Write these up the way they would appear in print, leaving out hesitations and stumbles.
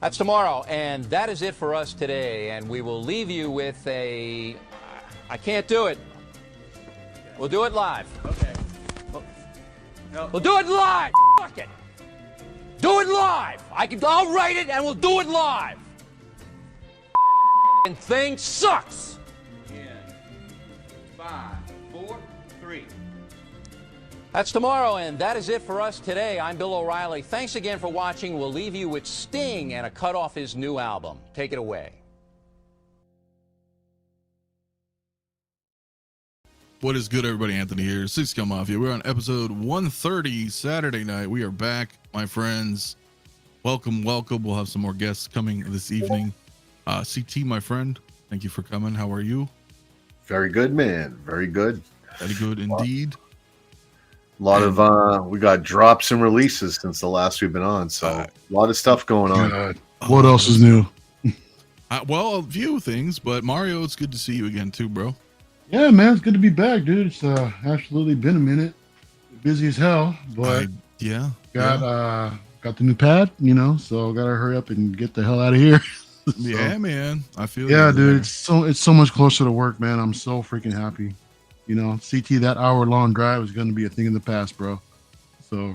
That's tomorrow, and that is it for us today. And we will leave you with a... I can't do it. We'll do it live. Okay. No. We'll do it live. Fuck it. Do it live. I'll write it, and we'll do it live. And thing sucks. In 5, 4, 3. That's tomorrow, and that is it for us today. I'm Bill O'Reilly. Thanks again for watching. We'll leave you with Sting and a cut off his new album. Take it away. What is good, everybody? Anthony here, 𝗣𝗘𝗥𝗖𝗡 Mafia. We're on episode 130, Saturday night. We are back, my friends. Welcome, welcome. We'll have some more guests coming this evening. CT, my friend, thank you for coming. How are you? Very good, man. Very good. Very good indeed. A lot of we got drops and releases since the last we've been on, so a lot of stuff going on. What else is new? Well, a few things, but Mario, it's good to see you again too, bro. Yeah, man, it's good to be back, dude. It's absolutely been a minute. Busy as hell, but got the new pad, so gotta hurry up and get the hell out of here. So, yeah, man. I feel dude. It's so much closer to work, man. I'm so freaking happy. CT, that hour-long drive is going to be a thing in the past, bro. So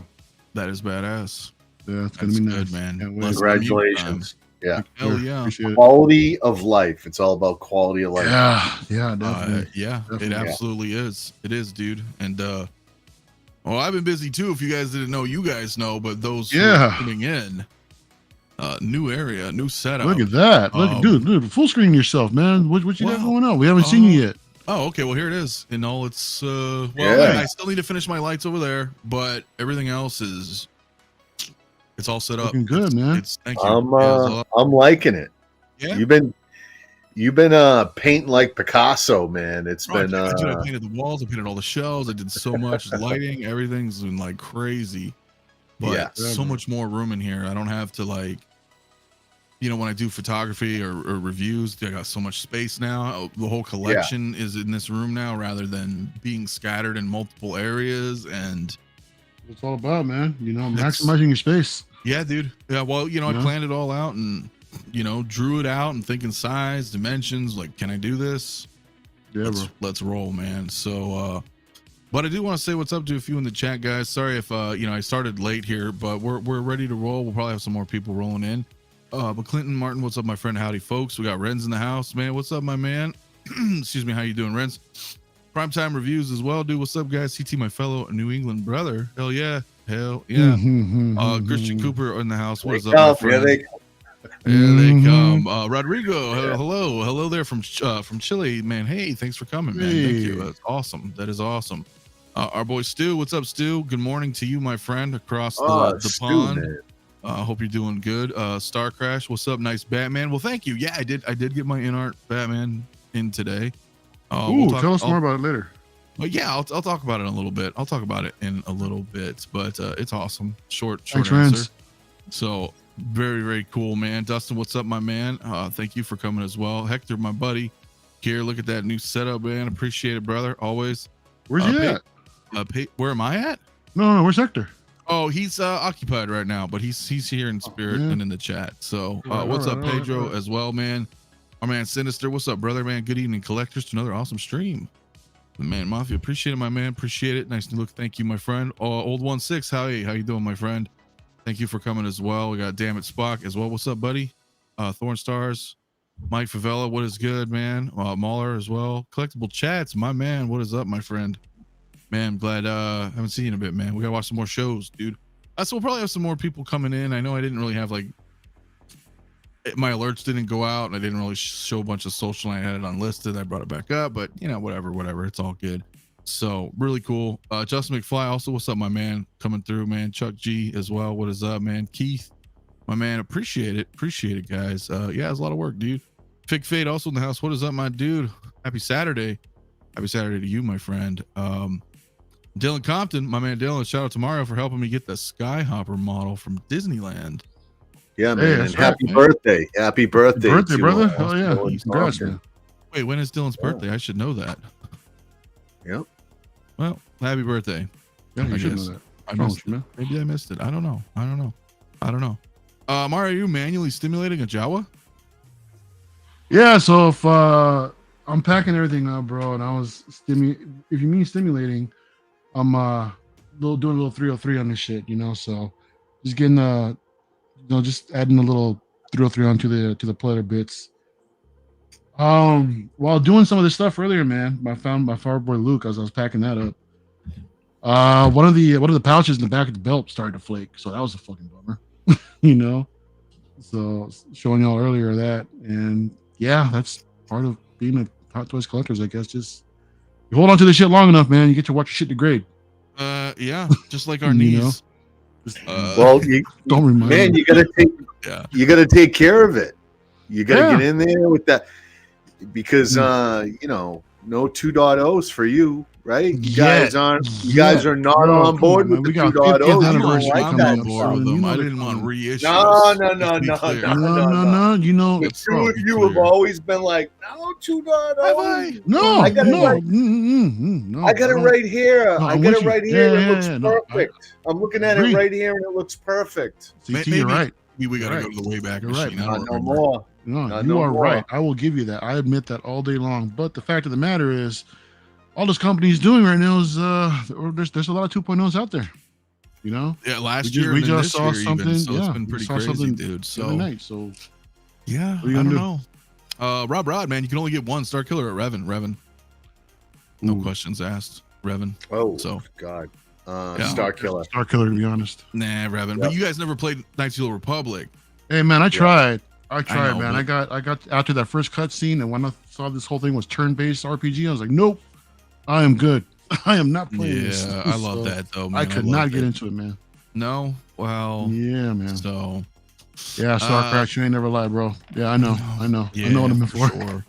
that is badass. Yeah, it's going to be nice, good, man. Congratulations. Yeah. Hell yeah. Quality of life. It's all about quality of life. Yeah, definitely. It absolutely is. It is, dude. And well, I've been busy too. If you guys didn't know, you guys know, but those who are coming in, new area, new setup. Look at that. Dude, full screen yourself, man. What you got going on? We haven't seen you yet. Oh, okay. Well, here it is in all its I still need to finish my lights over there, but everything else it's all set up. Looking good, man. Thank you. I'm liking it. Yeah. You've been painting like Picasso, man. It's been I painted the walls, I painted all the shelves, I did so much lighting, everything's been like crazy. But so much more room in here. I don't have to when I do photography or reviews, I got so much space now. The whole collection is in this room now rather than being scattered in multiple areas. And it's all about, man, maximizing your space. Yeah, dude. Yeah. Well, I planned it all out and, drew it out and thinking size, dimensions, like, can I do this? Yeah, let's roll, man. So, but I do want to say what's up to a few in the chat, guys. Sorry if, I started late here, but we're ready to roll. We'll probably have some more people rolling in. But Clinton Martin, what's up, my friend? Howdy, folks. We got Renz in the house, man. What's up, my man? Excuse me. How you doing, Renz? Primetime reviews as well, dude. What's up, guys? CT, my fellow New England brother. Hell yeah. Christian Cooper in the house. What is up, my friend? Here they come. Rodrigo, hello there from Chile, man. Hey, thanks for coming, man. Thank you. That's awesome. That is awesome. Our boy Stu, what's up, Stu? Good morning to you, my friend, across the pond. Hope you're doing good. Star Crash, what's up? Nice Batman. Well, thank you. Yeah, I did get my in-art Batman in today. Tell us more about it later. Yeah, I'll talk about it in a little bit. I'll talk about it in a little bit, but it's awesome. Short Thanks, answer. Friends. So very, very cool, man. Dustin, what's up, my man? Thank you for coming as well. Hector, my buddy. Here, look at that new setup, man. Appreciate it, brother. Always. Where's he at? Where am I at? No, where's Hector? Oh, he's occupied right now, but he's here in spirit and in the chat. So what's up, Pedro, as well, man? Our man Sinister, what's up, brother, man? Good evening, collectors, to another awesome stream. Man, Mafia, appreciate it, my man. Appreciate it. Nice to look. Thank you, my friend. Old 16, how you doing, my friend? Thank you for coming as well. We got Damn It Spock as well. What's up, buddy? Thorn Stars, Mike Favela, what is good, man? Mauler as well. Collectible Chats, my man. What is up, my friend? Man, I'm glad haven't seen you in a bit, man. We gotta watch some more shows, dude. So we'll probably have some more people coming in. I know I didn't really have my alerts didn't go out and I didn't really show a bunch of social. I had it unlisted. I brought it back up, but whatever. It's all good. So really cool. Justin McFly also, what's up, my man? Coming through, man. Chuck G as well. What is up, man? Keith, my man. Appreciate it, guys. Yeah, it's a lot of work, dude. Fig Fade also in the house. What is up, my dude? Happy Saturday to you, my friend. Dylan Compton, my man Dylan, shout out to Mario for helping me get the Skyhopper model from Disneyland. Yeah, man. And happy birthday. Happy birthday. Birthday, brother. Oh, yeah. Congrats, man. Wait, when is Dylan's birthday? I should know that. Yep. Well, happy birthday. Yeah, you should know that. Maybe I missed it. I don't know. Mario, are you manually stimulating a Jawa? Yeah, so if I'm packing everything up, bro, and I was if you mean stimulating, I'm doing a little 303 on this shit, so just getting just adding a little 303 onto the platter bits. While doing some of this stuff earlier, man, I found my boy Luke as I was packing that up. One of the pouches in the back of the belt started to flake, so that was a fucking bummer. So showing y'all earlier that, and yeah, that's part of being a Hot Toys collectors, I guess. Just you hold on to this shit long enough, man, you get to watch your shit degrade. Yeah, just like our knees. Well, don't remind me. You gotta take care of it. You gotta get in there with that, because no 2.0s for you, right? You guys are not on board with the 2.0s. I'm on board with them. I didn't want reissues. No. The two of you have always been like, no 2.0. No, I got it right. I got it right here. No, I got it right here. It looks perfect. I'm looking at it right here, and it looks perfect. You're right. We got to go to the Wayback Machine. Right. No more. No, you are right. I will give you that. I admit that all day long. But the fact of the matter is, all this company is doing right now is there's a lot of 2.0s out there. Yeah, last year we just saw something. So it's been pretty crazy, dude. So night. So yeah, I don't know. Rob Rod, man, you can only get one Star Killer at Revan. No questions asked. Revan. Oh, so God. Star Killer, to be honest. Nah, Revan. Yep. But you guys never played Knights of the Republic. Hey, man, I tried. I tried, man. I got after that first cutscene, and when I saw this whole thing was turn-based RPG, I was like, nope, I am good. I am not playing this. Yeah, I love that though, man. I could not get into it, man. No, well, yeah, man. So, yeah, StarCraft, you ain't never lied, bro. Yeah, I know. Yeah, I know what I'm in for. Sure.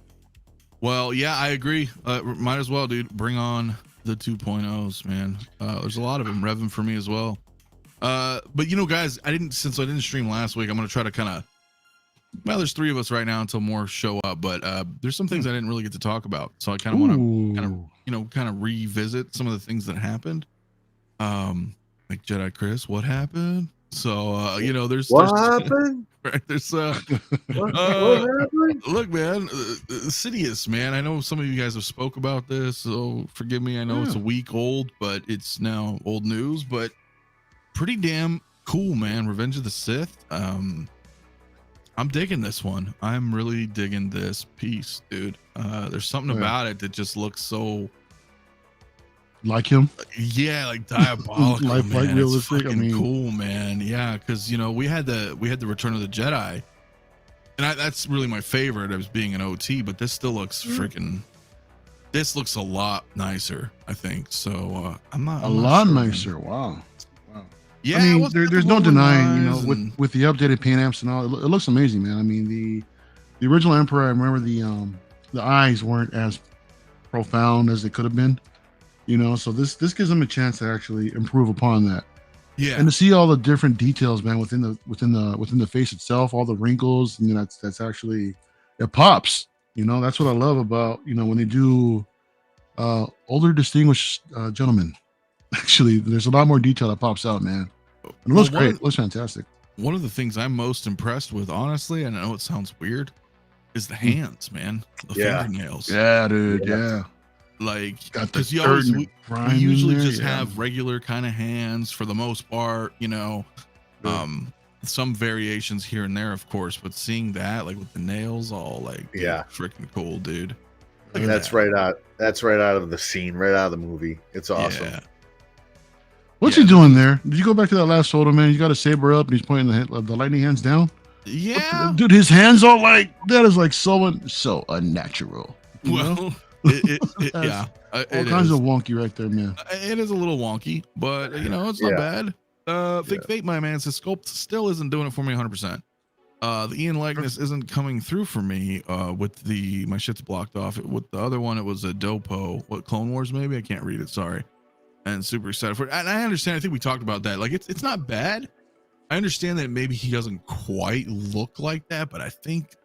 Well, yeah, I agree. Might as well, dude. Bring on the 2.0s, man. There's a lot of them. Revan for me as well. But guys, since I didn't stream last week, I'm gonna try to kind of. Well, there's 3 of us right now until more show up, but there's some things I didn't really get to talk about, so I kind of want to kind of revisit some of the things that happened. Like Jedi Chris, what happened? So there's happened? Right, there's what happened? Look, man, Sidious, man. I know some of you guys have spoke about this, so forgive me. I know it's a week old, but it's now old news. But pretty damn cool, man. Revenge of the Sith. I'm digging this one. I'm really digging this piece, dude. There's something about it that just looks so like him. Yeah, like diabolical. like realistic. I mean, cool, man. Yeah, because we had the Return of the Jedi, and that's really my favorite as being an OT. But this still looks freaking. This looks a lot nicer, I think. So I'm not a lot sure, nicer. Man. Wow. Yeah, I mean, there's no denying, with the updated paint amps and all, it looks amazing, man. I mean, the original Emperor, I remember the eyes weren't as profound as they could have been, So this gives them a chance to actually improve upon that. Yeah, and to see all the different details, man, within the face itself, all the wrinkles, that's actually it pops. That's what I love about when they do older distinguished gentlemen. Actually, there's a lot more detail that pops out, man. And it looks great. It looks fantastic. One of the things I'm most impressed with, honestly, and I know it sounds weird, is the hands, man. The fingernails. Yeah, dude. Yeah. Like, because we usually just have regular kind of hands for the most part, some variations here and there, of course, but seeing that, like with the nails all like, freaking cool, dude. That's right out of the scene, right out of the movie. It's awesome. Yeah. What's he doing there? Did you go back to that last photo, man? He's got a saber up and he's pointing the lightning hands down. Yeah, dude, his hands are like that is like so unnatural. Well, yeah, all kinds of wonky right there, man. It is a little wonky, but it's not bad. Think Fate, my man, says sculpt still isn't doing it for me 100%. The Ian likeness isn't coming through for me. With my shit's blocked off. With the other one, it was a Dopo. What, Clone Wars? Maybe I can't read it. Sorry. And super excited for it. And I understand. I think we talked about that. Like it's not bad. I understand that maybe he doesn't quite look like that, but I think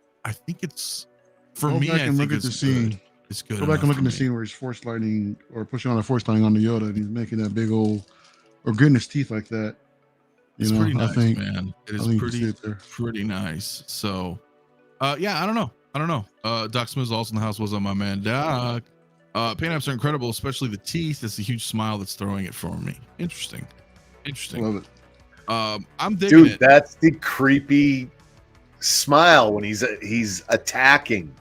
it's for me. I think it's good. It's good. Go back and look at the scene where he's force lightning or pushing on the force lightning on the Yoda, and he's making that big old or gritting his teeth like that. It's You know, pretty I nice, think, man. It I is think you see it there. pretty nice. So, yeah, I don't know. Doc Smith's also in the house. What's up, my man? Doc. Paint apps are incredible, especially the teeth. It's a huge smile that's throwing it for me. Interesting. Love it. I'm digging it. That's the creepy smile when he's attacking.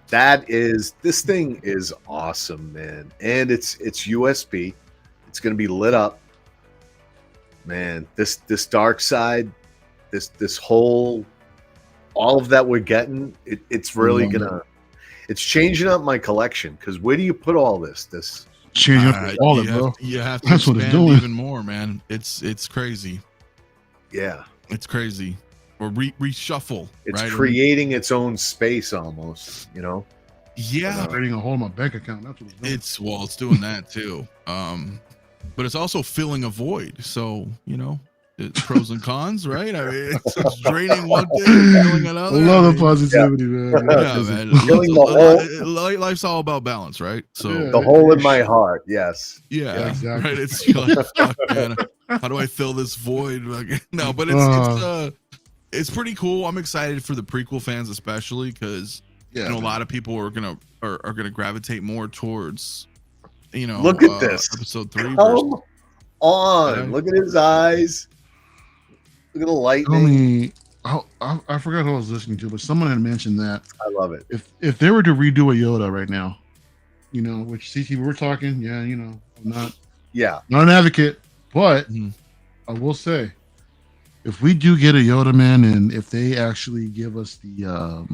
This thing is awesome, man. And it's USB. It's going to be lit up. Man, this dark side, this whole, all of that we're getting, it's really it's changing up my collection. Because where do you put all this? Changing up the wallet, bro. You have to That's what it's expand doing. even more, man. It's crazy. Yeah, it's crazy. Or reshuffle. It's right? creating its own space almost. You know. Yeah, creating a hole in my bank account. That's what it's doing. It's doing that too. But it's also filling a void. So it's pros and cons, right? I mean, it's draining one thing, filling another. I love the positivity, man. Yeah, man. Life's all about balance, right? So the hole in my heart, yes. Yeah, exactly. right. It's like, fuck, man, how do I fill this void? No, but it's pretty cool. I'm excited for the prequel fans, especially because a lot of people are gonna gravitate more towards look at this episode 3. Come on, look at his eyes. Look at the lightning. I forgot who I was listening to, but someone had mentioned that. I love it. If they were to redo a Yoda right now, which CT we're talking, I'm not an advocate, but I will say, if we do get a Yoda, man, and if they actually give us the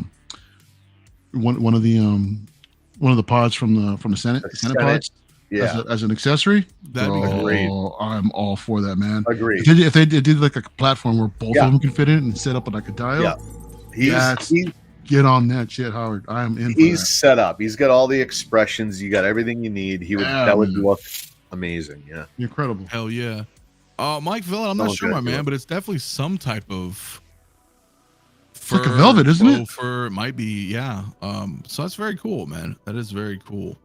one of the pods from the Senate pods, as an accessory, that'd be great. I'm all for that, man. Agreed. If they did like a platform where both of them can fit in and set up like a dial, get on that shit, Howard. I'm in. He's set up. He's got all the expressions. You got everything you need. That would look amazing. Yeah, incredible. Hell yeah. Mike Villa, I'm not sure, my man, but it's definitely some type of fur, like a velvet, isn't it? Fur, it might be, yeah. So that's very cool, man. That is very cool.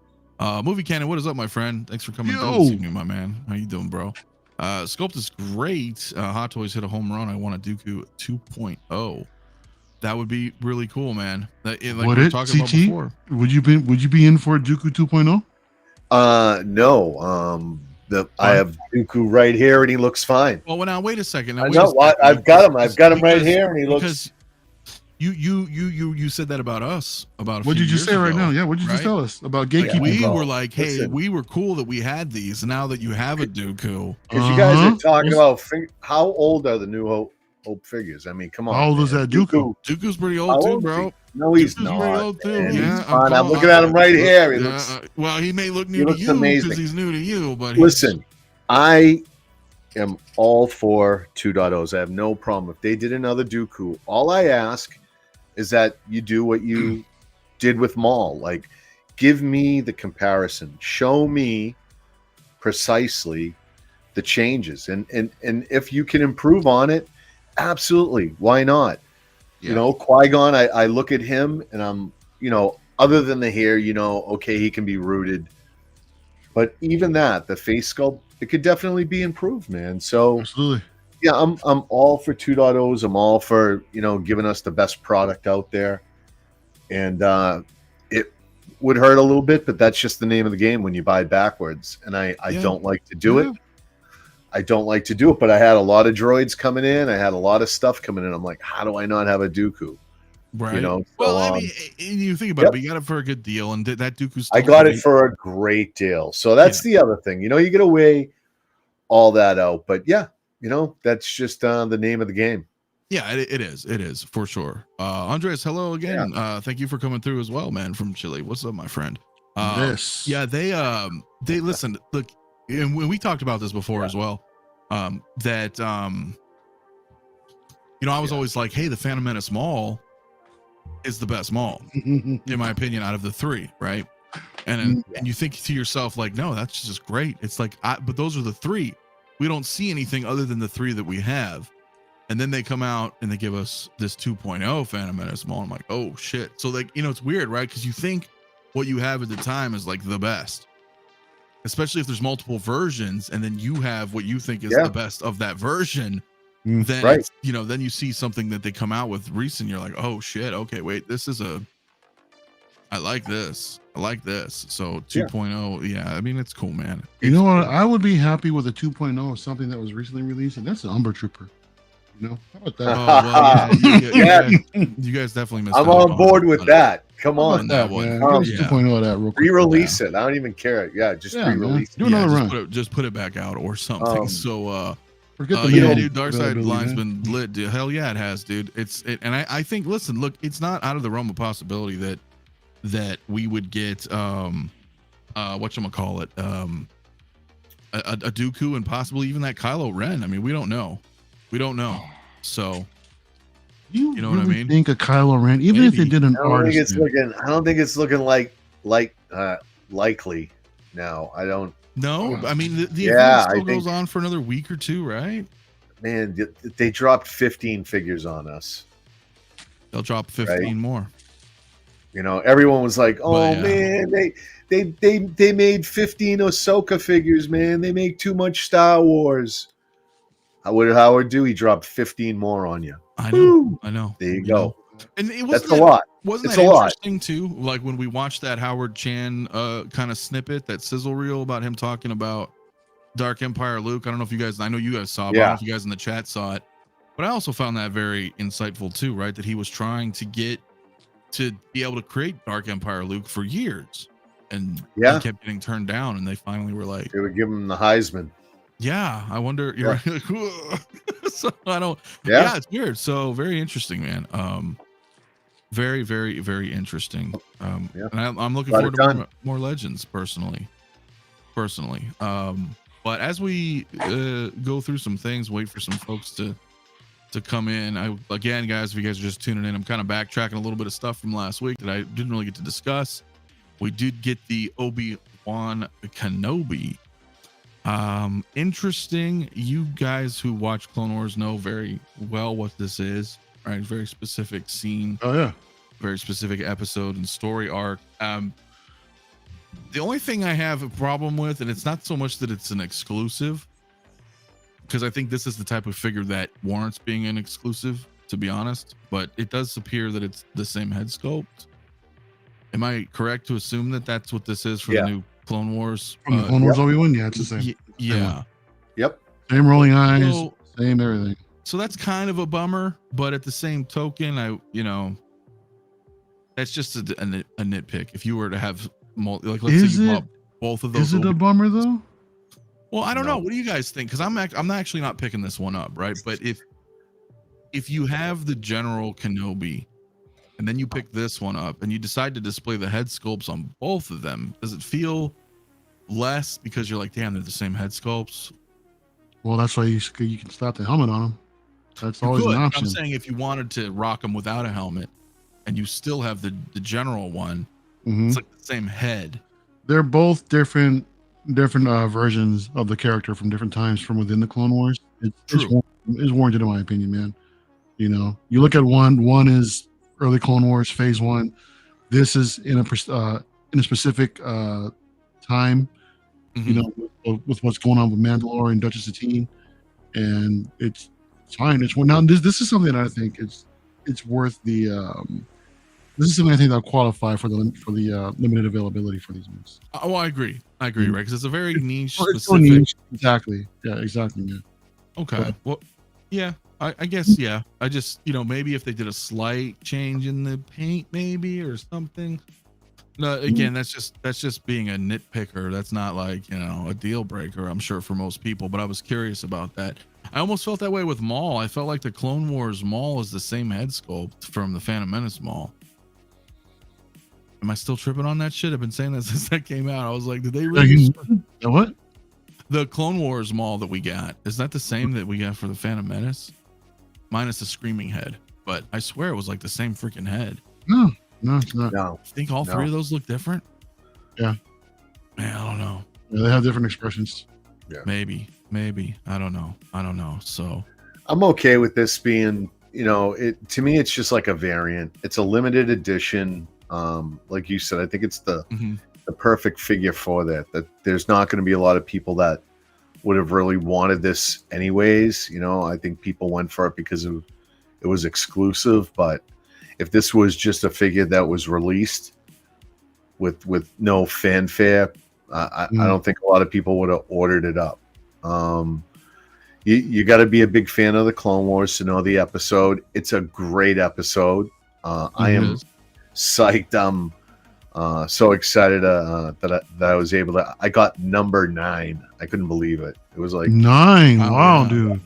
Movie Cannon, what is up, my friend? Thanks for coming through this evening, my man. How you doing, bro? Sculpt is great. Hot Toys hit a home run. I want a Dooku 2.0. That would be really cool, man. Like we were talking about before. Would you be in for a Dooku 2.0? No. I have Dooku right here, and he looks fine. Well, now wait a second. I've got him. I've got him right here, and he looks. You said that about us about. What did you say right now? Yeah, what did you just tell us about gatekeeping? We were like, hey, we were cool that we had these. Now that you have a Dooku, because you guys are talking about how old are the New Hope figures? I mean, come on. How old is that Dooku? Dooku's pretty old too, bro. No, he's Dooku's not. Pretty old too. Yeah, I'm looking at him right here. He looks. Well, he may look new to you because he's new to you, but listen, I am all for 2.0s. I have no problem if they did another Dooku. All I ask is that you do what you did with Maul. Like, give me the comparison. Show me precisely the changes. And if you can improve on it, absolutely. Why not? Yeah. Qui-Gon, I look at him and I'm, other than the hair, okay, he can be rooted. But even that, the face sculpt, it could definitely be improved, man. So absolutely. Yeah, I'm all for 2.0s. I'm all for, giving us the best product out there. And it would hurt a little bit, but that's just the name of the game when you buy backwards. And I don't like to do it. I don't like to do it, but I had a lot of droids coming in. I had a lot of stuff coming in. I'm like, how do I not have a Dooku? Right. Well, I mean, you think about it, but you got it for a good deal. And that Dooku's I got it for a great deal. So that's the other thing. You get to weigh all that out. But that's just the name of the game. Yeah, it is. It is for sure. Andres, hello again. Yeah. Thank you for coming through as well, man, from Chile. What's up, my friend? Yeah, they listen, look, and we talked about this before as well. That I was always like, hey, the Phantom Menace Maul is the best Maul, in my opinion, out of the three, right? And you think to yourself, like, no, that's just great. It's like, but those are the three. We don't see anything other than the three that we have. And then they come out and they give us this 2.0 Phantom Menace Maul. I'm like, oh shit. So like, it's weird, right? Because you think what you have at the time is like the best, especially if there's multiple versions, and then you have what you think is the best of that version. then Right. it's, then you see something that they come out with recent. You're like, oh shit, okay, wait, I like this. So 2.0, yeah, I mean, it's cool, man. You know what? I would be happy with a 2.0 of something that was recently released, and that's the Umber Trooper. How about that? Oh, well, you guys definitely missed. I'm on board with that. Come on, that one. Give us 2.0 of that real quick. Re-release it. I don't even care. Yeah, just re-release it. Do another run. Just put it back out or something. Forget the dude, Darkside line's been lit, dude. Hell yeah, it has, dude. And I think, listen, look, it's not out of the realm of possibility that we would get whatchamacallit, a Dooku and possibly even that Kylo Ren. I mean, we don't know. So you know what I mean? Think a Kylo Ren, even if they did an artist. I don't think it's looking like likely now. I don't. No, I mean the event still goes on for another week or two, right? Man, they dropped 15 figures on us. They'll drop 15 more. Everyone was like, "Oh man, they made 15 Ahsoka figures, man. They make too much Star Wars." What did Howard do? He dropped 15 more on you. I know. There you go. And that's a lot. Wasn't that interesting too? Like when we watched that Howard Chan kind of snippet, that sizzle reel about him talking about Dark Empire Luke. I don't know if you guys, I know you guys saw it, but I don't know if you guys in the chat saw it. But I also found that very insightful too, right? That he was trying to get to be able to create Dark Empire Luke for years. And he kept getting turned down, and they finally were like, they would give him the Heisman. Yeah, I wonder. You're so I don't. Yeah, it's weird. So very interesting, man. Very, very, very interesting. And I'm looking forward to more legends personally. But as we go through some things, wait for some folks to come in. Again, guys, if you guys are just tuning in, I'm kind of backtracking a little bit of stuff from last week that I didn't really get to discuss. We did get the Obi-Wan Kenobi. Interesting. You guys who watch Clone Wars know very well what this is, right? Very specific scene. Oh yeah. Very specific episode and story arc. The only thing I have a problem with, and it's not so much that it's an exclusive, because I think this is the type of figure that warrants being an exclusive, to be honest, but it does appear that it's the same head sculpt. Am I correct to assume that that's what this is for the new Clone Wars? From the Clone Wars Obi-Wan, it's the same. Yeah. Yep. Same rolling eyes, same everything. So that's kind of a bummer, but at the same token, that's just a nitpick. If you were to have, let's say you bought both of those. Is it a bummer though? Well, I don't know. What do you guys think? Because I'm actually not picking this one up, right? But if you have the General Kenobi, and then you pick this one up, and you decide to display the head sculpts on both of them, does it feel less because you're like, damn, they're the same head sculpts? Well, that's why you can slap the helmet on them. That's always an option. I'm saying if you wanted to rock them without a helmet, and you still have the general one, it's like the same head. They're both different versions of the character from different times from within the Clone Wars. It's warranted in my opinion, man. You look at one is early Clone Wars phase 1. This is in a specific time, with what's going on with Mandalore and Duchess Satine, and it's fine. Now this is something that I think it's worth the. This is something I think that'll qualify for the limited availability for these moves. Oh, I agree, right? Because it's a very niche, specific. So niche. Exactly. Yeah, exactly, man. Okay. Well, yeah. I guess, yeah. I just, maybe if they did a slight change in the paint, maybe, or something. No, again, that's just being a nitpicker. That's not like, a deal breaker, I'm sure, for most people. But I was curious about that. I almost felt that way with Maul. I felt like the Clone Wars Maul is the same head sculpt from the Phantom Menace Maul. Am I still tripping on that shit? I've been saying that since that came out. I was like, did they really? What? The Clone Wars Maul that we got, is that the same that we got for the Phantom Menace? Minus the screaming head, but I swear it was like the same freaking head. No, it's not. No. I think all three of those look different. Yeah. Man, I don't know. Yeah, they have different expressions. Yeah. Maybe. I don't know. So I'm okay with this being, to me, it's just like a variant. It's a limited edition. Like you said, I think it's the perfect figure for that. That there's not going to be a lot of people that would have really wanted this anyways. You know, I think people went for it because it was exclusive. But if this was just a figure that was released with no fanfare, I don't think a lot of people would have ordered it up. You got to be a big fan of the Clone Wars to know the episode. It's a great episode. I am psyched. I'm so excited that I was able to. I got number 9. I couldn't believe it. It was like 9. Wow, dude,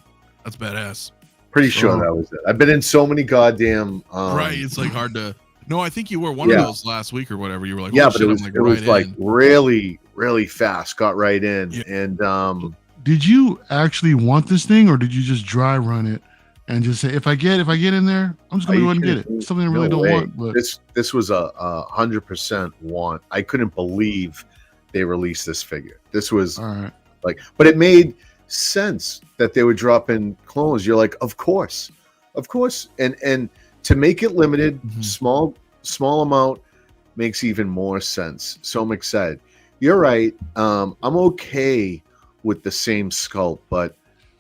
that's badass. Pretty sure that was it. I've been in so many goddamn. Right, it's like hard to. No, I think you were one of those last week or whatever. You were like, yeah, oh, but shit, it was like really, really fast. Got right in, and did you actually want this thing, or did you just dry run it and just say, if I get in there, I'm just gonna go ahead and get it? It's something I really don't want. But this was a 100% want. I couldn't believe they released this figure. This was like, but it made sense that they would drop in clones. You're like, of course, and to make it limited, small amount makes even more sense. So I'm excited. You're right. I'm okay with the same sculpt, but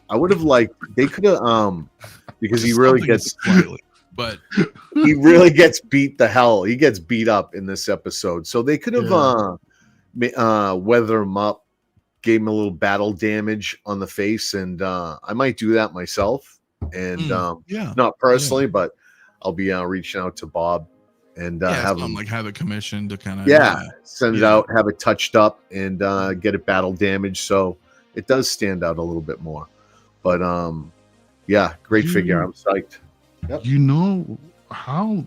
I would have liked, they could have because he really gets but he really gets beat the hell. He gets beat up in this episode. So they could have weathered him up, gave him a little battle damage on the face, and I might do that myself. And not personally, but I'll be reaching out to Bob and have him have it commissioned to kind of send it out, have it touched up, and get it battle damage so it does stand out a little bit more. But great figure. I'm psyched. Yep. You know how?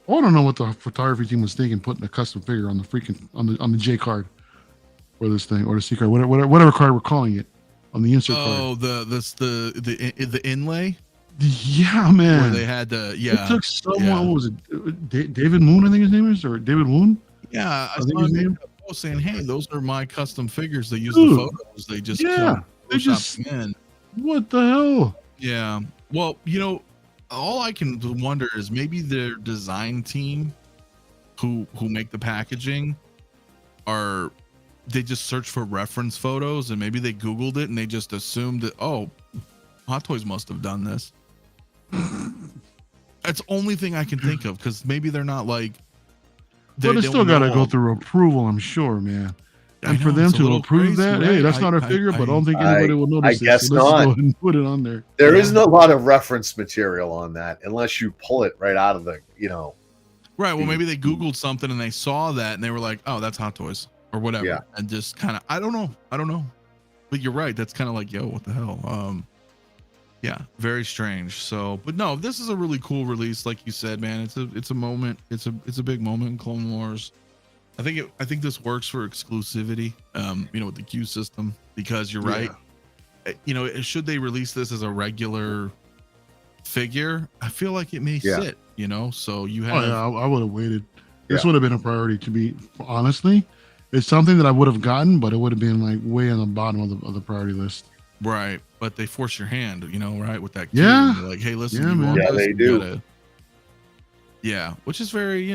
I don't know what the photography team was thinking, putting a custom figure on the freaking on the J card or this thing or the C card, whatever card we're calling it, on the insert card. Oh, the inlay. Yeah, man. Where they had the It took someone. What was it? David Moon, I think his name is, or David Woon. Yeah, I think his name. Saying, hey, those are my custom figures. They use the photos. They just they just in. What the hell? Yeah. Well, you know, all I can wonder is maybe their design team, who make the packaging, they just search for reference photos and maybe they Googled it and they just assumed that Hot Toys must have done this. That's the only thing I can think of, because maybe they're not like. But it's still got to go through approval, I'm sure, man. And for them to approve that, right? Hey, that's not our figure, but I don't think anybody will notice. I guess so not. Let's go ahead and put it on there. There isn't a lot of reference material on that unless you pull it right out of the, Right. Well, maybe they Googled something and they saw that and they were like, oh, that's Hot Toys or whatever. Yeah. And just kind of, I don't know. But you're right. That's kind of like, yo, what the hell? Yeah, very strange. So, but no, this is a really cool release, like you said, man. It's a moment. It's a big moment in Clone Wars. I think this works for exclusivity. With the Q system, because you're right. Should they release this as a regular figure, I feel like it may sit. So you have. I would have waited. This would have been a priority to me. Honestly, it's something that I would have gotten, but it would have been like way on the bottom of the priority list. Right, but they force your hand, right, with that key. Yeah. They're like, hey, listen, man. Yeah, they do. Which is very,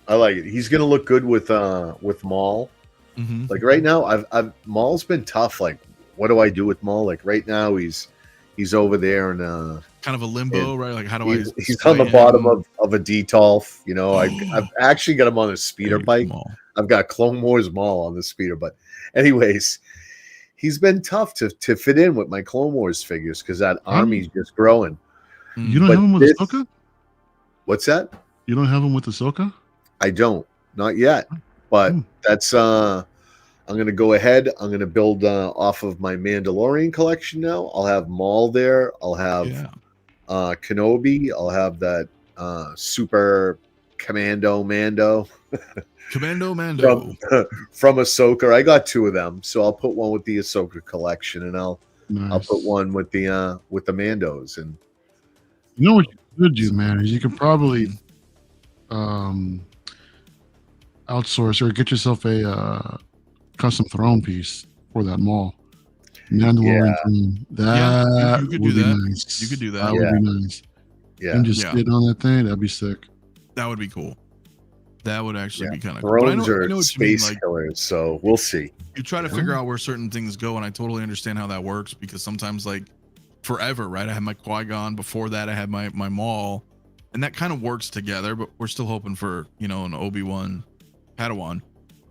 I like it. He's gonna look good with Maul. Mm-hmm. Like right now, Maul's been tough. Like, what do I do with Maul? Like right now, he's over there and kind of a limbo, right? Like, how do he's on the bottom of a DTOLF. I've actually got him on a speeder bike. I've got Clone Wars Maul on the speeder, but anyways. He's been tough to fit in with my Clone Wars figures because that army's just growing. You don't have him with Ahsoka? What's that? You don't have him with Ahsoka? I don't, not yet. But that's I'm gonna go ahead. I'm gonna build off of my Mandalorian collection now. I'll have Maul there. I'll have Kenobi. I'll have that super Commando Mando. Commando Mando from Ahsoka. I got 2 of them, so I'll put one with the Ahsoka collection, and I'll put one with the Mandos. And you know what you could do, man, is you could probably outsource or get yourself a custom throne piece for that Maul. Mandalorian throne. That you could would do be that. nice. You could do that. That would be nice. Yeah, and just sit on that thing. That'd be sick. That would be cool. That would actually be kind of cool. Drones are space killers, so we'll see. You try to figure out where certain things go, and I totally understand how that works, because sometimes, like, forever, right? I had my Qui-Gon. Before that, I had my Maul, and that kind of works together, but we're still hoping for, you know, an Obi-Wan Padawan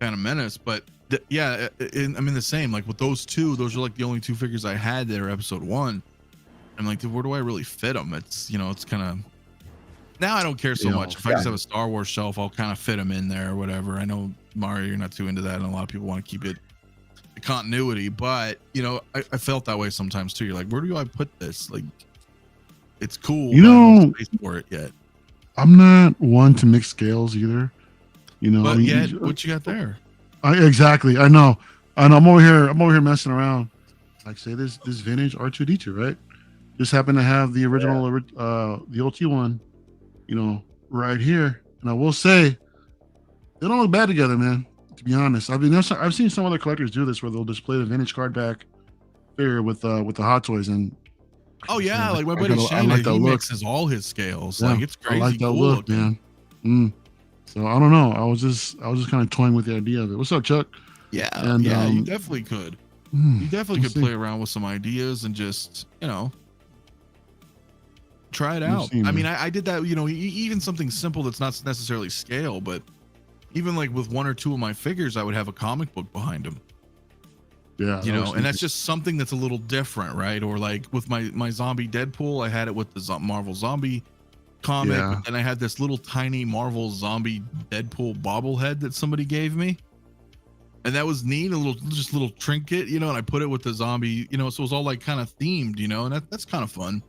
kind of menace. But yeah, I mean, the same, like with those two, those are like the only two figures I had that are episode 1. I'm like, dude, where do I really fit them? It's, you know, it's kind of, now I don't care so much. If I just have a Star Wars shelf, I'll kind of fit them in there or whatever. I know, Mario, you're not too into that, and a lot of people want to keep it the continuity, but you know, I felt that way sometimes too. You're like, where do I put this? Like, it's cool, you know, I don't have space for it yet. I'm not one to mix scales either, you know. But I mean, yet, what you got there? Exactly. I know. I'm over here messing around. Like, say this vintage R2D2, right? Just happen to have the original, the OT one, you know, right here. And I will say, they don't look bad together, man. To be honest, I mean, I've seen some other collectors do this where they'll display the vintage card back figure with the Hot Toys, and oh yeah, like my buddy Shane, like he mixes all his scales. Yeah, like it's crazy. I like that look, man. So I don't know. I was just kind of toying with the idea of it. What's up, Chuck? Yeah, and you definitely could. You definitely could play around with some ideas and just, you know, try it out. I mean, I did that, you know, even something simple that's not necessarily scale, but even like with 1 or 2 of my figures, I would have a comic book behind them. Yeah, you know, and that's just something that's a little different, right? Or like with my zombie Deadpool, I had it with the Marvel Zombie comic, but then I had this little tiny Marvel Zombie Deadpool bobblehead that somebody gave me, and that was neat, a little trinket, you know. And I put it with the zombie, you know, so it was all like kind of themed, you know, and that's kind of fun.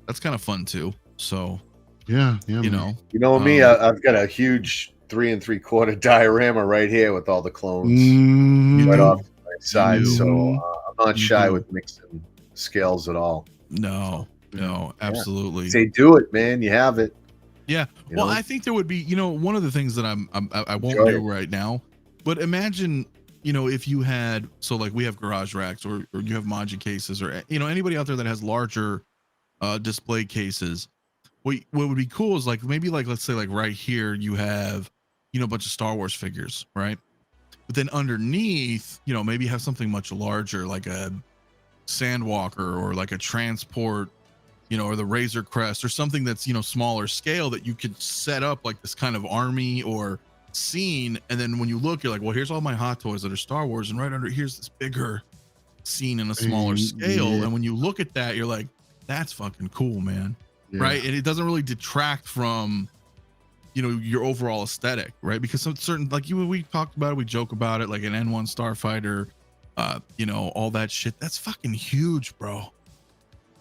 That's kind of fun too. So yeah, you know me, I've got a huge 3 3/4 diorama right here with all the clones right off my side. So I'm not shy with mixing scales at all. No, absolutely. Say do it, man. You have it. Yeah. Well, I think there would be, you know, one of the things that I won't do right now, but imagine, you know, if you had, so like we have garage racks or you have Maji cases, or, you know, anybody out there that has larger display cases. What would be cool is like, maybe like, let's say like right here, you have, you know, a bunch of Star Wars figures, right? But then underneath, you know, maybe have something much larger, like a Sandwalker or like a Transport, you know, or the Razor Crest or something that's, you know, smaller scale that you could set up like this kind of army or scene. And then when you look, you're like, well, here's all my Hot Toys that are Star Wars, and right under here's this bigger scene in a smaller scale. And when you look at that, you're like, that's fucking cool, man. Right? And it doesn't really detract from, you know, your overall aesthetic, right? Because some certain, like we talked about it, we joke about it, like an N1 Starfighter, you know, all that shit. That's fucking huge, bro.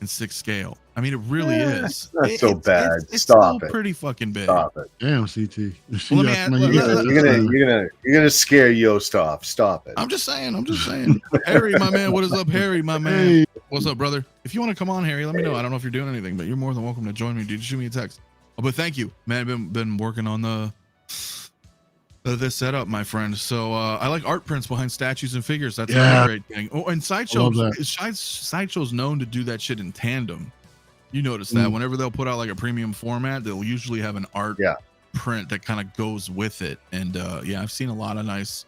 In 6 scale. I mean, it really is. Not so bad. It's Stop it. Pretty fucking big. Stop it. Damn, CT. Well, you're gonna scare Yost off. Stop it. I'm just saying. Harry, my man. What is up, Harry, my man? Hey. What's up, brother? If you want to come on, Harry, let me know. I don't know if you're doing anything, but you're more than welcome to join me, dude. Shoot me a text. Oh, but thank you, man. I've been working on this setup, my friend. So I like art prints behind statues and figures. That's a great thing. Oh, and Sideshow's known to do that shit in tandem. You notice that whenever they'll put out like a premium format, they'll usually have an art print that kind of goes with it. And I've seen a lot of nice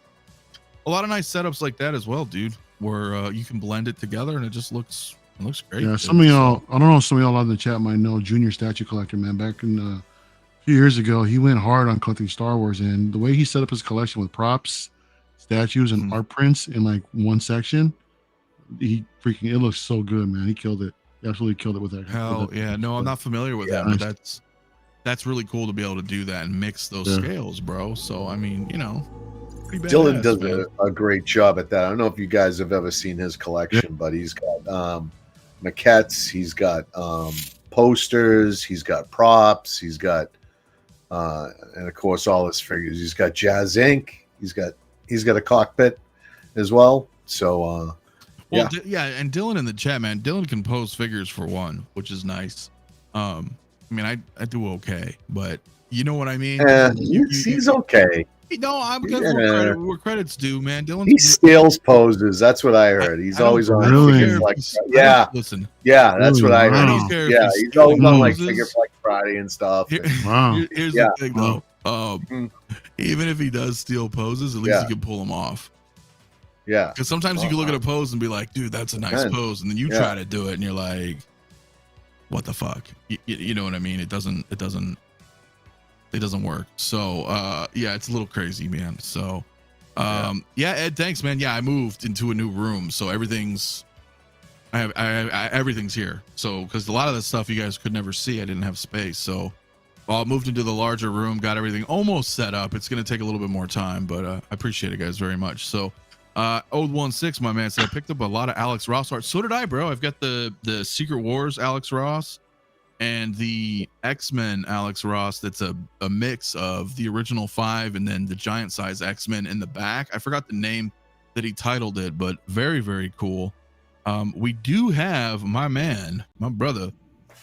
setups like that as well, dude, where you can blend it together and it just looks great. Yeah, some of y'all, I don't know, some of y'all on the chat might know Junior Statue Collector, man. Back in a few years ago, he went hard on collecting Star Wars, and the way he set up his collection with props, statues, and art prints in like one section, it looks so good, man. He killed it. He absolutely killed it with that. Hell yeah. No, I'm not familiar with that, but that's really cool to be able to do that and mix those scales, bro. So I mean, you know, pretty badass, Dylan does a great job at that. I don't know if you guys have ever seen his collection, but he's got maquettes, he's got posters, he's got props, he's got and of course all his figures. He's got Jazz Inc. He's got a cockpit as well. So and Dylan in the chat, man. Dylan can pose figures for one, which is nice. I mean, I do okay, but you know what I mean. He's okay. No, I'm good. Where credit's due, man. Dylan. He steals poses. That's what I heard. He's always on Figure Flex. Listen. Yeah, that's what I heard. Yeah, he's always on like Figure Flex Friday and stuff. Here's the thing, though. Even if he does steal poses, at least he can pull them off. Yeah. Because sometimes you can look at a pose and be like, dude, that's a nice pose. And then you try to do it and you're like, what the fuck? You know what I mean? It doesn't work. So, yeah, it's a little crazy, man. So, yeah, Ed, thanks, man. Yeah, I moved into a new room. So everything's here. So, because a lot of the stuff you guys could never see, I didn't have space. So, I moved into the larger room, got everything almost set up. It's going to take a little bit more time, but I appreciate it, guys, very much. So, 𝗚𝗚16, my man, said I picked up a lot of Alex Ross art. So did I, bro. I've got the Secret Wars Alex Ross and the X-Men Alex Ross. That's a mix of the original 5 and then the giant size X-Men in the back. I forgot the name that he titled it, but very, very cool. We do have my man, my brother,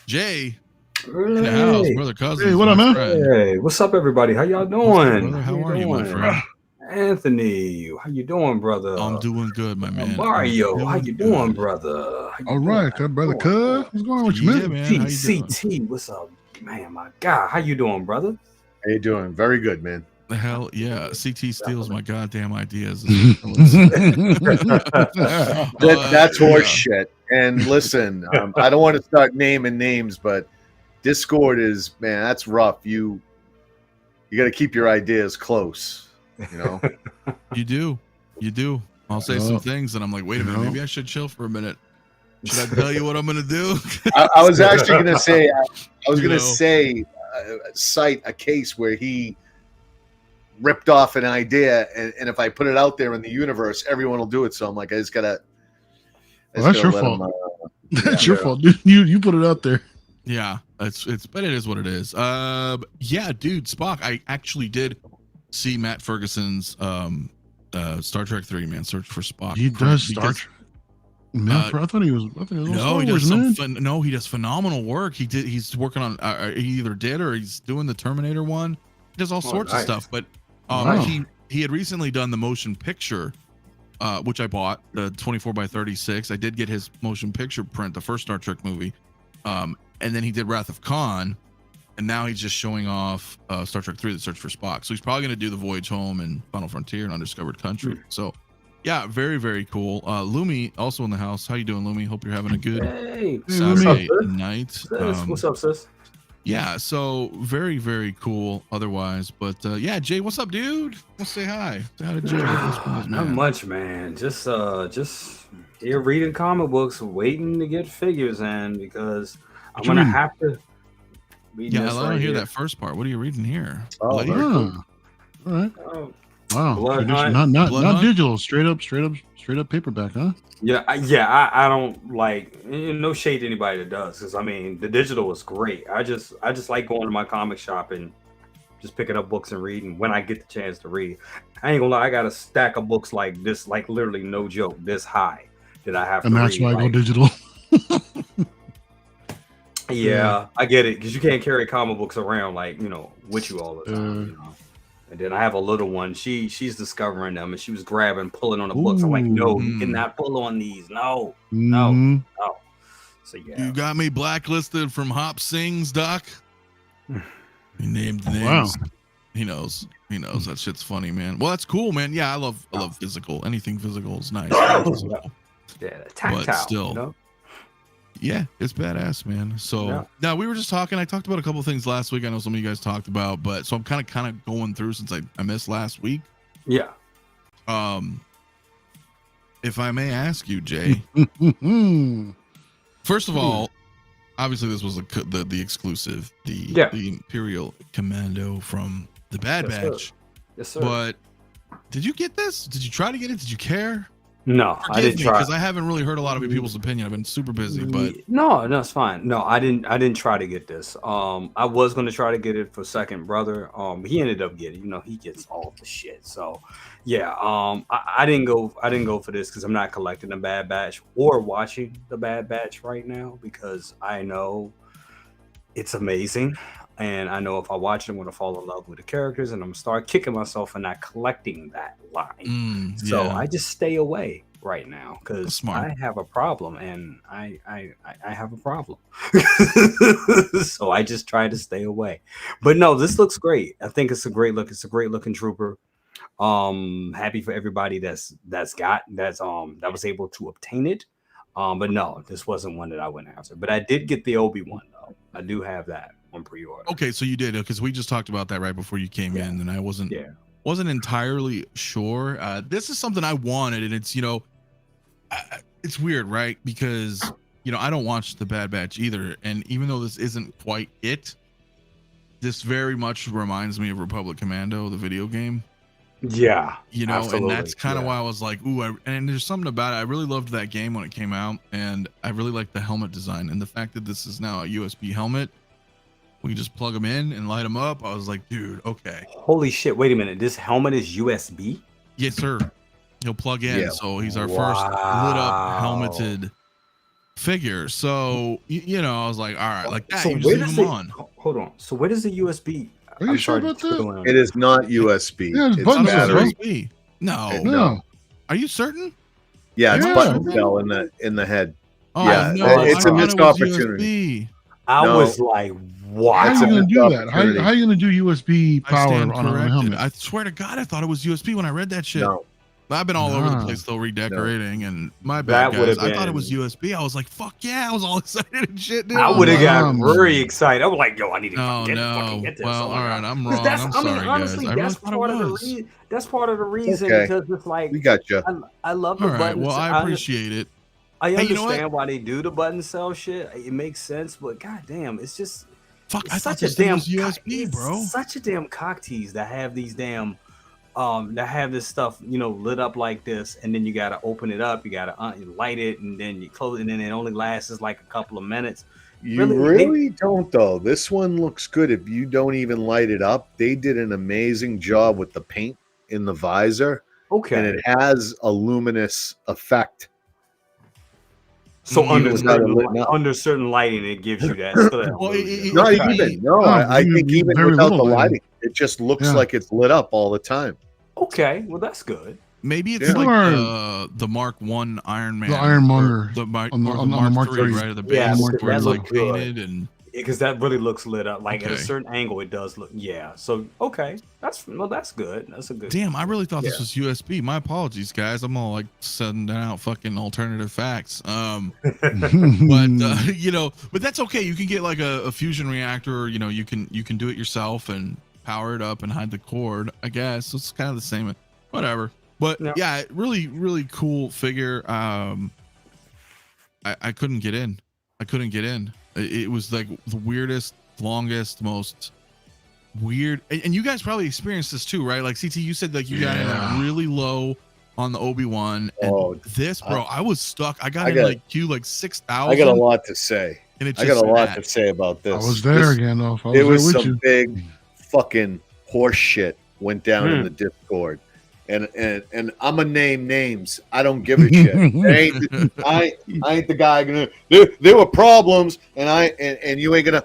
Jay, in the house, brother cousin. Hey, what up, man? Hey, what's up, everybody? How y'all doing? How are you, my friend? Anthony, how you doing, brother? I'm doing good, my man. Mario, how you doing, brother? All right, brother Cuz. What's going on with you, man? Man, CT, what's up, man? My God, how you doing, brother? How you doing? Very good, man. The hell yeah, CT steals my goddamn ideas. That's horse shit. And listen, I don't want to start naming names, but Discord is, man, that's rough. You got to keep your ideas close. You know, you do. I'll say some things, and I'm like, wait a minute, maybe I should chill for a minute. Should I tell you what I'm gonna do? I was actually gonna say, cite a case where he ripped off an idea, and if I put it out there in the universe, everyone will do it. So I'm like, I just gotta. That's your fault. That's your fault, dude. You put it out there. Yeah, but it is what it is. Yeah, dude, Spock. I actually did see Matt Ferguson's Star Trek 3, man. Search for Spock. He does Star Trek. I thought he was. No, he does he does phenomenal work. He's working on. He either did or he's doing the Terminator one. He does all sorts of stuff. But he had recently done the motion picture, which I bought, the 24x36. I did get his motion picture print, the first Star Trek movie, and then he did Wrath of Khan. And now he's just showing off Star Trek 3, The Search for Spock. So he's probably going to do The Voyage Home and Final Frontier and Undiscovered Country. So, yeah, very, very cool. Lumi, also in the house. How you doing, Lumi? Hope you're having a good Saturday night. What's up, sis? Yeah, so very, very cool otherwise. But, yeah, Jay, what's up, dude? Let's say hi. Say hi to Jay. Not much, man. Just here reading comic books, waiting to get figures in because I'm going to have to. Yeah, I want to hear that first part. What are you reading here? All right. Wow. Blood not digital. Straight up paperback, huh? Yeah. I don't like no shade to anybody that does, because I mean the digital is great. I just like going to my comic shop and just picking up books and reading when I get the chance to read. I ain't gonna lie, I got a stack of books like this, like literally no joke, this high that I have to read. And that's why I go digital. Yeah, I get it, because you can't carry comic books around with you all the time. And then I have a little one. She's discovering them, and she was pulling on the books. I'm like, no, you cannot pull on these. No. So yeah, you got me blacklisted from Hop Sings, Doc. He named names. Wow. He knows. That shit's funny, man. Well, that's cool, man. Yeah, I love physical. Anything physical is nice. Yeah, tactile. But still. Yeah, it's badass, man. So now we were just talking. I talked about a couple of things last week. I know some of you guys talked about, but so I'm kind of going through since I missed last week. Yeah. If I may ask you, Jay. First of all, obviously this was the exclusive, the Imperial Commando from the Bad Batch. Yes, sir. But did you get this? Did you try to get it? Did you care? No, I didn't try, because I haven't really heard a lot of people's opinion. I've been super busy, but no, it's fine. No, I didn't try to get this. I was going to try to get it for second brother. He ended up getting, he gets all the shit. So, yeah. I didn't go for this because I'm not collecting the Bad Batch or watching the Bad Batch right now, because I know it's amazing. And I know if I watch it, I'm going to fall in love with the characters, and I'm going to start kicking myself for not collecting that line. So I just stay away right now because Smart. I have a problem, and I have a problem. So I just try to stay away. But no, this looks great. I think it's a great look. It's a great looking trooper. Happy for everybody that was able to obtain it. But no, this wasn't one that I went after. But I did get the Obi-Wan though. I do have that on pre-order. Okay, so you did, because we just talked about that right before you came in, and I wasn't entirely sure. This is something I wanted, and it's it's weird, right? Because I don't watch the Bad Batch either, and even though this isn't quite it, this very much reminds me of Republic Commando, the video game. Yeah, and that's kind of why I was like, ooh, and there's something about it. I really loved that game when it came out, and I really liked the helmet design, and the fact that this is now a USB helmet, we can just plug them in and light them up. I was like, dude, okay. Holy shit, wait a minute, this helmet is USB? Yes, sir. He'll plug in, so he's our first lit up helmeted figure. So I was like, all right, like that. So you where just does leave 'em on. Hold on, so where does the USB? Are you sure about that? It is not USB. Yeah, it's it's button battery. USB. No. No. Are you certain? Yeah, it's Yeah. button cell in the head. Oh, Yeah, no, it's I a thought missed it was opportunity. USB. I No. was like, what? How It's are a you gonna missed do that? How opportunity. are you gonna do USB I power stand on a corrected. helmet? I swear to God, I thought it was USB when I read that shit. No. I've been all over the Nah. place though, redecorating, and my That bad, would've guys. I thought it been- was USB. I was like, fuck yeah, I was all excited and shit, dude. I would have got Um, very excited. I was like, yo, I need to No, fucking get this. well, Oh my all right, God. I'm 'Cause wrong. that's- I'm I mean, sorry, honestly, guys. I really that's thought it part of the was. reason. That's part of the reason Okay. because it's like We got you. I love the All right, buttons. well, I appreciate it. I Hey, you know what? understand why they do the button cell shit. It makes sense, but goddamn, it's just Fuck, I it's thought such a this thing damn was USB, it's bro. Such a damn cock tease that have these damn that have this stuff lit up like this, and then you gotta open it up, you gotta light it, and then you close it, and then it only lasts like a couple of minutes. You really don't though. This one looks good if you don't even light it up. They did an amazing job with the paint in the visor. Okay. And it has a luminous effect. So Even without it lit up. under certain lighting, it gives you that. So that Well, illusion. Not Okay. even. No, No, I think you- even very without the little lighting. lighting, it just looks Yeah. like it's lit up all the time. Okay, well that's good. Maybe it's Yeah. like the Mark I Iron Man, The Ironmonger or the Mark, on the- or the on the Mark Mark III, III. right? Or the Yeah, base that where it's like looked good. painted and Because that really looks lit up. Like at a Okay. certain angle, it does look. Yeah. So okay, that's good. That's a good. damn, I really thought this Yeah. was USB. My apologies, guys. I'm all like sending out fucking alternative facts. But but that's okay. You can get like a fusion reactor, or you can do it yourself and power it up and hide the cord. I guess it's kind of the same. Whatever. But yeah, really, really cool figure. I couldn't get in. It was like the weirdest, longest, most weird. And you guys probably experienced this too, right? Like CT, you said like you got in like really low on the Obi-Wan. And this, bro, I was stuck. I got in like Q like 6,000. I got a lot to say. And it I got a lot sat. to say about this. I was there again, though. I was It was there with some you. big fucking horse shit went down in the Discord. And I'm gonna name names. I don't give a shit. I ain't the guy gonna. There were problems, and you ain't gonna.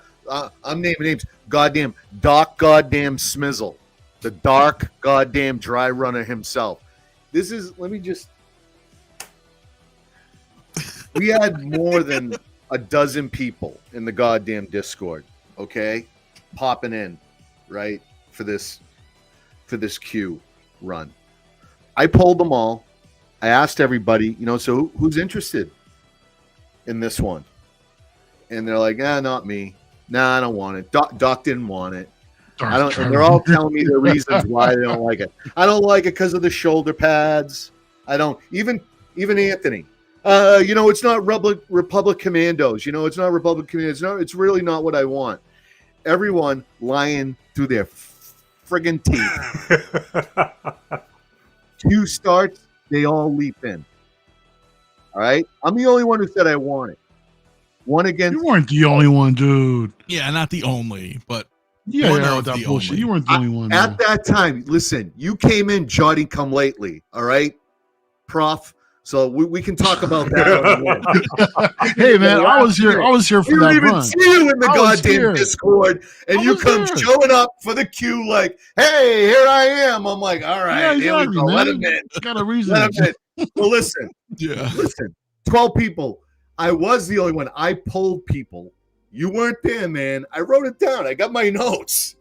I'm naming names. Goddamn Doc. Goddamn Smizzle, the dark goddamn dry runner himself. This is. Let me just. We had more than a dozen people in the goddamn Discord. Okay, popping in, right for this Q run. I polled them all. I asked everybody, so who's interested in this one? And they're like, not me. Nah, I don't want it. Doc didn't want it. I don't. And they're all telling me their reasons why they don't like it. I don't like it because of the shoulder pads. I don't. Even Anthony. It's not Republic Commandos. It's not Republic Commandos. It's really not what I want. Everyone lying through their friggin' teeth. 2 starts, they all leap in. All right, I'm the only one who said I want it. One against. You weren't the only one, dude. Yeah, not the only, but Yeah, one with of that the bullshit. only. You weren't the only one. At that time, listen, you came in jotting come lately. All right, Prof. So we can talk about that. Hey man, I was here for that I didn't even run. see you in the goddamn Discord, and you come there. showing up for the queue like, "Hey, here I am." I'm like, "All right, here we go. Man. Let him in. Got a reason. Let him in." Well, listen, Yeah. listen. 12 people. I was the only one. I polled people. You weren't there, man. I wrote it down. I got my notes.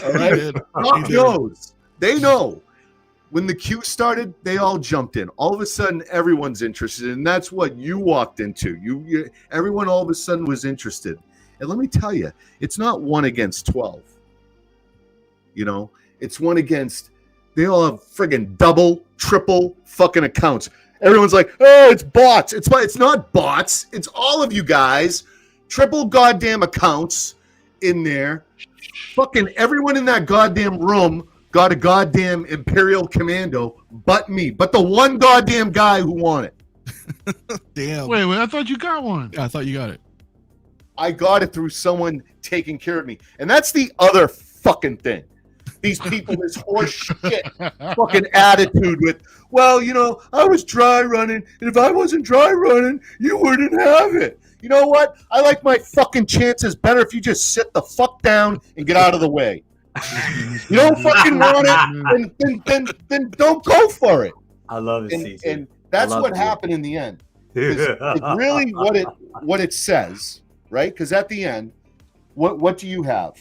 All right, Doc knows. They know. When the queue started, they all jumped in. All of a sudden, everyone's interested, and that's what you walked into. Everyone all of a sudden was interested. And let me tell you, it's not 1 against 12. You know, it's 1 against. They all have friggin' double, triple fucking accounts. Everyone's like, "Oh, it's bots." It's not bots. It's all of you guys, triple goddamn accounts in there. Fucking everyone in that goddamn room got a goddamn Imperial Commando, but me. But the one goddamn guy who won it. Damn. Wait, I thought you got one. Yeah, I thought you got it. I got it through someone taking care of me. And that's the other fucking thing. These people, this horse shit fucking attitude with, well, you know, I was dry running, and if I wasn't dry running, you wouldn't have it. You know what? I like my fucking chances better if you just sit the fuck down and get out of the way. You don't fucking want it, then don't go for it. I love it, and that's what happened in the end. It's really what it says, right? Because at the end, what do you have?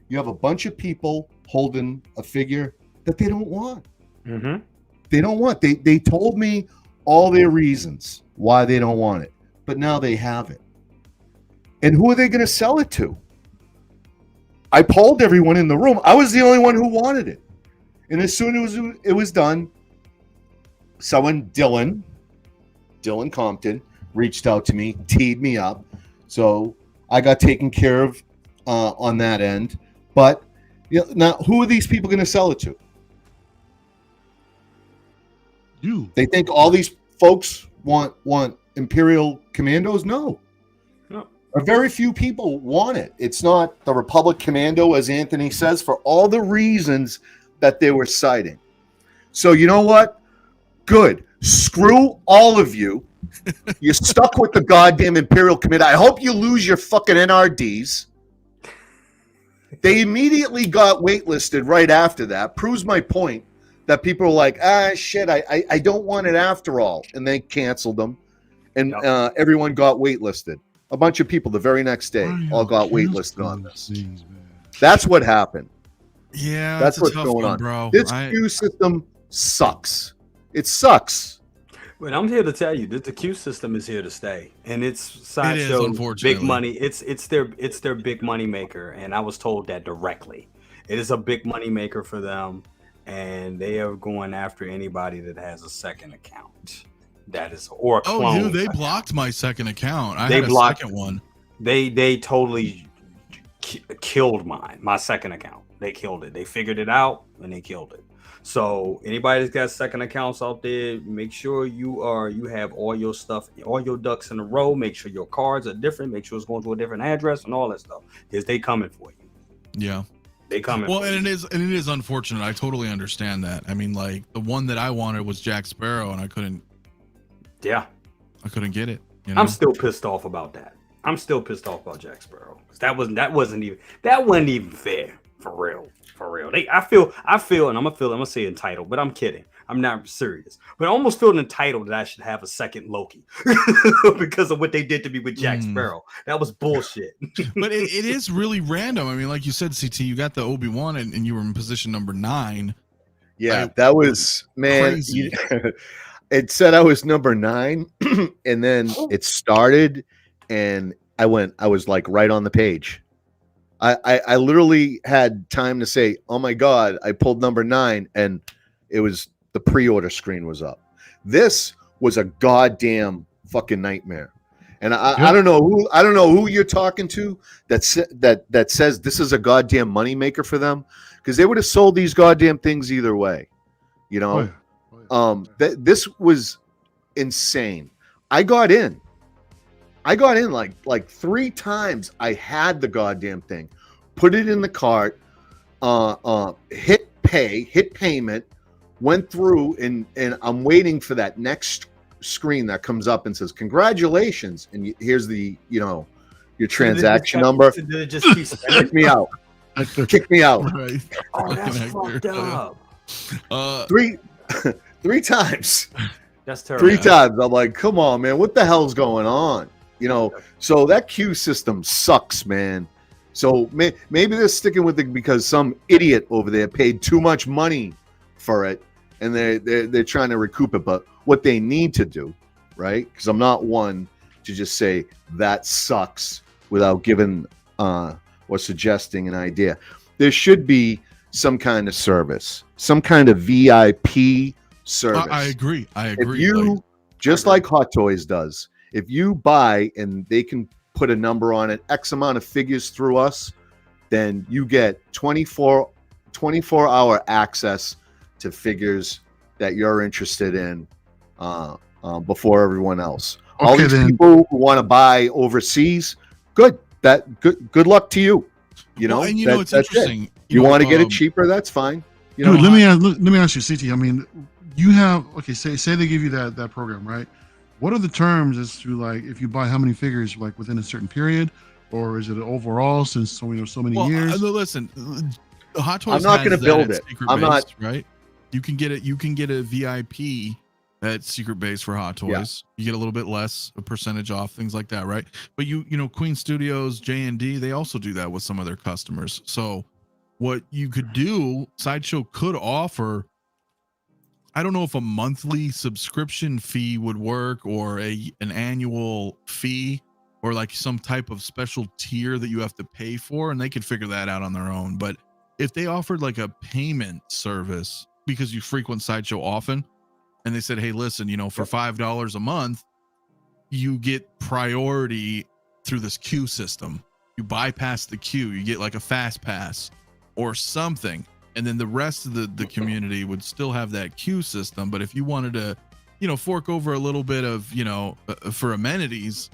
You have a bunch of people holding a figure that they don't want. Mm-hmm. They don't want. They told me all their reasons why they don't want it, but now they have it. And who are they going to sell it to? I polled everyone in the room. I was the only one who wanted it. And as soon as it was done, someone, Dylan Compton, reached out to me, teed me up. So I got taken care of on that end. But you know, now, who are these people going to sell it to? You. They think all these folks want Imperial Commandos? No. Very few people want it. It's not the Republic Commando, as Anthony says, for all the reasons that they were citing. So you know what? Good. Screw all of you. You're stuck with the goddamn Imperial Commando. I hope you lose your fucking NRDs. They immediately got waitlisted right after that. Proves my point that people are like, shit, I don't want it after all. And they canceled them. And everyone got waitlisted. A bunch of people the very next day all got waitlisted on this. That's what happened. Yeah, that's what's going on, bro. This queue system sucks. It sucks. But I'm here to tell you that the queue system is here to stay, and it's Sideshow big money. It's their big money maker, and I was told that directly. It is a big money maker for them, and they are going after anybody that has a second account. That is or a clone. Oh, dude, they blocked my second account. I had a second one. They totally killed my second account. They killed it. They figured it out and they killed it. So anybody that's got second accounts out there, make sure you have all your stuff, all your ducks in a row. Make sure your cards are different. Make sure it's going to a different address and all that stuff. Because they coming for you. Yeah. They coming. Well, and it is unfortunate. I totally understand that. I mean, like the one that I wanted was Jack Sparrow, and I couldn't. Yeah. I couldn't get it. You know? I'm still pissed off about that. I'm still pissed off about Jack Sparrow. That wasn't even fair. For real. I feel, and I'm gonna say entitled, but I'm kidding. I'm not serious. But I almost feel entitled that I should have a second Loki because of what they did to me with Jack Sparrow. That was bullshit. But it is really random. I mean, like you said, CT, you got the Obi-Wan and you were in position number 9. Yeah, that was, man. It said I was number 9, and then it started, and I was like right on the page. I literally had time to say, oh my God, I pulled number 9, and it was the pre-order screen was up. This was a goddamn fucking nightmare. And I don't know who you're talking to that says this is a goddamn moneymaker for them, because they would have sold these goddamn things either way. You know? This was insane. I got in like 3 times. I had the goddamn thing, put it in the cart, hit payment, went through and I'm waiting for that next screen that comes up and says congratulations, and here's the your transaction number. Kick me out. Kick me out. Right. Oh, that's fucked up. Three times. That's terrible. 3 times. I'm like, come on, man, what the hell's going on? So that queue system sucks, man. So maybe they're sticking with it because some idiot over there paid too much money for it, and they're trying to recoup it. But what they need to do, right? Because I'm not one to just say that sucks without giving or suggesting an idea. There should be some kind of service, some kind of VIP service. I agree. If you just like Hot Toys does, if you buy and they can put a number on it, X amount of figures through us, then you get 24-hour access to figures that you're interested in before everyone else. All these people who want to buy overseas, good luck to you. It's interesting. You want to get it cheaper, that's fine. Dude, let me ask you, CT. I mean, you have say they give you that program, right? What are the terms as to like if you buy how many figures like within a certain period, or is it overall since so many years? Listen, Hot Toys. I'm not going to build it. I'm not right. You can get it. You can get a VIP at secret base for Hot Toys. Yeah. You get a little bit less, a percentage off, things like that, right? But Queen Studios, J&D, they also do that with some of their customers. So what you could do, Sideshow could offer, I don't know if a monthly subscription fee would work or an annual fee or like some type of special tier that you have to pay for, and they could figure that out on their own. But if they offered like a payment service because you frequent Sideshow often, and they said, hey, listen, for $5 a month, you get priority through this queue system. You bypass the queue, you get like a fast pass or something. And then the rest of the community would still have that queue system. But if you wanted to, fork over a little bit of, for amenities,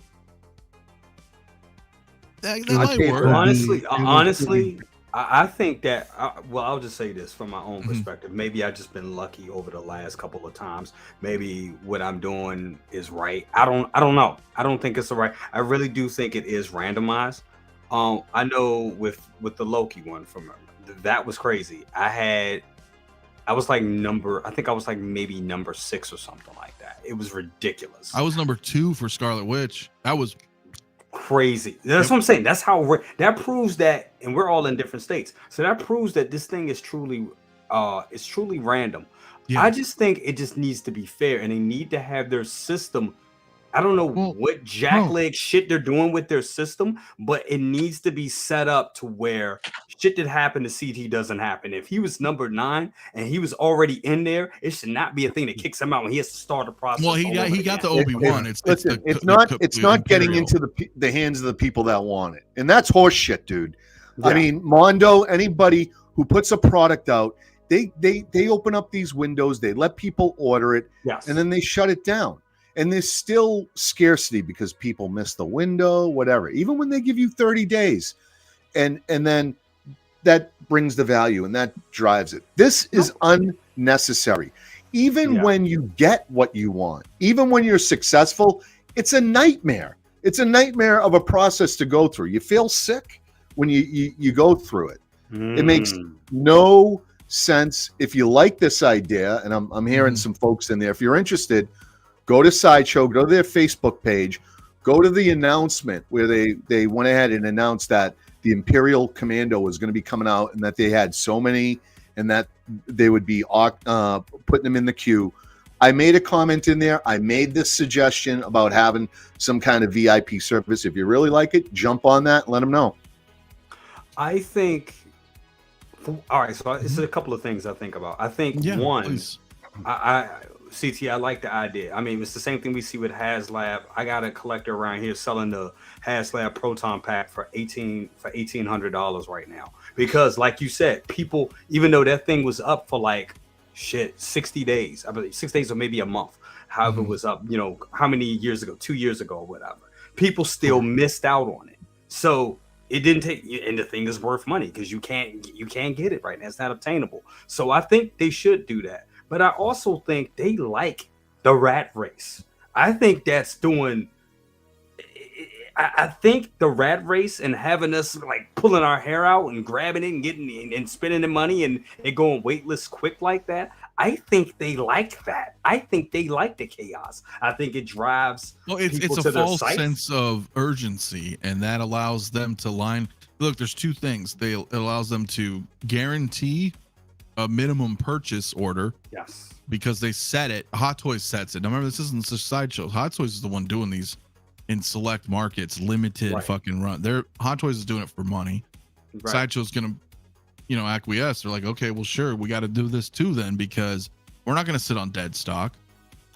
that might work. Honestly, I think that, I'll just say this from my own perspective. Maybe I've just been lucky over the last couple of times. Maybe what I'm doing is right. I don't know. I don't think it's the right. I really do think it is randomized. I know with the Loki one that was crazy. I was like maybe number 6 or something like that. It was ridiculous. I was number 2 for Scarlet Witch. That was crazy. That's what I'm saying. That's how that proves that, and we're all in different states. So that proves that this thing is truly random. Yeah. I just think it just needs to be fair, and they need to have their system. I don't know what jackleg shit they're doing with their system, but it needs to be set up to where shit that happened to CT doesn't happen. If he was number 9 and he was already in there, it should not be a thing that kicks him out when he has to start the process. Well, he got the Obi-Wan. It's not getting into the hands of the people that want it, and that's horse shit, dude. Yeah. I mean, Mondo, anybody who puts a product out, they open up these windows, they let people order it, and then they shut it down. And there's still scarcity because people miss the window, whatever. Even when they give you 30 days, and then that brings the value and that drives it. This is unnecessary. Even when you get what you want, even when you're successful, it's a nightmare. It's a nightmare of a process to go through. You feel sick when you go through it. It makes no sense. If you like this idea, and I'm hearing some folks in there, if you're interested, go to Sideshow, go to their Facebook page, go to the announcement where they went ahead and announced that the Imperial Commando was going to be coming out and that they had so many and that they would be putting them in the queue. I made a comment in there. I made this suggestion about having some kind of VIP service. If you really like it, jump on that and let them know. I think, all right, so it's a couple of things I think about. I think one, CT, I like the idea. I mean, it's the same thing we see with HasLab. I got a collector around here selling the HasLab Proton Pack for $1,800 right now. Because, like you said, people, even though that thing was up for 60 days, I believe 6 days or maybe a month, however it was up, how many years ago, 2 years ago or whatever, people still missed out on it. So it didn't take, and the thing is worth money because you can't get it right now. It's not obtainable. So I think they should do that. but I also think they like the rat race. I think that's doing. I think the rat race and having us like pulling our hair out and grabbing it and getting and spending the money and it going weightless quick like that. I think they like that. I think they like the chaos. I think it drives. Well, it's a false sense of urgency, and that allows them to line. Look, there's two things. It allows them to guarantee a minimum purchase order. Yes. Because they set it. Hot Toys sets it. Now remember, this isn't just Sideshow. Hot Toys is the one doing these in select markets, limited fucking run. Hot Toys is doing it for money. Right. Sideshow's gonna, acquiesce. They're like, okay, well, sure, we got to do this too then, because we're not gonna sit on dead stock.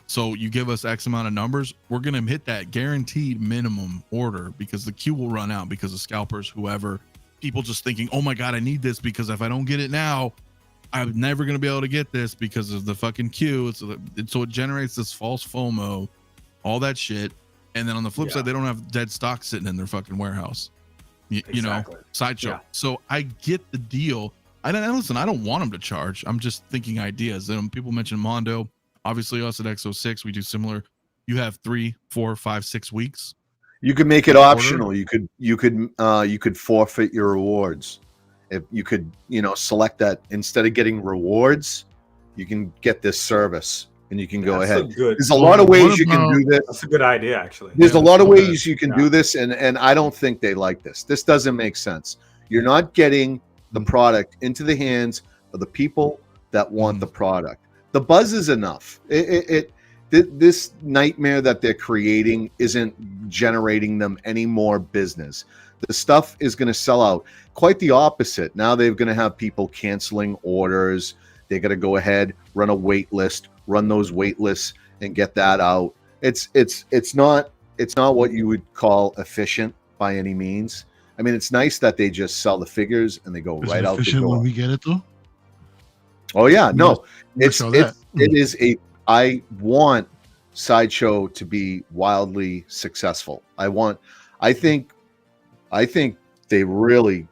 So you give us X amount of numbers, we're gonna hit that guaranteed minimum order because the queue will run out because of scalpers, whoever, people just thinking, oh my god, I need this because if I don't get it now, I'm never gonna be able to get this because of the fucking queue. So it generates this false FOMO, all that shit. And then on the flip side, they don't have dead stock sitting in their fucking warehouse, you know, Sideshow. Yeah. So I get the deal. I don't want them to charge. I'm just thinking ideas. People mention Mondo. Obviously, us at X06, we do similar. You have 3, 4, 5, 6 weeks. You could make it optional. You could forfeit your rewards. If you could, select that instead of getting rewards, you can get this service. And you can go ahead. There's a lot of ways you can do this. That's a good idea, actually. There's a lot of ways you can do this, and I don't think they like this. This doesn't make sense. You're not getting the product into the hands of the people that want the product. The buzz is enough. This nightmare that they're creating isn't generating them any more business. The stuff is going to sell out. Quite the opposite. Now they're going to have people canceling orders. They're going to go ahead, run a wait list, run those wait lists and get that out. It's not what you would call efficient by any means. I mean, it's nice that they just sell the figures and they go right out the door. When we get it though? Oh yeah, no. It is I want Sideshow to be wildly successful. I think they really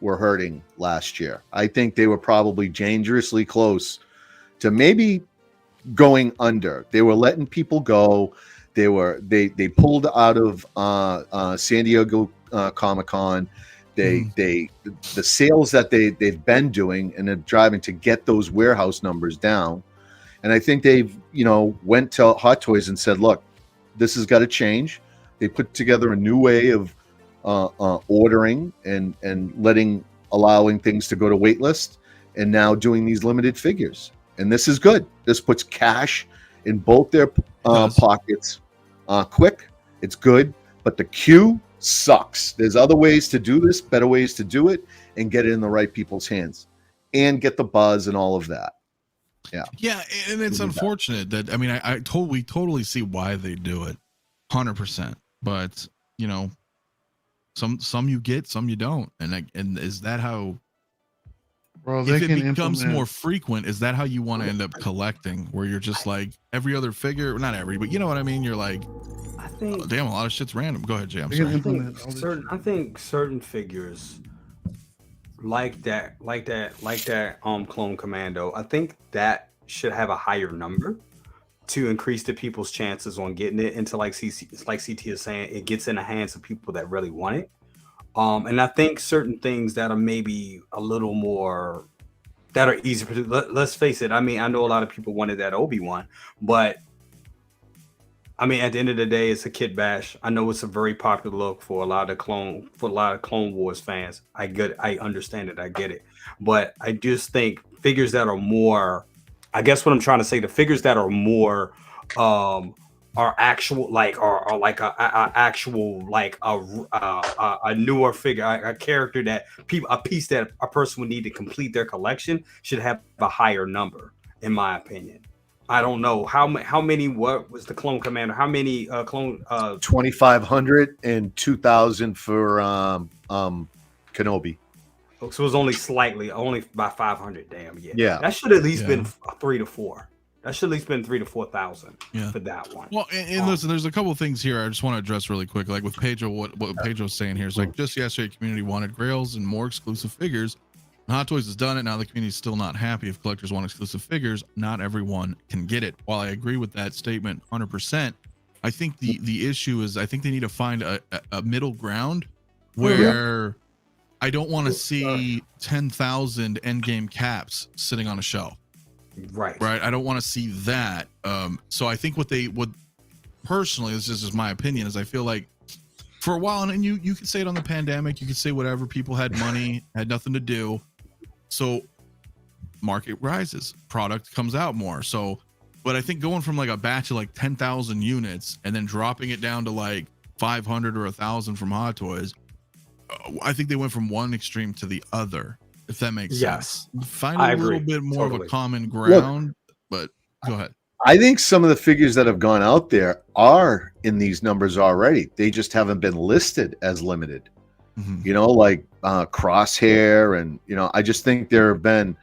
were hurting last year. I think they were probably dangerously close to maybe going under. They were letting people go. They pulled out of San Diego Comic-Con. The sales that they've been doing and they're driving to get those warehouse numbers down. And I think they've went to Hot Toys and said, look, this has got to change. They put together a new way of ordering and allowing things to go to wait list, and now doing these limited figures. And this is good. This puts cash in both their pockets quick. It's good, but the queue sucks. There's other ways to do this, better ways to do it, and get it in the right people's hands and get the buzz and all of that. Yeah, and it's unfortunate that I totally see why they do it, 100%. But some you get, some you don't, and is that how? Bro, if it becomes more frequent, is that how you want to end up collecting? Where you're just like every other figure, not every, but you know what I mean? You're like, I think, damn, a lot of shit's random. Go ahead, Jay. I'm sorry. I think certain figures like that Clone Commando, I think that should have a higher number to increase the people's chances on getting it into, like CT is saying, it gets in the hands of people that really want it. And I think certain things that are maybe a little more, that are easy. Let's face it. I mean, I know a lot of people wanted that Obi-Wan, but I mean, at the end of the day, it's a kit bash. I know it's a very popular look for a lot of Clone Wars fans. I understand it. I get it. But I just think figures that are more, I guess what I'm trying to say, the figures that are more, are actual, like a newer figure, a character that a piece that a person would need to complete their collection should have a higher number, in my opinion. I don't know how many. What was the Clone Commander? How many clone? 2,500 and 2,000 for Kenobi. So it was only by 500. Damn, yeah. That should at least been 3 to 4. That should at least been 3,000 to 4,000 for that one. Well, and listen, there's a couple of things here I just want to address really quick. Like with Pedro, what Pedro's saying here is like, just yesterday, community wanted grails and more exclusive figures. Hot Toys has done it. Now the community's still not happy. If collectors want exclusive figures, not everyone can get it. While I agree with that statement 100%, I think the issue is I think they need to find a middle ground where I don't want to see 10,000 endgame caps sitting on a shelf. Right. I don't want to see that. So I think what they would personally, this is just my opinion, is I feel like for a while, and you could say it on the pandemic, you could say whatever, people had money, had nothing to do. So market rises, product comes out more. So, but I think going from like a batch of like 10,000 units and then dropping it down to like 500 or 1,000 from Hot Toys, I think they went from one extreme to the other, if that makes sense. Find a little bit more of a common ground. But go ahead. I think some of the figures that have gone out there are in these numbers already. They just haven't been listed as limited. You know, like Crosshair, and you know, I just think there have been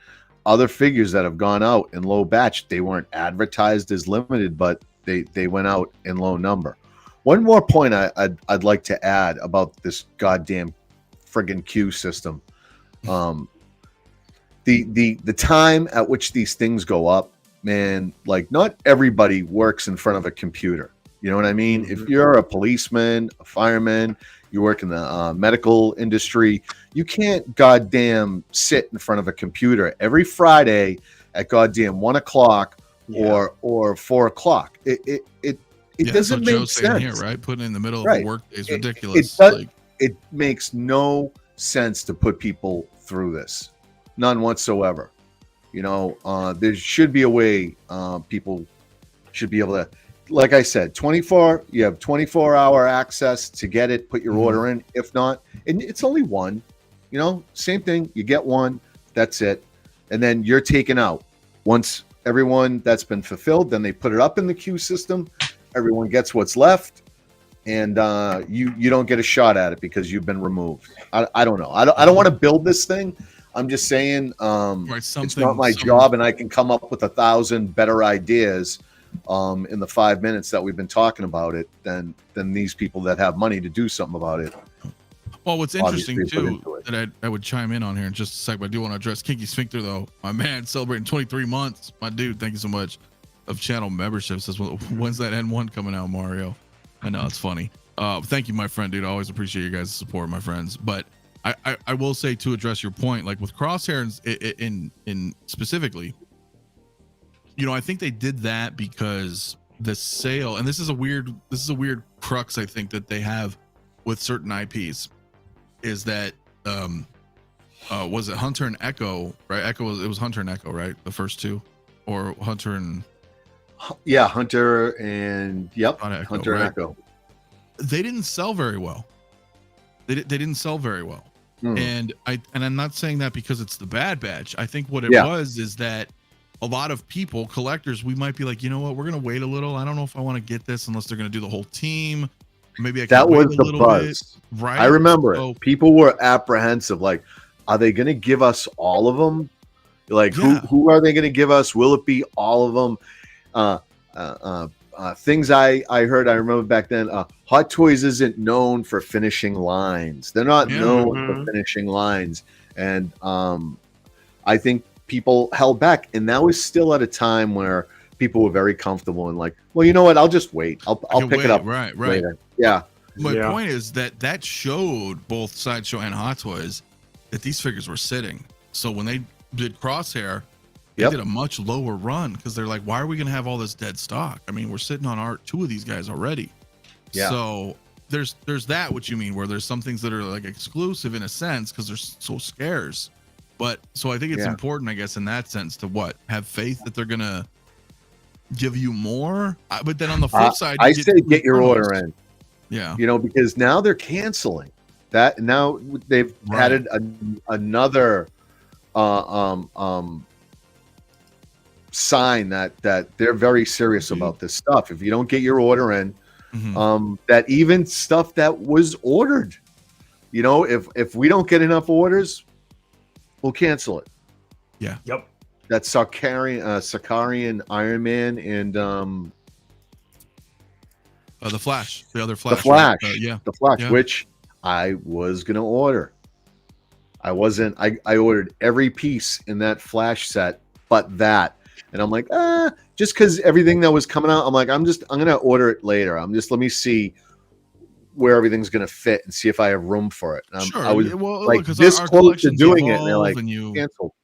other figures that have gone out in low batch. They weren't advertised as limited, but they went out in low number. One more point I'd like to add about this goddamn friggin' queue system. The time at which these things go up, man, like not everybody works in front of a computer. You know what I mean? If you're a policeman, a fireman, you work in the medical industry, you can't goddamn sit in front of a computer every Friday at goddamn 1 o'clock or 4 o'clock. It doesn't make sense. Here, right? Putting in the middle of the work is ridiculous. It makes no sense to put people through this. None whatsoever. You know, there should be a way people should be able to, like I said, you have 24-hour access to get it, put your order in. If not, and it's only one, you know, same thing. You get one, that's it. And then you're taken out. Once everyone that's been fulfilled, then they put it up in the queue system. Everyone gets what's left. And you don't get a shot at it because you've been removed. I don't know. I don't want to build this thing. I'm just saying it's not my job, and I can come up with 1,000 better ideas in the 5 minutes that we've been talking about it than these people that have money to do something about it. Well, what's interesting too that I would chime in on here in just a second, but I do want to address Kinky Sphincter though. My man celebrating 23 months. My dude, thank you so much of channel membership. Says, when's that N1 coming out, Mario? I know it's funny. Thank you, my friend, dude. I always appreciate you guys' support, my friends. But I will say, to address your point, like with Crosshairs in specifically, you know, I think they did that because the sale, and this is a weird crux I think that they have with certain IPs, is that was it Hunter and Echo, right? It was Hunter and Echo, right? The first two, or Hunter and Hunter and Hunter and Echo. They didn't sell very well. They didn't sell very well. And I'm not saying that because it's the Bad Batch. I think what it was is that a lot of people, collectors, we might be like, you know what, we're gonna wait a little. I don't know if I want to get this unless they're gonna do the whole team. Maybe I can that wait was a the little buzz, bit, right? I remember it. People were apprehensive, like, are they gonna give us all of them? Like, who are they gonna give us? Will it be all of them? Things I heard, I remember back then, Hot Toys isn't known for finishing lines. They're not known for finishing lines. And I think people held back. And that was still at a time where people were very comfortable and like, well, you know what? I'll just wait. I'll pick it up later. Yeah. My point is that showed both Sideshow and Hot Toys that these figures were sitting. So when they did Crosshair, they did a much lower run because they're like, why are we going to have all this dead stock? I mean, we're sitting on two of these guys already. Yeah. So there's that, what you mean, where there's some things that are like exclusive in a sense because they're so scarce. But so I think it's important, I guess, in that sense to have faith that they're going to give you more. But then on the flip side, I say get your order in. Yeah. You know, because now they're canceling that. Now they've added another sign that they're very serious about this stuff. If you don't get your order in, that even stuff that was ordered, you know, if we don't get enough orders, we'll cancel it. Yeah. Yep. That's Sakarian Iron Man and the Flash, the other Flash. The Flash. Right? The Flash, which I was gonna order. I ordered every piece in that flash set but that. And I'm like, just because everything that was coming out, I'm like, I'm gonna order it later. Let me see where everything's gonna fit and see if I have room for it. Sure. I was like this close to doing it, and they're like, cancel.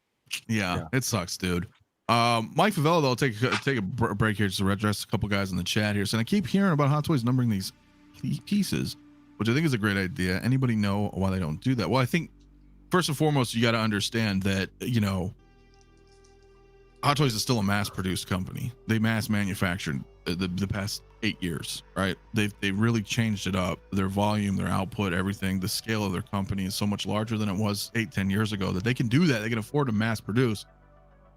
Yeah, it sucks, dude. Mike Favela, though, take a break here just to address a couple guys in the chat here. So I keep hearing about Hot Toys numbering these pieces, which I think is a great idea. Anybody know why they don't do that? Well, I think first and foremost, you got to understand that, Hot Toys is still a mass-produced company. They mass manufactured the past 8 years, right? They really changed it up. Their volume, their output, everything. The scale of their company is so much larger than it was 8-10 years ago that they can do that. They can afford to mass produce.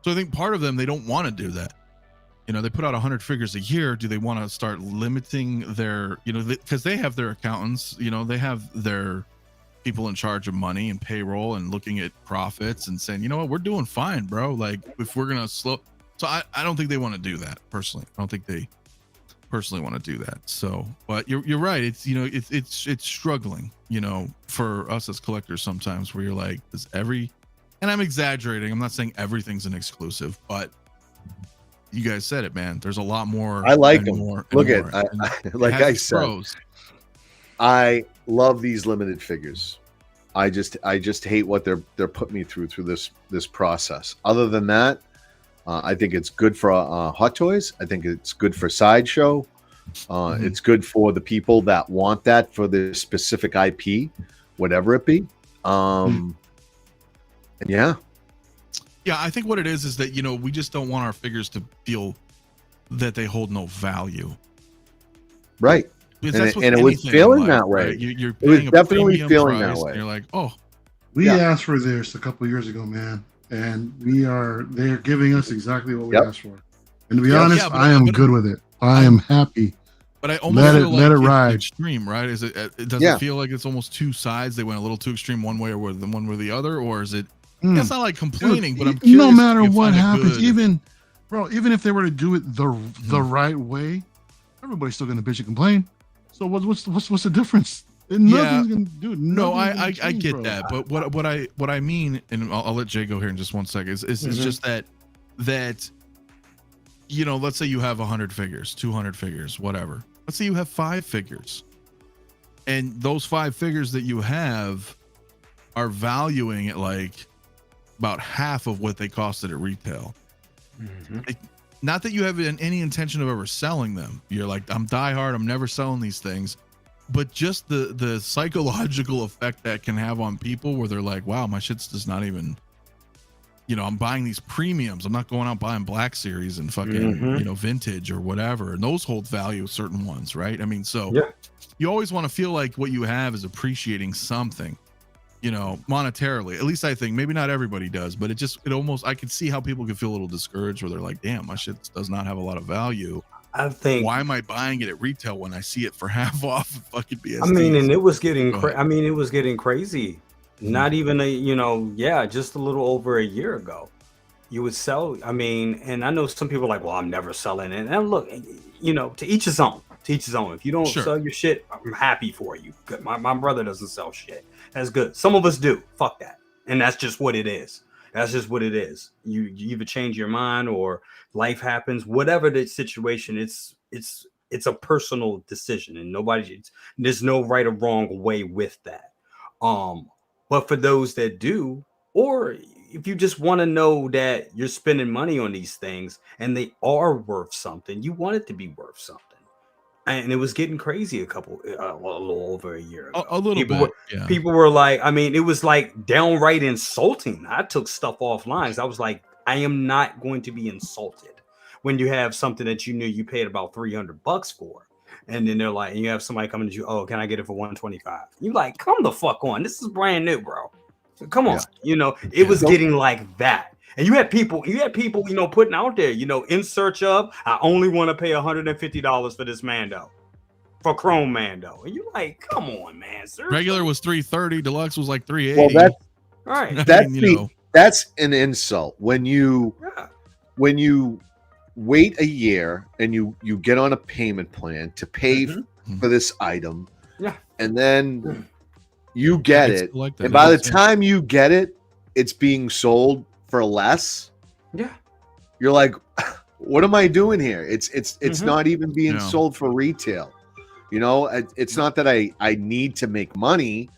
So I think part of them, they don't want to do that. They put out 100 figures a year. Do they want to start limiting their, because they have their accountants, they have their people in charge of money and payroll and looking at profits and saying, you know what, we're doing fine, bro. Like, if we're going to slow. So I don't think they want to do that personally. I don't think they personally want to do that. So, but you're right. It's, it's struggling, for us as collectors sometimes, where you're like, and I'm exaggerating. I'm not saying everything's an exclusive, but you guys said it, man. There's a lot more. I like them. Look at, like I said, pros. I love these limited figures. I just hate what they're putting me through this process. Other than that, I think it's good for Hot Toys. I think it's good for Sideshow. It's good for the people that want that for the specific IP, whatever it be. And yeah. Yeah, I think what it is that, we just don't want our figures to feel that they hold no value. Right. And it was feeling that way. Right? You're it was definitely feeling that way. You're like, oh. We asked for this a couple of years ago, man. And they're giving us exactly what we asked for. And to be honest, I am good with it. I am happy. But I almost let it ride. Extreme, right? Is it feel like it's almost two sides? They went a little too extreme one way or the other, or is it? It's not like complaining, but I'm curious. No matter what happens, even if they were to do it the right way, everybody's still gonna bitch and complain. So what's the difference? Nothing's gonna do it. No, I get that, but what I mean, and I'll let Jay go here in just 1 second. Is just that let's say you have 100 figures, 200 figures, whatever. Let's say you have 5 figures, and those 5 figures that you have are valuing it like about half of what they costed at retail. Not that you have any intention of ever selling them. You're like, I'm diehard, I'm never selling these things. But just the psychological effect that can have on people where they're like, wow, my shit's just not even, I'm buying these premiums. I'm not going out buying Black Series and fucking, vintage or whatever. And those hold value, certain ones, right? I mean, so you always want to feel like what you have is appreciating something, monetarily. At least I think, maybe not everybody does, but it almost, I can see how people could feel a little discouraged where they're like, damn, my shit does not have a lot of value. I think, why am I buying it at retail when I see it for half off fucking BSDs? I mean, and it was getting it was getting crazy. Not even just a little over a year ago. You would sell, and I know some people are like, well, I'm never selling it. And look, to each his own. To each his own. If you don't sell your shit, I'm happy for you. My brother doesn't sell shit. That's good. Some of us do. Fuck that. And that's just what it is. That's just what it is. You either change your mind or life happens, whatever the situation. It's a personal decision, and there's no right or wrong way with that. But for those that do, or if you just want to know that you're spending money on these things and they are worth something, you want it to be worth something. And it was getting crazy a little over a year ago. A little bit. People were like, it was like downright insulting. I took stuff offline. I was like, I am not going to be insulted when you have something that you knew you paid about $300 for. And then they're like, you have somebody coming to you, oh, can I get it for $125? You like, come the fuck on. This is brand new, bro. So come on. It was getting like that. And you had people, putting out there, in search of, I only want to pay $150 for this Mando, for Chrome Mando. And you're like, come on, man. Seriously? Regular was $330, deluxe was like $380. Well, that's an insult. When you wait a year and you get on a payment plan to pay for this item, and then You get It's it, like that. and by the It's- time you get it, it's being sold for less. Yeah. You're like, what am I doing here? It's not even being Yeah. sold for retail. You know, it's not that I need to make money,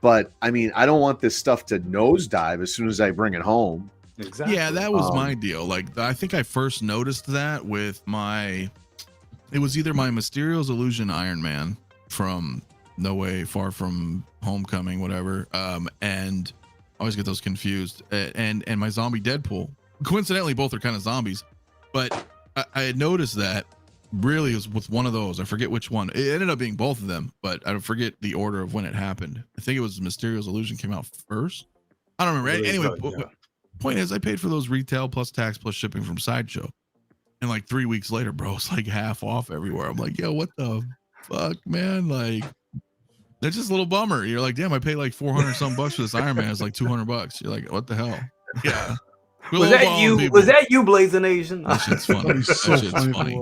but I mean, I don't want this stuff to nosedive as soon as I bring it home. Exactly. Yeah, that was my deal. Like, I think I first noticed that with it was either my Mysterio's Illusion Iron Man from No Way Far From Homecoming, whatever. And I always get those confused. And my zombie Deadpool. Coincidentally, both are kind of zombies, but I had noticed that really was with one of those. I forget which one. It ended up being both of them, but I forget the order of when it happened. I think it was Mysterio's Illusion came out first. I don't remember. Anyway, point is, I paid for those retail plus tax plus shipping from Sideshow, and like 3 weeks later, bro, it's like half off everywhere. I'm like, yo, what the fuck, man? Like, that's just a little bummer. You're like, damn, I paid like 400 some bucks for this Iron Man. It's like 200 bucks. You're like, what the hell? Yeah. Was that you? People. Was that you, Blazing Asian? That shit's funny. That shit's funny.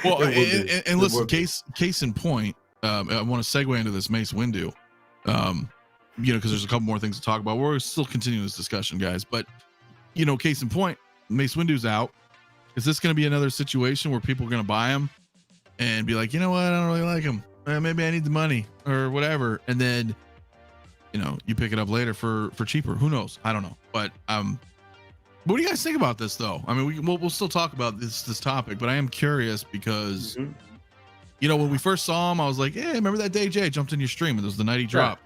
Well, and listen, case in point, I want to segue into this Mace Windu, because there's a couple more things to talk about. We're still continuing this discussion, guys. But, case in point, Mace Windu's out. Is this going to be another situation where people are going to buy him and be like, you know what, I don't really like him. Maybe I need the money or whatever. And then, you pick it up later for cheaper. Who knows? I don't know. But, what do you guys think about this, though? I mean, we'll still talk about this topic, but I am curious because, when we first saw him, I was like, "Hey, remember that day Jay jumped in your stream and it was the night he dropped?"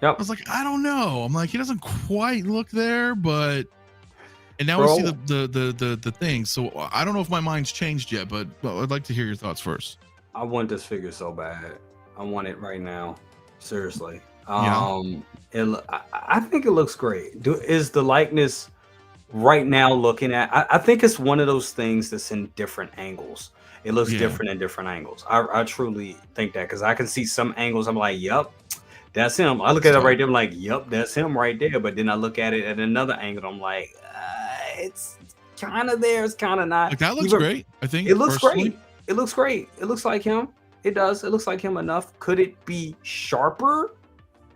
Yep. I was like, "I don't know." I'm like, he doesn't quite look there, but and now we see the thing. So I don't know if my mind's changed yet, but I'd like to hear your thoughts first. I want this figure so bad. I want it right now. Seriously. Yeah. I think it looks great. Is the likeness? Right now, looking at, I think it's one of those things that's in different angles. It looks different in different angles. I truly think that because I can see some angles. I'm like, yep, that's him. I look at it right there. I'm like, yep, that's him right there. But then I look at it at another angle. I'm like, it's kind of there. It's kind of not. Like, that looks great. I think it looks great. It looks great. It looks like him. It does. It looks like him enough. Could it be sharper?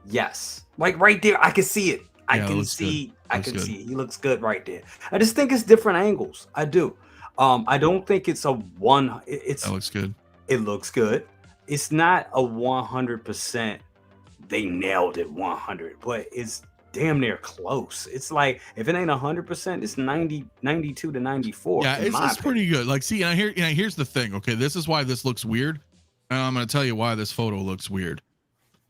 Yes. Like right there, I can see it. I can see. He looks good right there. I just think it's different angles. I do. I don't think it's a one. That looks good. It looks good. It's not a 100%. They nailed it 100, but it's damn near close. It's like if it ain't 100%, it's 92 to 94. Yeah, it's pretty good. Like, see, and here's the thing. Okay, this is why this looks weird, and I'm gonna tell you why this photo looks weird.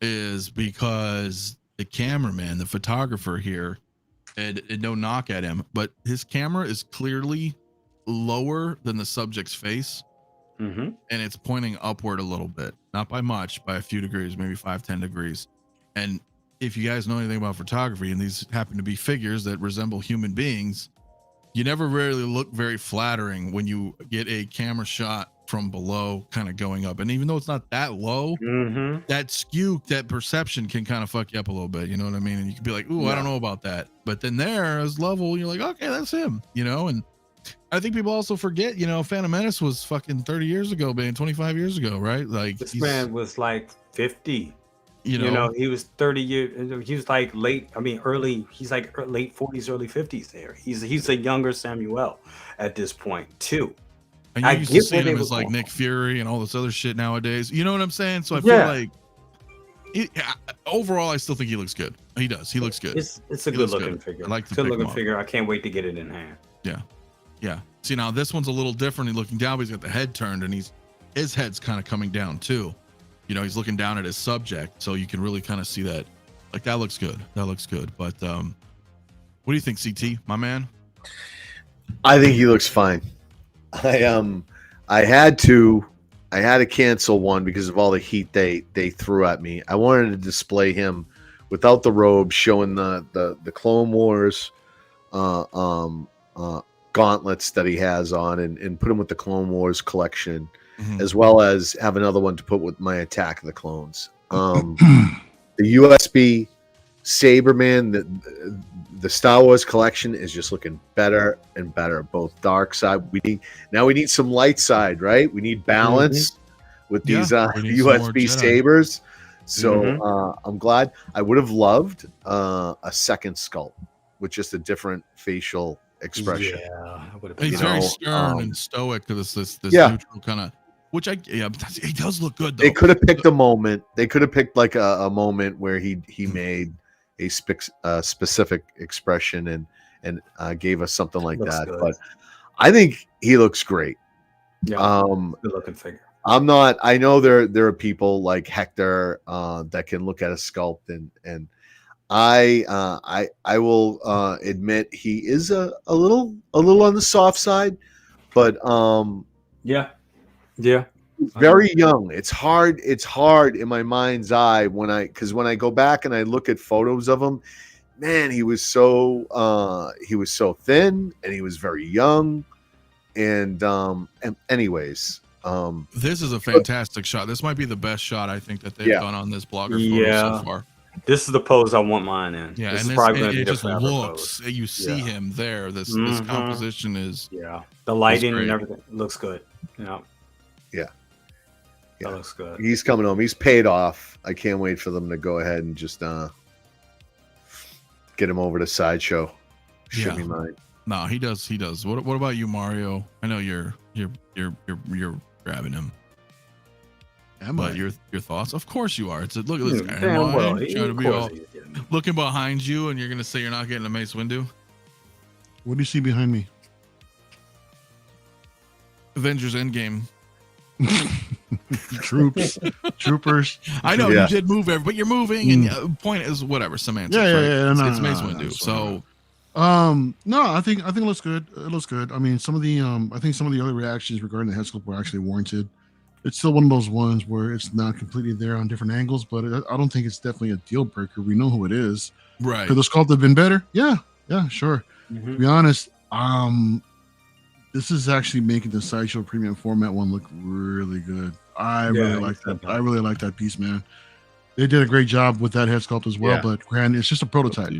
Is because the cameraman, the photographer here, and no knock at him, but his camera is clearly lower than the subject's face, and it's pointing upward a little bit, not by much, by a few degrees, maybe 5-10 degrees. And if you guys know anything about photography, and these happen to be figures that resemble human beings, you never really look very flattering when you get a camera shot from below kind of going up. And even though it's not that low, that skew, that perception can kind of fuck you up a little bit. You know what I mean? And you can be like, ooh, I don't know about that. But then there as level, you're like, okay, that's him, and I think people also forget, Phantom Menace was fucking 30 years ago, man, 25 years ago, right? Like, this man was like 50. He was 30 years. He was like early. He's like late 40s, early 50s. There, he's a younger Samuel at this point too. And you used to see him as like Nick Fury and all this other shit nowadays. You know what I'm saying? So I feel like overall, I still think he looks good. He does. He looks good. It's a good looking figure. I like the good looking figure. I can't wait to get it in hand. Yeah. See, now this one's a little different. He's looking down, but he's got the head turned, and his head's kind of coming down too. He's looking down at his subject, so you can really kind of see that. Like, that looks good. That looks good. But what do you think, CT, my man? I think he looks fine. I had to cancel one because of all the heat they threw at me. I wanted to display him without the robe, showing the Clone Wars gauntlets that he has on, and put him with the Clone Wars collection, as well as have another one to put with my Attack of the Clones. The USB Saberman, the Star Wars collection is just looking better and better. Both Darkside. We need some light side, right? We need balance with these USB sabers. So I'm glad. I would have loved a second sculpt with just a different facial expression. Yeah, he's very stern and stoic to this neutral kind of. Which he does look good though. They could have picked a moment. They could have picked like a moment where he made a specific expression and gave us something like that. Good. But I think he looks great. Yeah, good looking figure. I'm not. I know there are people like Hector that can look at a sculpt and I will admit he is a little on the soft side, but yeah. Very young. It's hard in my mind's eye because when I go back and I look at photos of him, man, he was so thin and he was very young. And anyways, this is a fantastic shot. This might be the best shot I think that they've done on this blogger photo so far. This is the pose I want mine in. Yeah, this and is probably going to be it the just looks. Pose. You see him there. This composition is the lighting and everything looks good. Yeah. That looks good. He's coming home. He's paid off. I can't wait for them to go ahead and just get him over to Sideshow. Should be mine. No, he does. What about you, Mario? I know you're grabbing him. But your thoughts? Of course you are. It's look at this guy. Trying to be all looking behind you, and you're gonna say you're not getting a Mace Windu. What do you see behind me? Avengers Endgame. Troopers. I know you did move but you're moving, and point is whatever semantics. It's Mace Windu. So, no, I think it looks good. It looks good. I mean, some of the I think some of the other reactions regarding the head sculpt were actually warranted. It's still one of those ones where it's not completely there on different angles, but I don't think it's definitely a deal breaker. We know who it is. Right. Could the sculpt have been better? Yeah, sure. To be honest, this is actually making the Sideshow Premium Format one look really good. I really like that. I really like that piece, man. They did a great job with that head sculpt as well, but granted, it's just a prototype.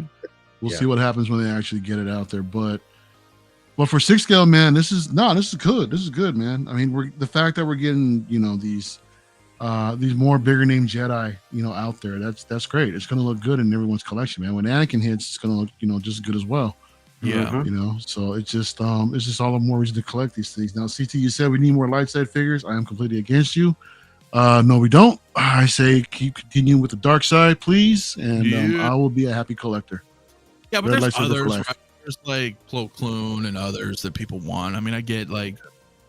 We'll see what happens when they actually get it out there. But for 6 scale, man, this is good. This is good, man. I mean, the fact that we're getting, these more bigger name Jedi, out there, that's great. It's gonna look good in everyone's collection, man. When Anakin hits, it's gonna look, just as good as well. Yeah. So it's just all the more reason to collect these things. Now, CT, you said we need more light side figures. I am completely against you. No, we don't. I say keep continuing with the dark side, please, and I will be a happy collector. Yeah, but there's others. Right? There's like Plo Koon and others that people want. I mean, I get like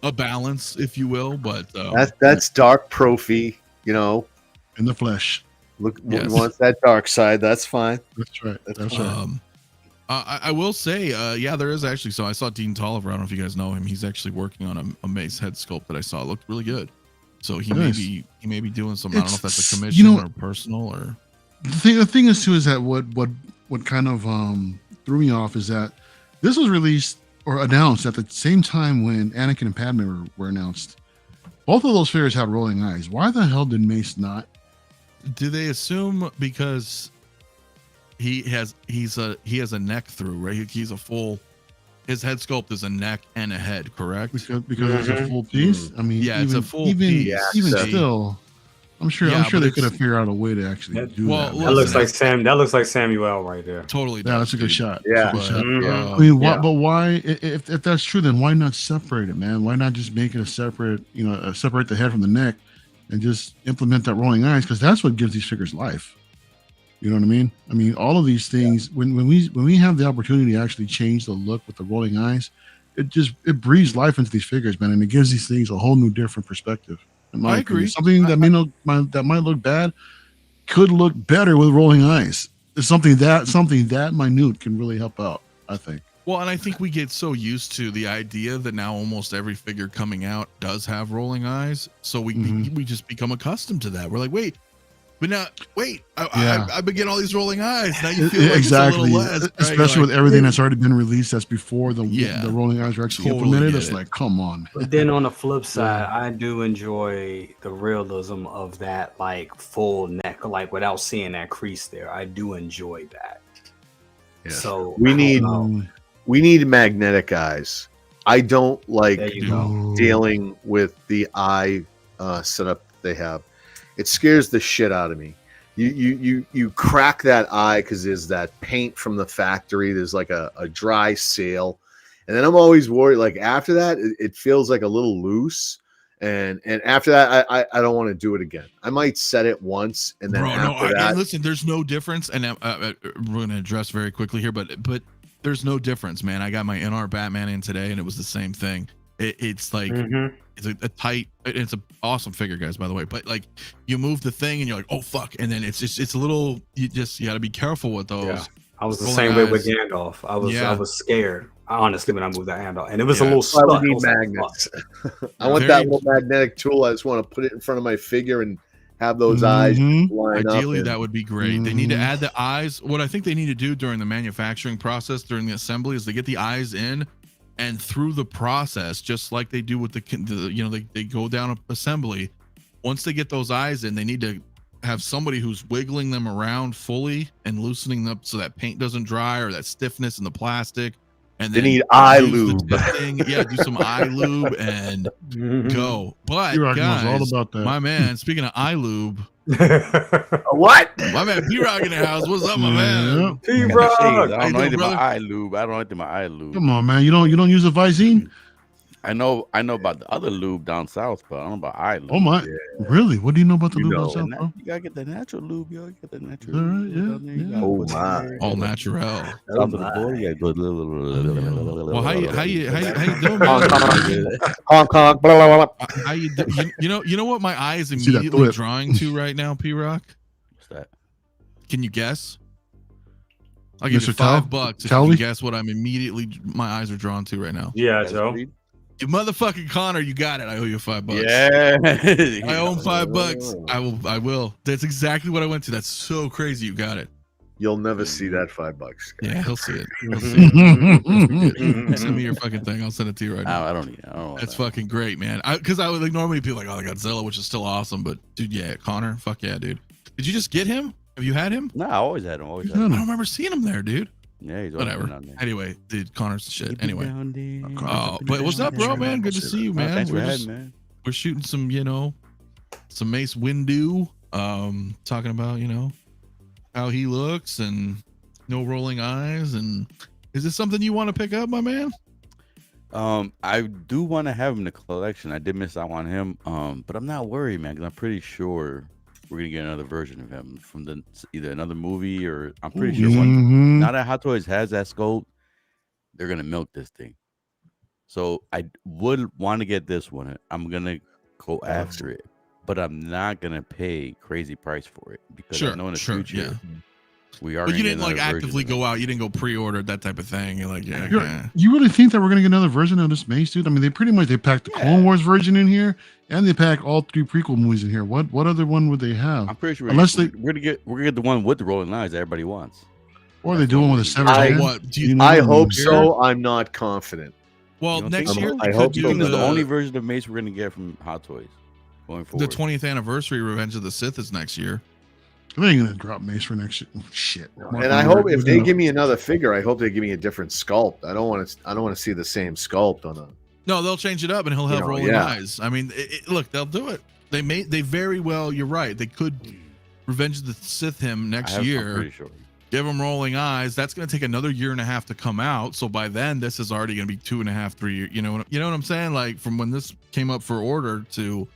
a balance, if you will, but that's Dark Prophy, in the flesh. Look, wants that dark side. That's fine. That's right. That's right. I will say, there is actually. So I saw Dean Tolliver. I don't know if you guys know him. He's actually working on a Mace head sculpt that I saw. It looked really good. So he may be doing something. I don't know if that's a commission or personal or. The thing is too is that what kind of threw me off is that this was released or announced at the same time when Anakin and Padme were announced. Both of those figures had rolling eyes. Why the hell did Mace not? Do they assume because he has a neck through, right? He's a full. His head sculpt is a neck and a head, correct? Because it's a full piece. I mean, it's a full piece. Even still, I'm sure they could have figured out a way to actually do that. That looks like Sam. That looks like Samuel right there. Totally. Yeah, that's a good shot. Yeah. I mean, but why? If that's true, then why not separate it, man? Why not just make it a separate? Separate the head from the neck, and just implement that rolling eyes, because that's what gives these figures life. You know what I mean? I mean, all of these things, when we have the opportunity to actually change the look with the rolling eyes, it breathes life into these figures, man, and it gives these things a whole new different perspective. I agree. Something that might look bad could look better with rolling eyes. It's something that minute can really help out, I think. Well, and I think we get so used to the idea that now almost every figure coming out does have rolling eyes, so we just become accustomed to that. We're like, I've been getting all these rolling eyes. Now you feel like exactly, it's a little less, especially with everything that's already been released. That's before the rolling eyes are actually implemented. It's like, come on. But then on the flip side, I do enjoy the realism of that, like full neck, like without seeing that crease there. I do enjoy that. Yeah. So we need magnetic eyes. I don't like dealing with the eye setup they have. It scares the shit out of me. You crack that eye because there's that paint from the factory. There's like a dry seal, and then I'm always worried. Like after that, it feels like a little loose, and after that, I don't want to do it again. I might set it once, and then listen, there's no difference, and we're going to address very quickly here, but there's no difference, man. I got my NR Batman in today, and it was the same thing. It's like it's a tight. It's an awesome figure, guys. By the way, but like you move the thing, and you're like, oh fuck, and then it's a little. You got to be careful with those. Yeah. I was the same way with Gandalf. I was scared, honestly, when I moved that hand off, and it was a little stuck. I need magnets. I want that little magnetic tool. I just want to put it in front of my figure and have those eyes line up. Ideally, that would be great. They need to add the eyes. What I think they need to do during the manufacturing process, during the assembly, is they get the eyes in, and through the process, just like they do with they go down assembly. Once they get those eyes in, they need to have somebody who's wiggling them around fully and loosening them up so that paint doesn't dry or that stiffness in the plastic. And they need eye lube. Do some eye lube and go. But guys, all about that. My man, speaking of eye lube, what? My man P-Rock in the house. What's up, my man? P-Rock. I don't know anything about eye lube. Come on, man. You don't use a Visine? I know about the other lube down south, but I don't know about eye lube. Oh my, really? What do you know about the lube down south, bro? You gotta get the natural lube, yo. Get the natural. All right, Oh my, all natural. Well, how you doing, man? Hong Kong. How you do? You know what my eye is immediately drawing to right now, P-Rock? What's that? Can you guess? I'll give you $5 if you can guess what my eyes are drawn to right now. Yeah, Joe. You motherfucking Connor, you got it. I owe you $5. Yeah, I owe him $5. I will. That's exactly what I went to. That's so crazy. You got it. You'll never see that $5. Yeah, he'll see it. Send me your fucking thing. I'll send it to you right now. I don't need it. That's fucking great, man. Because I would like normally be like, oh, I got Godzilla, which is still awesome. But dude, yeah, Connor, fuck yeah, dude. Did you just get him? Have you had him? No, I always had him. I don't remember seeing him there, dude. Yeah, he's whatever. Anyway, dude, Connor's the shit. Anyway, but what's up, bro, man? Good to see you, man. Thanks for having me, man. We're shooting some Mace Windu, talking about how he looks and no rolling eyes. And is this something you want to pick up, my man? I do want to have him in the collection. I did miss out on him, but I'm not worried, man, because I'm pretty sure we're gonna get another version of him from either another movie or I'm pretty sure now that Hot Toys has that sculpt, they're gonna milk this thing. So I would want to get this one. I'm gonna go after it, but I'm not gonna pay crazy price for it because I know in the future we are. But you didn't like actively go out. You didn't go pre-order that type of thing. You're like, You really think that we're gonna get another version of this Mace, dude? I mean, they packed the Clone Wars version in here, and they pack all 3 prequel movies in here. What other one would they have? I'm pretty sure we're gonna get the one with the rolling eyes that everybody wants. Or they do one with a severed hand. I hope so. I'm not confident. Well, next year I hope so. This is the only version of Mace we're gonna get from Hot Toys going forward. The 20th anniversary Revenge of the Sith is next year. They ain't gonna drop Mace for next year. Shit. And I hope if they give me another figure, I hope they give me a different sculpt. I don't want to see the same sculpt on a. No, they'll change it up and he'll have rolling eyes. I mean, look, they'll do it. They very well. You're right. They could Revenge of the Sith him next year. I'm pretty sure. Give him rolling eyes. That's going to take another 1.5 years to come out. So by then, this is already going to be 2.5, 3 years. You know what I'm saying? Like from when this came up for order to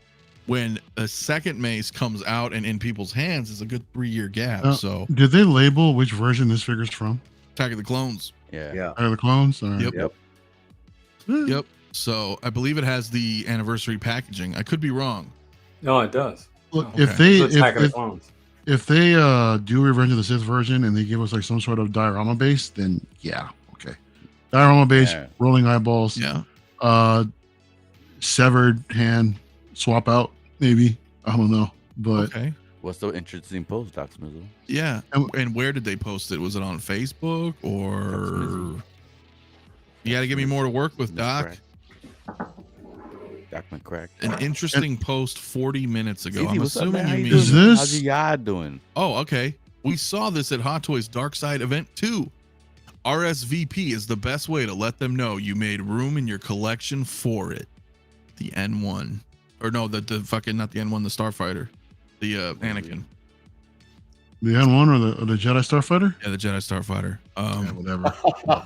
when a second Mace comes out and in people's hands is a good 3-year gap. So did they label which version this figure's from? Attack of the Clones. Yeah. Attack of the Clones. Right. Yep. So I believe it has the anniversary packaging. I could be wrong. No, it does. Look, if they do Revenge of the Sith version and they give us like some sort of diorama base, then okay. Diorama base, rolling eyeballs, severed hand, swap out, maybe. I don't know. But okay. What's the interesting post, Doc Smizzle? Yeah. And where did they post it? Was it on Facebook or you got to give me more to work with, Doc? Doc McCrack. An interesting post 40 minutes ago. I'm assuming you mean. Is this? How's your yard doing? Oh, okay. We saw this at Hot Toys Darkside event 2. RSVP is the best way to let them know you made room in your collection for it. The N1. Or no, the fucking, not the N1, the Starfighter. The Anakin. The N1 or the Jedi Starfighter? Yeah, the Jedi Starfighter. Yeah, whatever.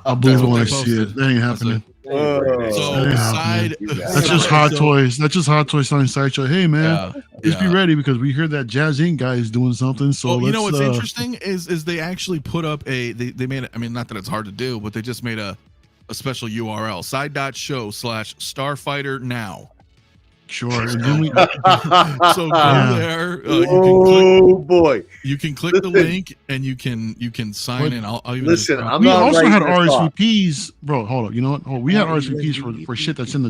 I believe it when I see it. That ain't happening. That's just Hot Toys. That's just Hot Toys selling Sideshow. Hey man, just be ready because we heard that Jazz Inc. guy is doing something. So you know what's interesting is they actually put up they made it. I mean, not that it's hard to do, but they just made a special URL side.show/Starfighter now. Sure. So go there. You can click the link and you can sign in. I'll even listen. We also had RSVPs, bro. Hold up. You know what? We had RSVPs for shit that's in the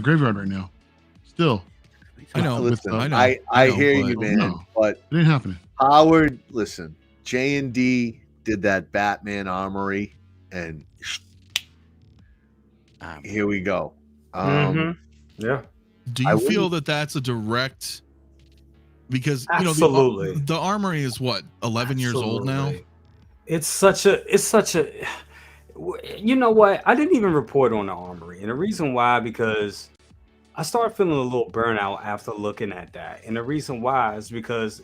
graveyard right now. Still. I know. Listen, I hear you, man. But it ain't happening. Howard, listen. J&D did that Batman Armory, and here we go. Yeah. Do you feel that that's a direct? Because absolutely, the Armory is what 11 years old now. It's such a. You know what? I didn't even report on the Armory, and the reason why, because I started feeling a little burnout after looking at that, and the reason why is because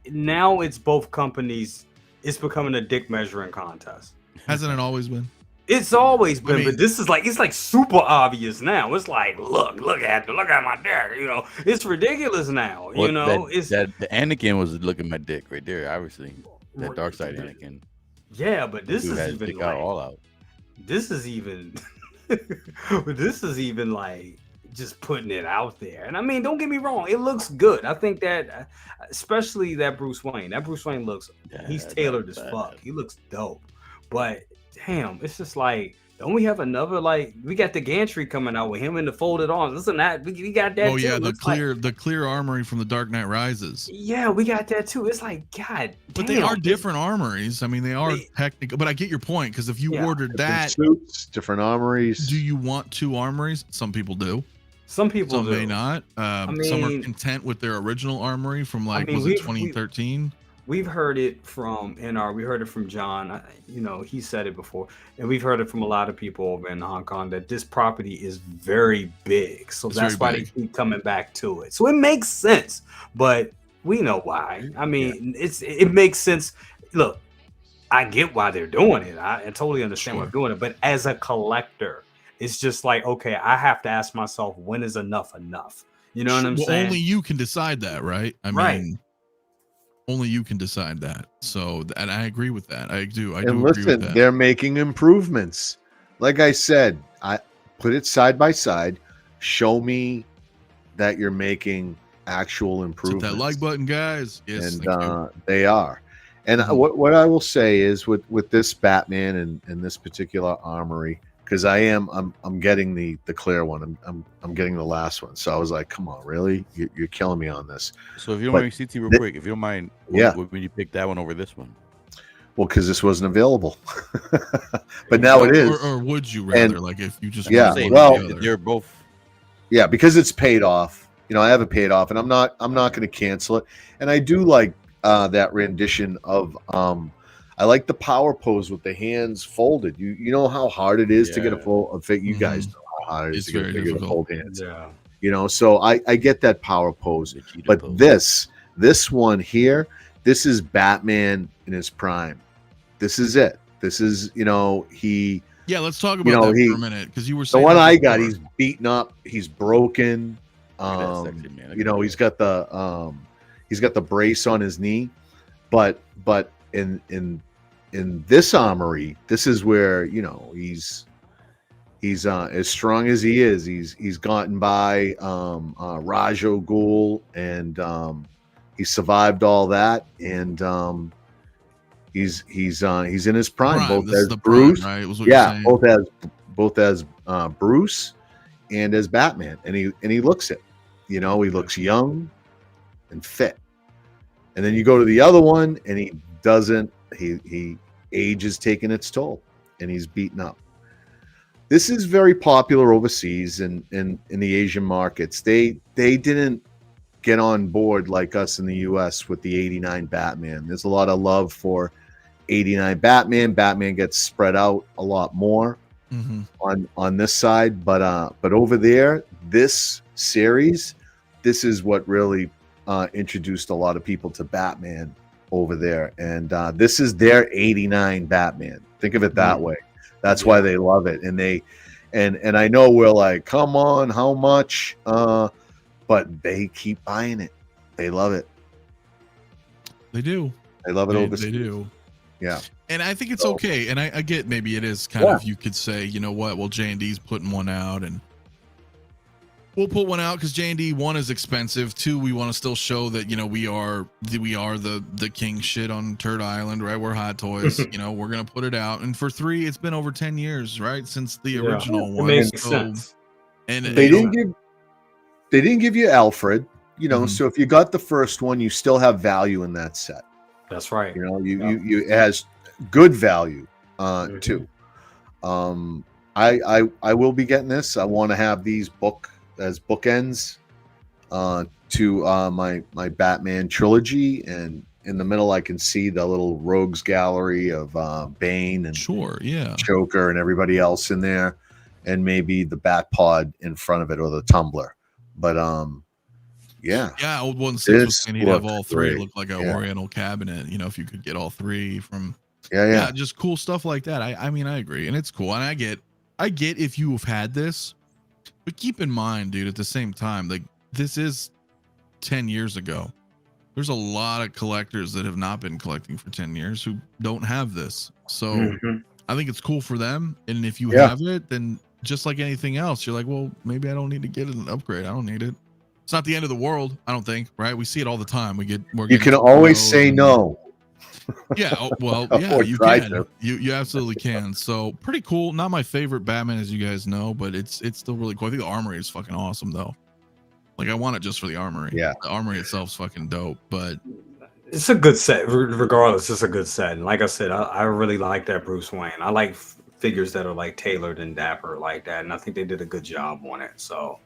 now it's both companies. It's becoming a dick measuring contest. Hasn't it always been? It's always been, but this is like, it's like super obvious now. It's like, look at my dick. It's ridiculous now. The Anakin was looking at my dick right there. Obviously, that Darkside Anakin. Yeah, but this is even like, all out. This is even like just putting it out there. And I mean, don't get me wrong, it looks good. I think that, especially that Bruce Wayne. That Bruce Wayne looks, he's tailored as fuck. He looks dope, but. Damn, it's just like, don't we have another, like, we got the gantry coming out with him in the folded arms. Listen, that we got that. Oh yeah, the clear Armory from the Dark Knight Rises. Yeah, we got that too. It's like, God, but they are different armories. I mean, they are technical. But I get your point, because if you ordered that, suits, different armories. Do you want two armories? Some people do. Some people do. May not. Some are content with their original Armory from was it 2013? We've heard it from we heard it from John. He said it before, and we've heard it from a lot of people over in Hong Kong that this property is very big. So that's why they keep coming back to it. So it makes sense, but we know why. I mean, it makes sense. Look, I get why they're doing it. I totally understand why they're doing it. But as a collector, it's just like, okay, I have to ask myself, when is enough enough? You know what I'm saying? Only you can decide that, right? I mean, only you can decide that. So, and I agree with that. I do agree with that. They're making improvements. Like I said, I put it side by side. Show me that you're making actual improvements. Hit that like button, guys. Yes, and they are. And what I will say is with this Batman and this particular Armory, because I'm getting the clear one. I'm getting the last one. So I was like, come on, really? You're killing me on this. So if you don't mind, CT, real quick, if you don't mind, when you pick that one over this one? Well, because this wasn't available. But now it is. Or would you rather? Like if you just they're both. Yeah, because it's paid off. I have it paid off, and I'm not going to cancel it. And I do like that rendition of I like the power pose with the hands folded. You know how hard it is to get a full fit. You guys know how hard it is to get a fold hands. Yeah. So I get that power pose. But pose. This one here, this is Batman in his prime. This is it. This is, he. Yeah, let's talk about that for a minute, because you were saying the one I got. He's beaten up. He's broken. He's got the brace on his knee, but in this Armory, this is where he's as strong as he is. He's gotten by Rajo Ghul, and he survived all that, and he's in his prime. Both as Bruce, prime, right? both as Bruce and as Batman, and he looks it. He looks young and fit. And then you go to the other one, and he doesn't. He age is taking its toll, and he's beaten up. This is very popular overseas and in the Asian markets. They didn't get on board like us in the US with the 89 Batman. There's a lot of love for 89 Batman. Batman gets spread out a lot more on this side, but over there, this series, this is what really introduced a lot of people to Batman over there, and this is their '89 Batman. Think of it that way. That's why they love it, and and I know we're like, come on, how much? But they keep buying it. They love it. They do. They love it overseas. They do. Yeah. And I think it's okay. And I get maybe it is kind of, you could say, you know what? Well, J&D's putting one out, and we'll put one out because J&D, one, is expensive. Two, we want to still show that, you know, we are the king shit on Turd Island, right? We're Hot Toys. You know, we're gonna put it out. And for 3, it's been over 10 years, right, since the original one. It makes sense. And they didn't give you Alfred, you know. So if you got the first one, you still have value in that set. That's right. You know, you it has good value too. I will be getting this. I want to have these as bookends to my Batman trilogy, and in the middle I can see the little rogues gallery of Bane and Joker and everybody else in there, and maybe the Bat Pod in front of it, or the Tumbler. But yeah, old 1/6 was saying he'd have all 3. Look like a Oriental cabinet, you know, if you could get all 3 from just cool stuff like that. I mean, I agree, and it's cool, and I get if you have had this, but keep in mind, dude, at the same time, like, this is 10 years ago. There's a lot of collectors that have not been collecting for 10 years who don't have this, so I think it's cool for them. And if you have it, then just like anything else, you're like, well, maybe I don't need to get an upgrade. I don't need it. It's not the end of the world, I don't think, right? We see it all the time. You can always say no. Yeah, well, yeah, you can. You absolutely can. So pretty cool. Not my favorite Batman, as you guys know, but it's still really cool. I think the Armory is fucking awesome, though. Like, I want it just for the Armory. Yeah, the Armory itself's fucking dope. But it's a good set, regardless. It's a good set. And like I said, I really like that Bruce Wayne. I like figures that are like tailored and dapper like that, and I think they did a good job on it. So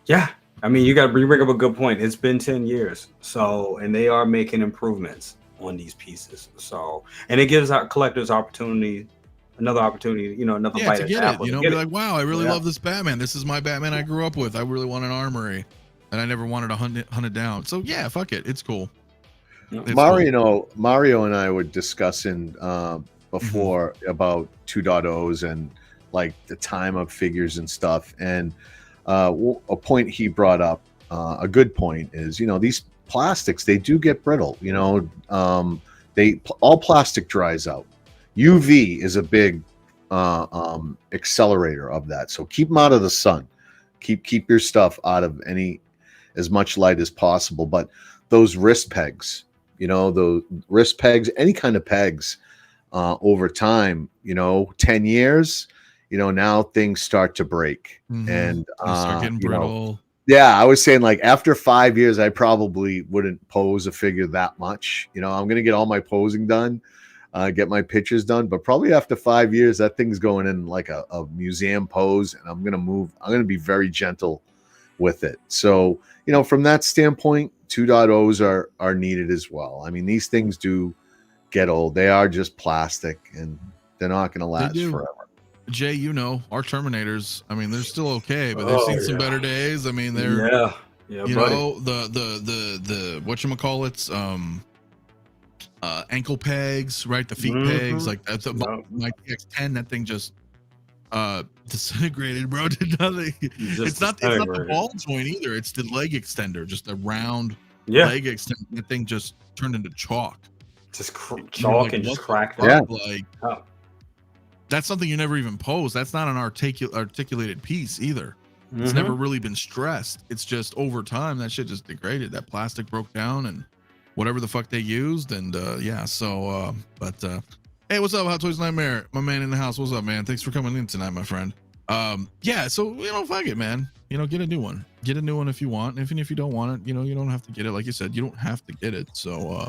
yeah, I mean, you bring up a good point. It's been 10 years, so, and they are making improvements on these pieces. So, and it gives our collectors another opportunity, you know, another bite at the apple. You know, be like, wow, I really love this Batman. This is my Batman I grew up with. I really want an Armory, and I never wanted to hunt it down. So yeah, fuck it, it's cool. It's Mario and I were discussing before about 2.0s and like the time of figures and stuff. And a point he brought up, a good point, is, you know, these plastics, they do get brittle. You know, all plastic dries out. UV is a big accelerator of that. So keep them out of the sun. Keep your stuff out of as much light as possible. But those wrist pegs, you know, those wrist pegs, any kind of pegs, over time, you know, 10 years, you know, now things start to break and start getting brittle. Yeah, I was saying, like, after 5 years, I probably wouldn't pose a figure that much. You know, I'm gonna get all my posing done, get my pictures done, but probably after 5 years, that thing's going in like a museum pose, and I'm gonna be very gentle with it. So, you know, from that standpoint, 2.0s are needed as well. I mean, these things do get old. They are just plastic, and they're not gonna last forever. Jay, you know, our Terminators, I mean, they're still okay, but they've seen some better days. I mean, they're you know, the whatchamacallits, ankle pegs, right? The feet pegs, like that's my TX10, that thing just disintegrated, bro. Did nothing. It's not the ball joint either, it's the leg extender, just a round leg extender. That thing just turned into chalk. Just chalk and just cracked up. Like, that's something you never even pose. That's not an articulated piece either. It's never really been stressed. It's just over time that shit just degraded. That plastic broke down and whatever the fuck they used. And hey, what's up, Hot Toys Nightmare? My man in the house. What's up, man? Thanks for coming in tonight, my friend. Yeah, so, you know, fuck it, man. You know, get a new one. Get a new one if you want. Even if you don't want it, you know, you don't have to get it. Like you said, you don't have to get it. So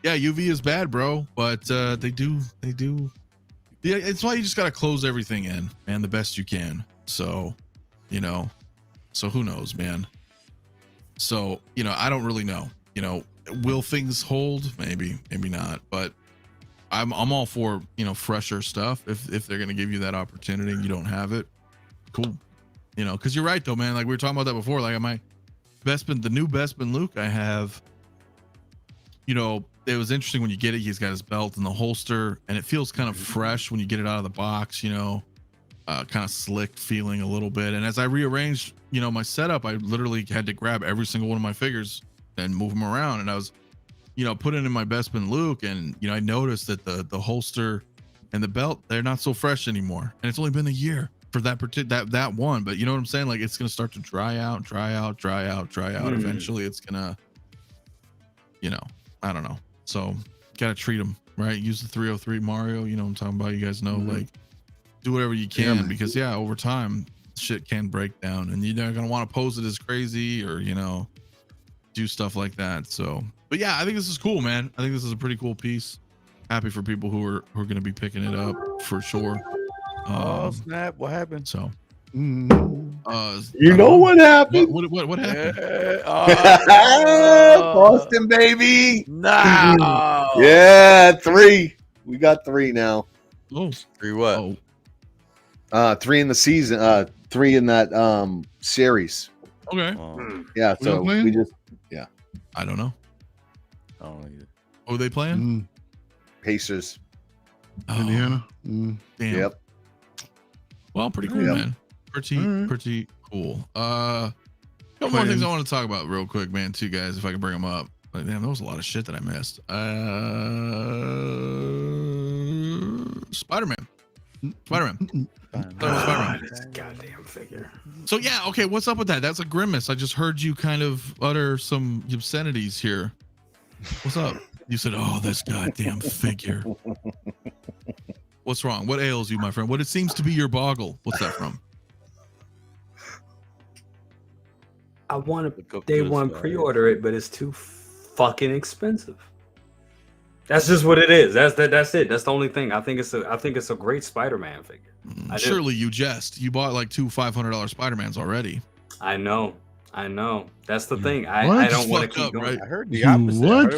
yeah, UV is bad, bro, but they do. Yeah, it's why you just gotta close everything in, man, the best you can. So, you know, so who knows, man. So, you know, I don't really know. You know, will things hold? Maybe not. But I'm all for, you know, fresher stuff. If they're gonna give you that opportunity and you don't have it, cool. You know, because you're right though, man. Like we were talking about that before. Like the new Bespin Luke I have, you know, it was interesting when you get it. He's got his belt in the holster, and it feels kind of fresh when you get it out of the box, you know, kind of slick feeling a little bit. And as I rearranged, you know, my setup, I literally had to grab every single one of my figures and move them around. And I was, you know, putting in my Bespin Luke, and, you know, I noticed that the holster and the belt, they're not so fresh anymore. And it's only been a year for that one. But you know what I'm saying? Like, it's going to start to dry out. Eventually it's going to, you know, I don't know. So got to treat them right. Use the 303 Mario. You know what I'm talking about. You guys know, like, do whatever you can, because over time shit can break down, and you're not going to want to pose it as crazy or, you know, do stuff like that. So, but yeah, I think this is cool, man. I think this is a pretty cool piece. Happy for people who are going to be picking it up for sure. Oh snap! What happened? So, you know what happened? What happened? Boston, baby. No. Yeah, 3. We got 3 now. Oh, 3 what? Oh. 3 in the season. 3 in that series. Okay. Yeah. So we just I don't know. I don't know either. What are they playing? Pacers. Indiana. Damn. Yep. Well, pretty cool, man. Pretty cool. Couple more things I want to talk about real quick, man. Too, guys, if I can bring them up. Like, damn, there was a lot of shit that I missed. Spider-Man. This goddamn figure. So yeah, okay, what's up with that? That's a grimace. I just heard you kind of utter some obscenities here. What's up? You said, "Oh, this goddamn figure." What's wrong? What ails you, my friend? What it seems to be your boggle. What's that from? I want to day one pre-order it, but it's too fucking expensive. That's just what it is. That's it. That's the only thing. I think it's a great Spider-Man figure. Surely you jest. You bought like 2 $500 Spider-Mans already. I know. That's the thing. I don't want to keep going. Right? I heard the opposite. What? 2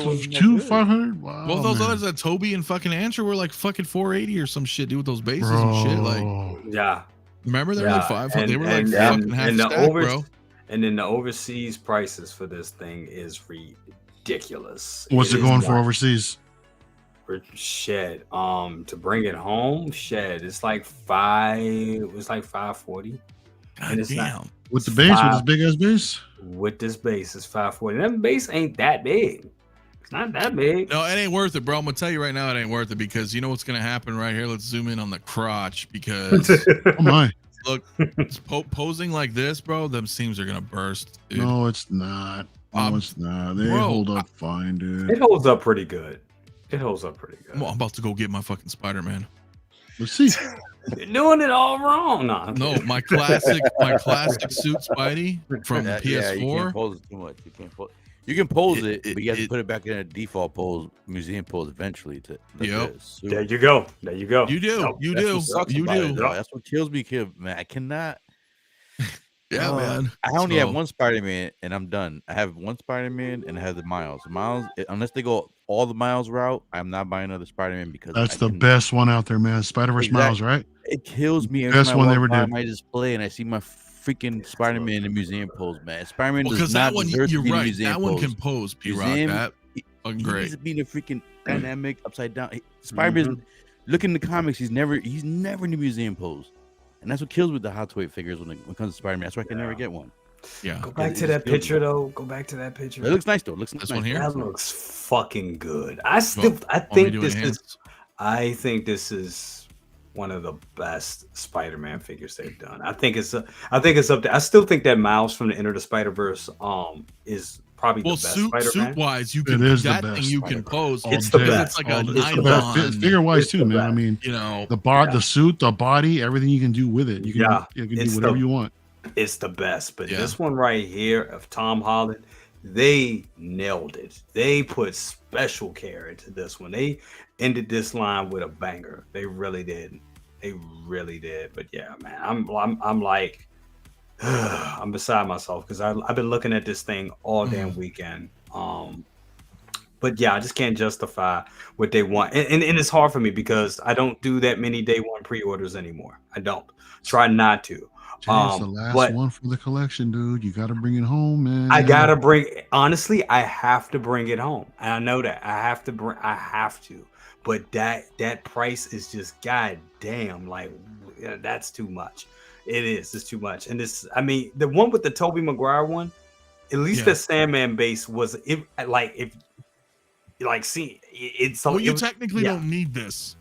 $500? Wow. Well, those others that Toby and fucking Andrew were like fucking 480 or some shit, dude, with those bases and shit. Like, yeah. Remember they were like 500. They were like fucking half and stack, bro. And then the overseas prices for this thing is ridiculous. What's it going for overseas? Shed. To bring it home, it's like $540. God damn. With the base, with this big ass base? With this base, it's $540. That base ain't that big. It's not that big. No, it ain't worth it, bro. I'm gonna tell you right now, it ain't worth it, because you know what's gonna happen right here. Let's zoom in on the crotch, because oh my. Look, it's posing like this, bro. Them seams are gonna burst, dude. No, it's not. No, it's not. They hold up fine, dude. It holds up pretty good. I'm about to go get my fucking Spider-Man. Let's see. You're doing it all wrong. No, my classic suit Spidey from PS4. Yeah, you can't pose it too much. You can pose it, but you have to put it back in a default pose, museum pose eventually. There you go. You do. That's what kills me, kid. Man, I cannot. Yeah, man. I only have one Spider-Man, and I'm done. I have one Spider-Man, and I have the Miles. Unless they go all the Miles route, I'm not buying another Spider-Man, because that's the best one out there, man. Spider-Verse Miles, right? It kills me. Best one they ever did. I display and I see my freaking Spider-Man in the museum pose, man. Spider-Man does that not one, deserve to be in the museum that pose. One can pose, P-Rock. That fucking great. He's being a freaking dynamic upside down. Spider-Man, look in the comics, he's never in the museum pose. And that's what kills with the Hot Toy figures when it comes to Spider-Man. That's why I can never get one. Yeah. Go back to that picture, though. Go back to that picture. It looks nice, though. It looks nice. One here? That looks fucking good. I think this is one of the best Spider-Man figures they've done. I think it's up there. I still think that Miles from the Enter the Spider-Verse is probably the best Spider-Man. Suit-wise, you can that thing you can pose. It's the best. It's like a nylon. Figure-wise too, man. I mean, you know, the suit, the body, everything you can do with it. You can do whatever you want. It's the best. But this one right here of Tom Holland, they nailed it. They put special care into this one. They ended this line with a banger. They really did. But yeah, man, I'm like, I'm beside myself, because I've been looking at this thing all damn weekend. But yeah, I just can't justify what they want, and it's hard for me because I don't do that many day one pre-orders anymore. I don't try not to. It's the last one for the collection, dude. You got to bring it home, man. I gotta bring. Honestly, I have to bring it home, and I know that I have to. But that price is just goddamn, like that's too much. It is. It's too much. And this, I mean, the one with the Tobey Maguire one, at least the Sandman base was see, it's so. Well, you technically don't need this.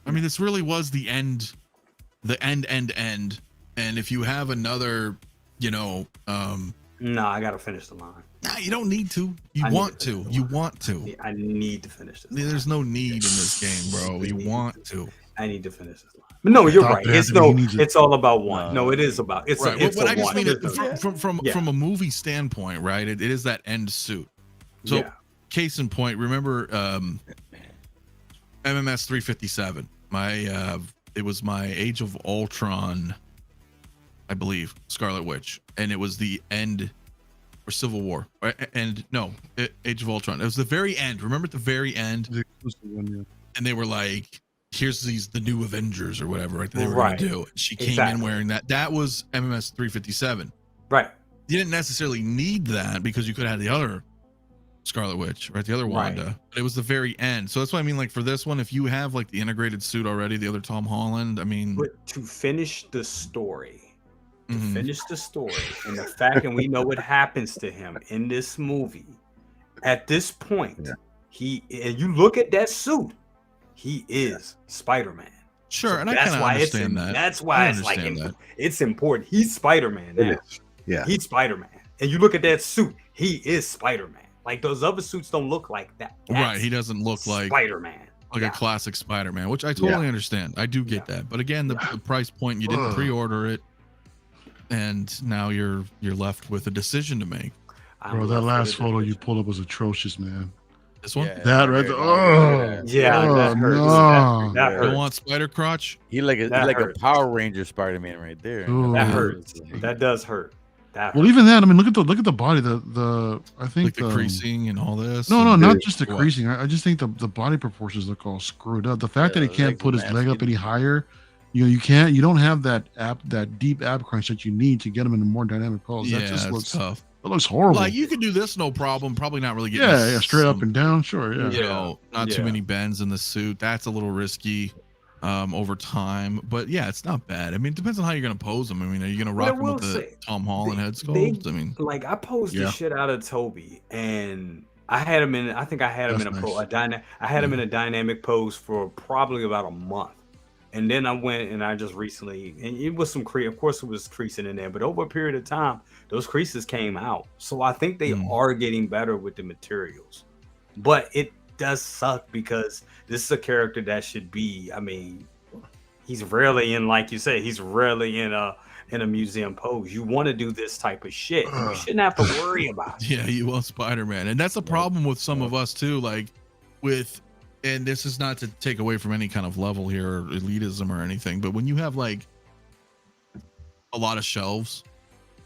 I mean, this really was the end. And if you have another, no, I gotta finish the line. Nah, you don't need to. You want to. I need to finish this. There's no need in this game, bro. You want to. I need to finish this line. But no, you're right. It's all about one. No, it is about it's. Right. It's what I one. just mean from a movie standpoint, right? It is that end suit. So, case in point, remember MMS 357. It was my Age of Ultron, I believe, Scarlet Witch, and it was the end or Civil War, and no, Age of Ultron. It was the very end. Remember at the very end, and they were like, "Here's the new Avengers" or whatever, right? They were going to do. She came in wearing that. That was MMS 357. Right. You didn't necessarily need that because you could have had the other Scarlet Witch, right? The other Wanda. Right. But it was the very end. So that's what I mean. Like for this one, if you have like the integrated suit already, the other Tom Holland, I mean, but to finish the story. Finish the story and the fact, and we know what happens to him in this movie. At this point, and you look at that suit, he is Spider-Man. Sure, so and I kind of understand that. That's why it's like it's important. He's Spider-Man now. Yeah, he's Spider-Man, and you look at that suit, he is Spider-Man. Like those other suits don't look like that. Right, he doesn't look like Spider-Man. Like a classic Spider-Man, which I totally understand. I do get that, but again, the price point, you didn't pre-order it. And now you're left with a decision to make. Bro, that last photo you pulled up was atrocious, man. This one? That right there. That hurts. No. That hurts. You want Spider Crotch? He like a Power Ranger Spider-Man right there. Ooh. That hurts. That does hurt. Well, even that, I mean, look at the body. I think like the creasing and all this. No, not just the creasing. I just think the body proportions look all screwed up. The fact that he can't put his leg up any higher. You don't have that deep ab crunch that you need to get him in a more dynamic pose. Yeah, that just looks tough. It looks horrible. Like you could do this no problem. Probably not really getting straight up and down. Sure, not too many bends in the suit. That's a little risky over time. But yeah, it's not bad. I mean, it depends on how you're gonna pose him. I mean, are you gonna rock him with the Tom Holland head sculpt? I mean, like I posed the shit out of Toby, and I had him in. I think I had him in a dynamic pose for probably about a month. And then I went and I just recently, and it was some of course it was creasing in there, but over a period of time, those creases came out. So I think they are getting better with the materials. But it does suck because this is a character that should be, I mean, he's rarely in, like you say, he's rarely in a museum pose. You want to do this type of shit. You shouldn't have to worry about it. Yeah, you want Spider-Man. And that's a problem with some of us too, like and this is not to take away from any kind of level here or elitism or anything, but when you have like a lot of shelves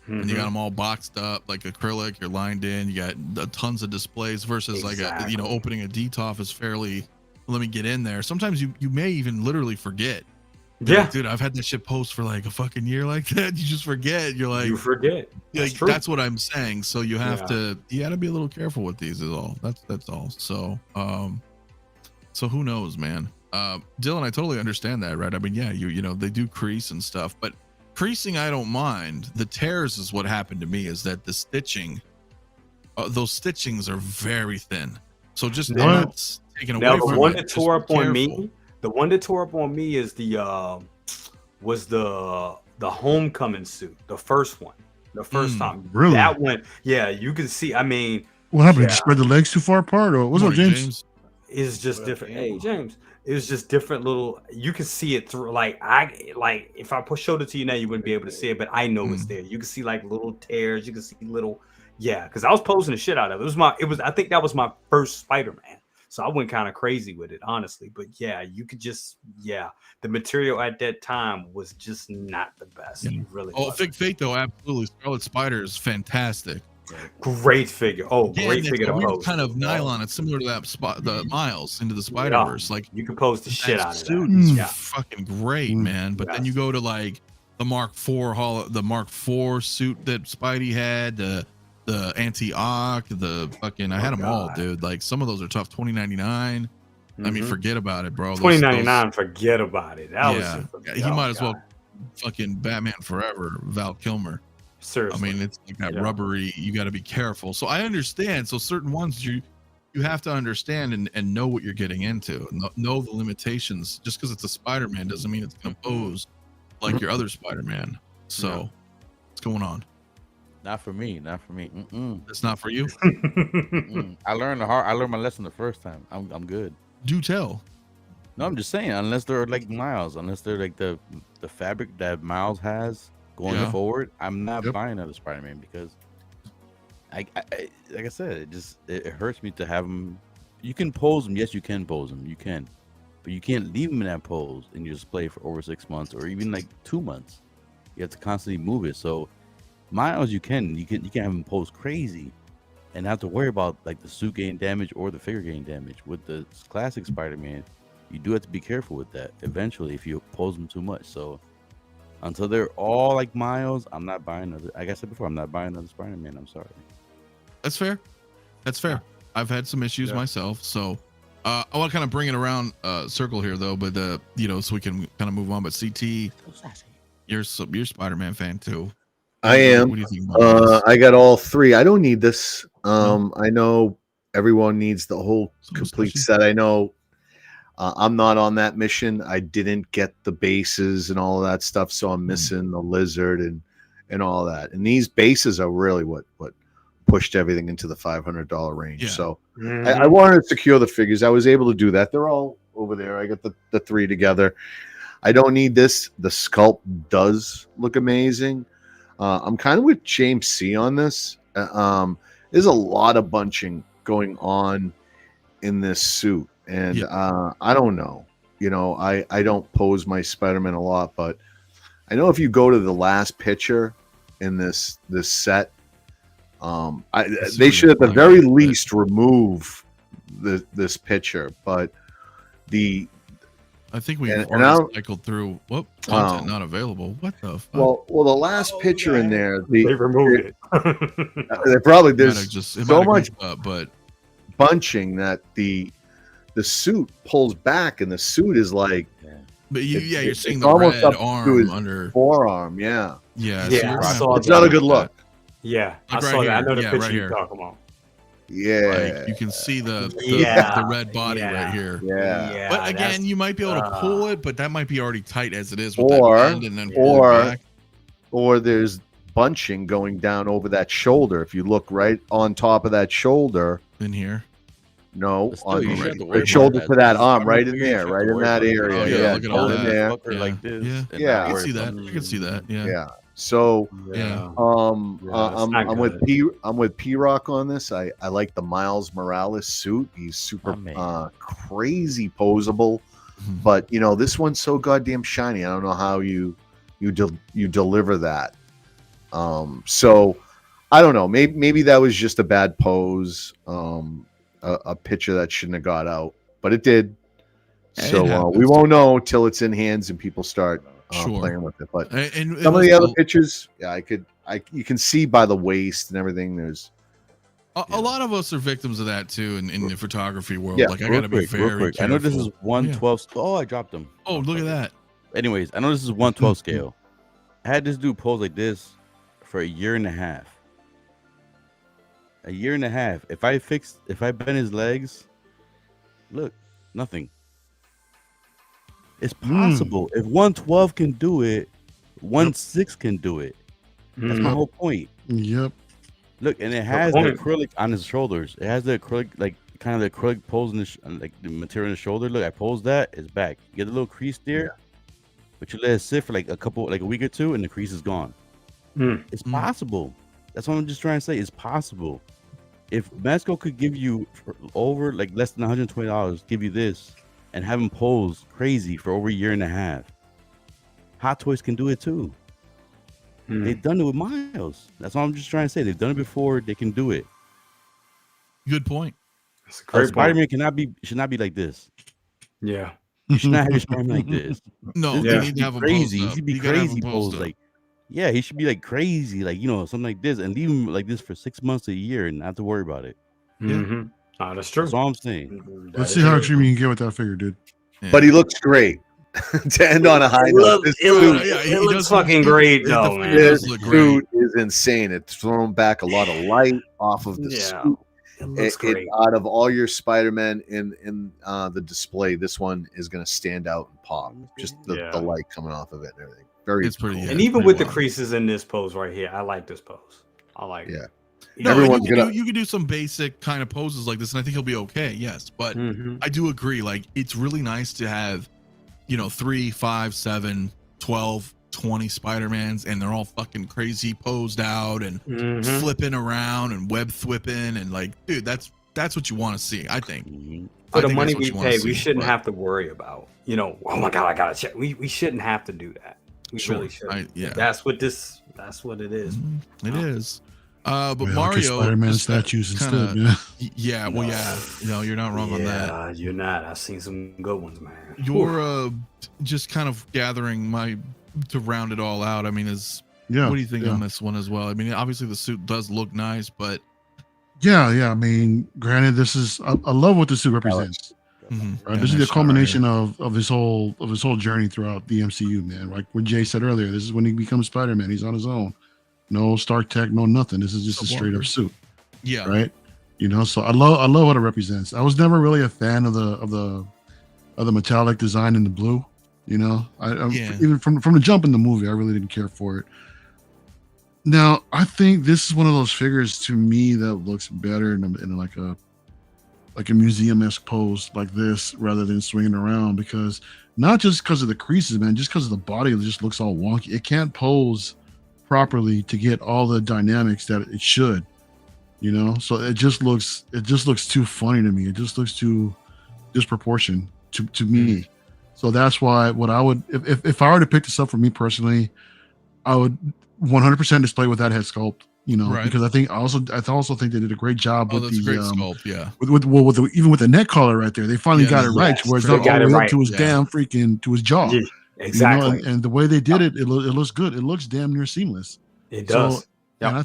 and you got them all boxed up like acrylic, you're lined in, you got tons of displays versus like opening a DTOF is fairly, let me get in there. Sometimes you may even literally forget. Like, dude, I've had that shit post for like a fucking year like that. You just forget. You're like, you forget. That's what I'm saying. So you have to, you got to be a little careful with these is all. That's all. So who knows, man? Dylan, I totally understand that, right? I mean, yeah, you know, they do crease and stuff, but creasing, I don't mind. The tears is what happened to me is that the stitching, those stitchings are very thin. So just not taking away from the one that tore up on me, the one that tore up on me is the Homecoming suit, the first one, the first time. Really? That one, yeah, you can see. I mean, what happened? Did you spread the legs too far apart, or what's up, James? Is just different. Hey, James, it was just different little. You can see it through. Like if I showed it to you now, you wouldn't be able to see it, but I know it's there. You can see like little tears. You can see little, because I was posing the shit out of it. I think that was my first Spider-Man, so I went kind of crazy with it, honestly. But yeah, you could just the material at that time was just not the best. Really. Fig Fate though, absolutely. Scarlet Spider is fantastic. Great figure. Oh, Yeah, great figure to weird pose. kind of nylon. It's similar to that spot, the Miles into the Spider-Verse. Like you can pose the shit out of suit that. is Yeah. fucking great, man. But then you go to like the Mark IV the Mark IV suit that Spidey had, the anti-Ock, the fucking I had them all, dude. Like some of those are tough. 2099. I mean, forget about it, bro. 2099, forget about it. That was he might as well fucking Batman Forever, Val Kilmer. Seriously. I mean, it's like that rubbery. You got to be careful. So I understand. So certain ones you have to understand and know what you're getting into. Know the limitations. Just because it's a Spider-Man doesn't mean it's going to pose like your other Spider-Man. So what's going on? Not for me. Not for me. It's not for you. I learned my lesson the first time. I'm good. Do tell. No, I'm just saying. Unless they're like Miles, unless they're like the fabric that Miles has going forward, I'm not buying another Spider-Man because I like I said, it hurts me to have them. You can pose them. Yes, you can pose them. You can, but you can't leave them in that pose and you just play for over 6 months or even like 2 months. You have to constantly move it. So Miles, you can have them pose crazy and not have to worry about like the suit getting damage or the figure getting damage. With the classic Spider-Man, you do have to be careful with that eventually if you pose them too much. So until they're all like Miles, I'm not buying another. Like I said before, I'm not buying another Spider-Man. I'm sorry. That's fair. That's fair. I've had some issues myself. So I want to kind of bring it around circle here though, but so we can kind of move on. But CT, you're Spider-Man fan too. I am. What do you think about this? I got all three. I don't need this. I know everyone needs the whole complete set. I know I'm not on that mission. I didn't get the bases and all of that stuff, so I'm missing the lizard and all that. And these bases are really what pushed everything into the $500 range. Yeah. So I wanted to secure the figures. I was able to do that. They're all over there. I got the three together. I don't need this. The sculpt does look amazing. I'm kind of with James C on this. There's a lot of bunching going on in this suit. And I don't know. I don't pose my Spider-Man a lot, but I know if you go to the last picture in this set, they should at the very least remove this picture. But I think we've already cycled through. Whoop, content not available. What the fuck? Well, the last picture in there, they removed it. They probably there's so much but bunching that the suit pulls back, and the suit is like. But you're seeing the red arm under forearm. Yeah. I saw it's not a good look. Yeah, like I saw that. I know the right picture here. you're talking about. Yeah, like you can see the red body right here. Yeah. But again, you might be able to pull it, but that might be already tight as it is with or that bend and then pull it back. Or there's bunching going down over that shoulder. If you look right on top of that shoulder in here. No, on the shoulder to that arm, right in there, right in that area. Oh, yeah, look at all that. there. Like this. Yeah. I can see that. I can see that. Yeah. Yeah. So, I'm with P Rock on this. I like the Miles Morales suit. He's super crazy posable, but this one's so goddamn shiny. I don't know how you deliver that. So I don't know. Maybe that was just a bad pose. A picture that shouldn't have got out, but it did. So we won't know till it's in hands and people start playing with it. But and some of the other pictures, you can see by the waist and everything. There's a lot of us are victims of that too in the photography world. Yeah. Like I gotta be very careful. I know this is 1/12. Oh, I dropped them. Oh, look at that. Anyways, I know this is 1/12 scale. I had this dude pose like this for a year and a half. A year and a half. If I bend his legs, look, nothing. It's possible. If 1/12 can do it, 1/6 can do it. That's my whole point. Yep. Look, and it has the acrylic on his shoulders. It has the acrylic, like kind of the acrylic pose in like the material in the shoulder. Look, I posed that. It's back. You get a little crease there, but you let it sit for like a week or two, and the crease is gone. It's possible. That's what I'm just trying to say. It's possible. If Masco could give you over like less than $120, give you this and have him pose crazy for over a year and a half, Hot Toys can do it too. They've done it with Miles. That's what I'm just trying to say. They've done it before. They can do it. Good point. That's a great Spider-Man should not be like this. Yeah. You should not have your Spider-Man like this. No, This they guy need should to have him crazy. posed He up. should be You gotta have crazy him posed. up. Like, yeah, he should be like crazy, like something like this, and leave him like this for 6 months, a year, and not have to worry about it. Mm-hmm. That's true. That's all I'm saying. Let's see how extreme you can get with that figure, dude. Yeah. But he looks great. To end on a high note, this It looks fucking great, though, man. this suit is insane. It's thrown back a lot of light off of the suit. It looks great. Out of all your Spider-Man in the display, this one is going to stand out and pop. Just the light coming off of it and everything. It's pretty. And even with the creases in this pose right here, I like this pose. I like it. No, everyone's you can do some basic kind of poses like this, and I think he'll be okay. Yes, but I do agree. Like, it's really nice to have, 3, 5, 7, 12, 20 Spider-Mans, and they're all fucking crazy posed out and flipping around and web thwipping, and like, dude, that's what you want to see. I think. For the money we pay, we shouldn't have to worry about. Oh my god, I gotta check. We shouldn't have to do that. We really should. That's what it is. It is. But Well, Mario, Spider-Man statues instead. Yeah. Well, yeah. No, you're not wrong on that. You're not. I've seen some good ones, man. You're just kind of gathering to round it all out. I mean, what do you think on this one as well? I mean, obviously the suit does look nice, but yeah. I mean, granted, this is I love what the suit represents. Right? This is the culmination of his whole journey throughout the MCU, man. Like what Jay said earlier, this is when he becomes Spider-Man. He's on his own. No Stark Tech, no nothing. This is just a straight up suit. Yeah. Right. So I love what it represents. I was never really a fan of the metallic design in the blue. Even from the jump in the movie, I really didn't care for it. Now I think this is one of those figures to me that looks better in like a museum-esque pose like this rather than swinging around, because not just because of the creases, man, just because of the body, it just looks all wonky. It can't pose properly to get all the dynamics that it should, so it just looks too funny to me. It just looks too disproportionate to me. So that's why what I would, if I were to pick this up for me personally, I would 100% display with that head sculpt, because I also think they did a great job with the great sculpt, even with the neck collar right there. They finally got it right, to where it's not all the way up to his damn freaking to his jaw. Yeah. Exactly. And the way they did it, it looks good. It looks damn near seamless. It does. And I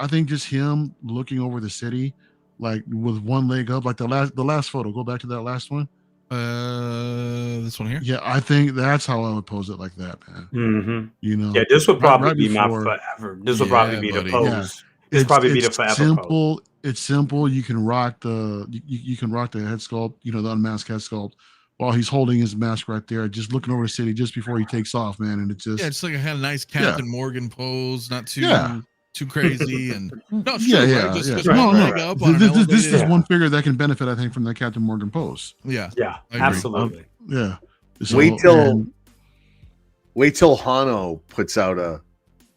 think just him looking over the city, like with one leg up, like the last photo. Go back to that last one. This one here. Yeah, I think that's how I would pose it, like that, man. Yeah, this would probably be my forever. This would probably be the pose. Yeah. This would probably be the forever simple. Pose. It's simple. You can rock the head sculpt. The unmasked head sculpt, while he's holding his mask right there, just looking over the city just before he takes off, man. And it's just it's like I had a nice Captain Morgan pose, not too crazy, and this is one figure that can benefit, I think, from that Captain Morgan pose. Yeah, absolutely. So, wait till Hano puts out a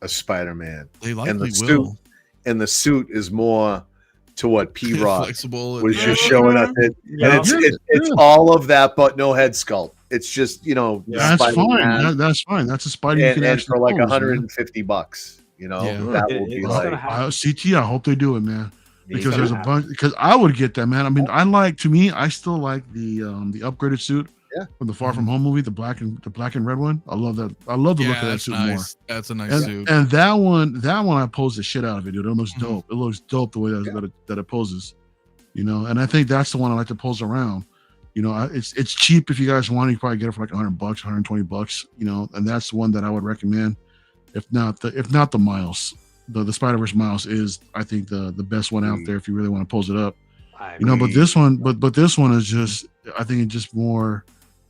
Spider-Man, they likely and the will. suit, and the suit is more to what P-Rock was just showing us. It's all of that, but no head sculpt. It's just that's fine. That's fine. That's a Spider you can and actually for like pose, $150. That will be like CT. I hope they do it, man, because there's a bunch. Because I would get that, man. I mean, I still like the upgraded suit from the Far From Home movie, the black and red one. I love that. I love the look of that suit more. That's a nice suit. And that one, I posed the shit out of it, dude. It looks dope. It looks dope the way that it poses. And I think that's the one I like to pose around. It's cheap if you guys want. You can probably get it for like $100, $120. And that's the one that I would recommend. If not the Miles, the Spider-Verse Miles is, I think, the best one out there if you really want to pose it up. But this one is just, I think it's just more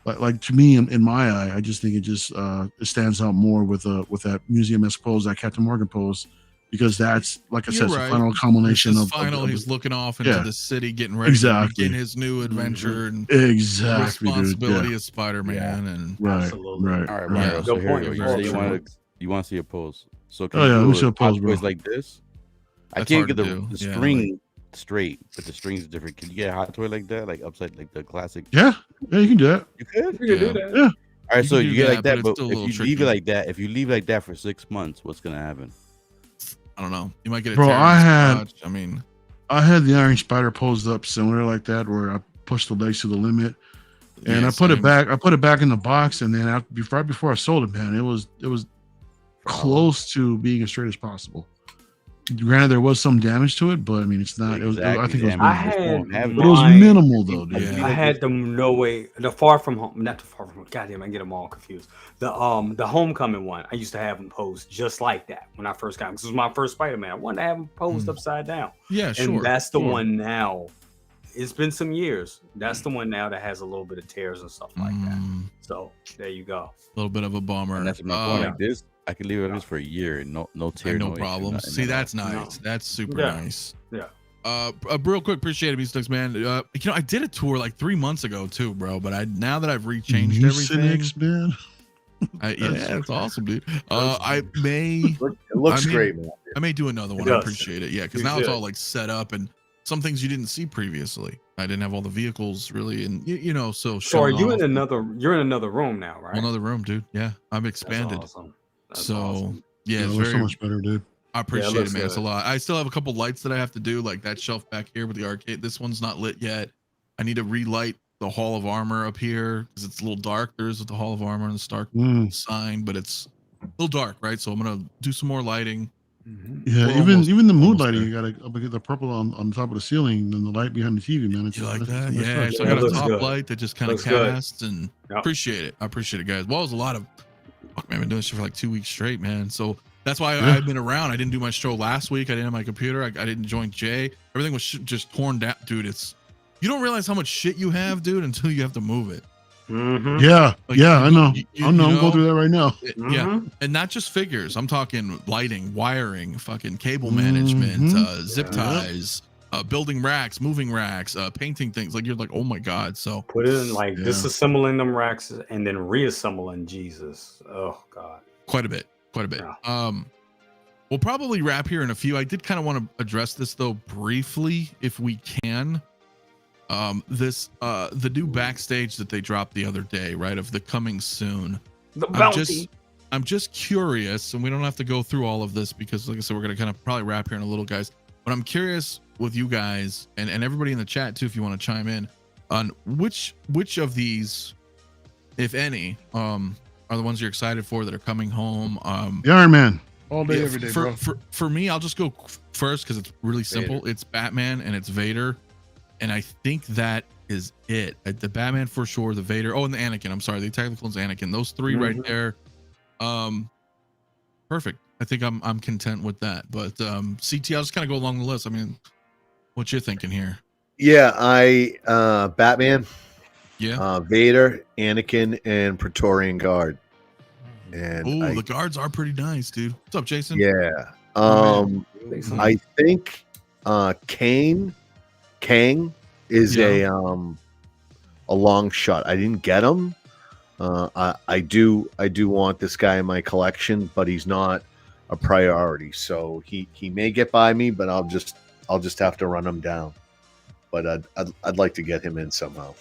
like to me in my eye, I just think it just it stands out more with that museum-esque pose, that Captain Morgan pose, because that's, like I said, the final culmination of he's looking off into the city, getting ready to begin his new adventure and responsibility as Spider-Man. And right. All right, Mario. So here you want to see a pose? So can let me see a pose, bro. Like this? I can't get the string straight, but the string's different. Can you get a hot toy like that, like upside, like the classic? Yeah, you can do that. You could. You can do that. All right, You so can you do get that, like but that, it's but still a if little you leave tricky. it like that, if you leave like that for 6 months, what's gonna happen? I don't know. You might get a Bro, tear in I the had- crotch. I mean, I had the Iron Spider posed up similar like that, where I pushed the legs to the limit, and yeah, I put it same. back. I put it back in the box, and then right before I sold it, man, it was close to being as straight as possible. Granted, there was some damage to it, but I mean, it's not. It was. I think it was. I Minimal. had But it was mine- minimal though, dude. Yeah. I had them the Far From Home, not the Far From Home. Goddamn, I get them all confused. The Homecoming one, I used to have them posed just like that when I first got them. This was my first Spider-Man. I wanted to have them posed upside down. Yeah, sure. And that's the sure. one now. It's been some years. That's the one now that has a little bit of tears and stuff like that. So there you go. A little bit of a bummer. And that's my point. Like this, I could leave it like this for a year and no tear, no issue, problem. nothing See, at that's all. nice. That's super Yeah. nice. Yeah. Real quick, appreciate it, Sticks, man. I did a tour like 3 months ago too, bro. But now that I've rechanged everything, man. it's awesome, dude. I may. It looks great, man. I may do another one. It I does. appreciate it. Yeah, because You now it's should. all like set up and some things you didn't see previously. I didn't have all the vehicles really, and so. So are showing you off. in another? You're in another room now, right? Another room, dude? Yeah, I'm That's expanded. awesome. That's So awesome. yeah, Yeah, it's it looks very. so much better, dude. I appreciate looks it, man. It's a good. lot. I still have a couple lights that I have to do, like that shelf back here with the arcade. This one's not lit yet. I need to relight the Hall of Armor up here because it's a little dark. There is the Hall of Armor and the Stark sign, but it's a little dark, right? So I'm gonna do some more lighting. Yeah, We're even the mood almost lighting, there. you gotta get the purple on top of the ceiling and the light behind the TV, man. It's You like it's that? nice Yeah. touch. So I Yeah, got it a looks top good. light that just kind of Looks good. casts and Yep. appreciate it. I appreciate it, guys. Well, it was a lot of fuck, man. I've been doing this shit for like 2 weeks straight, man. So that's why Yeah. I've been around. I didn't do my show last week. I didn't have my computer. I didn't join Jay. Everything was just torn down, dude. You don't realize how much shit you have, dude, until you have to move it. Mhm. Yeah, Like, yeah, I know. you know, I'm going through that right now. Yeah, Mhm. and not just figures. I'm talking lighting, wiring, fucking cable management, zip ties, building racks, moving racks, painting things. Like you're like, oh my god. So Put it in like Yeah. disassembling them racks and then reassembling. Jesus. Oh God. quite a bit. Yeah. We'll probably wrap here in a few. I did kind of want to address this though briefly, if we can. The new backstage that they dropped the other day, right? Of the coming soon. The bounty. I'm just curious, and we don't have to go through all of this because, like I said, we're gonna kind of probably wrap here in a little, guys. But I'm curious with you guys and everybody in the chat too, if you want to chime in on which of these, if any, are the ones you're excited for that are coming home. The Iron Man, all day, Yeah, every day, bro. for me, I'll just go first because it's really simple. It's Batman and it's Vader, and I think that is it. The Batman for sure, the Vader, and the Anakin. I'm sorry, the Attack of the Clones, Anakin. Those three right there. Perfect. I think I'm content with that. But CT, I'll just kind of go along the list. I mean, what you're thinking here? Yeah, Batman, Vader, Anakin, and Praetorian Guard. And the guards are pretty nice, dude. What's up, Jason? Yeah. I think Kang is a long shot. I didn't get him. I do want this guy in my collection, but he's not a priority. So he may get by me, but I'll just have to run him down. But I'd like to get him in somehow.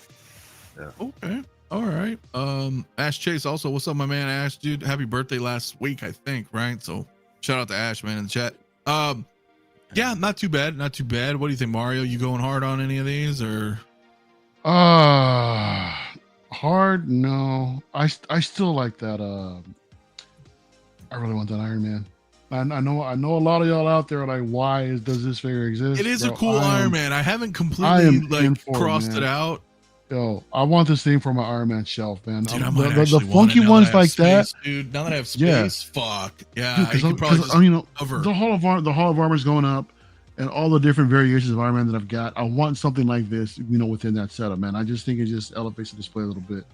Yeah. Okay. All right. Ash Chase also. What's up, my man Ash, dude? Happy birthday last week, I think, right? So shout out to Ash, man, in the chat. Yeah, not too bad. Not too bad. What do you think, Mario? You going hard on any of these or Hard? No. I still like that. I really want that Iron Man. I know a lot of y'all out there are like, why does this figure exist? it is Bro, a cool Iron Man. I haven't completely in for it, crossed man. it out. Yo, I want this thing for my Iron Man shelf, man. Dude, I The- might the actually want funky it now that ones I have like space, that, dude. Now that I have Yeah. space, fuck yeah, dude, I could probably just cover. the Hall of Armor is going up, and all the different variations of Iron Man that I've got. I want something like this, within that setup, man. I just think it just elevates the display a little bit.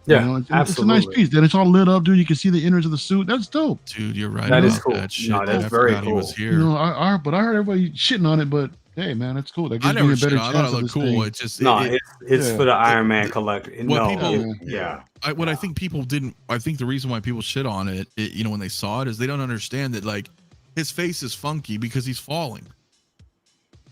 Yeah, It's a absolutely. nice piece. Then it's all lit up, dude. You can see the innards of the suit. That's dope. Dude, you're right. That about is cool. That shit. No, that's I very forgot he was cool. here. But I heard everybody shitting on it. But hey, man, it's cool. That I gives me never a shit better on it. I chance thought it of looked this cool. thing. It's just No, it's Yeah. for the Iron Man collector. What No, people- yeah. I think people didn't. I think the reason why people shit on it, when they saw it, is they don't understand that like his face is funky because he's falling.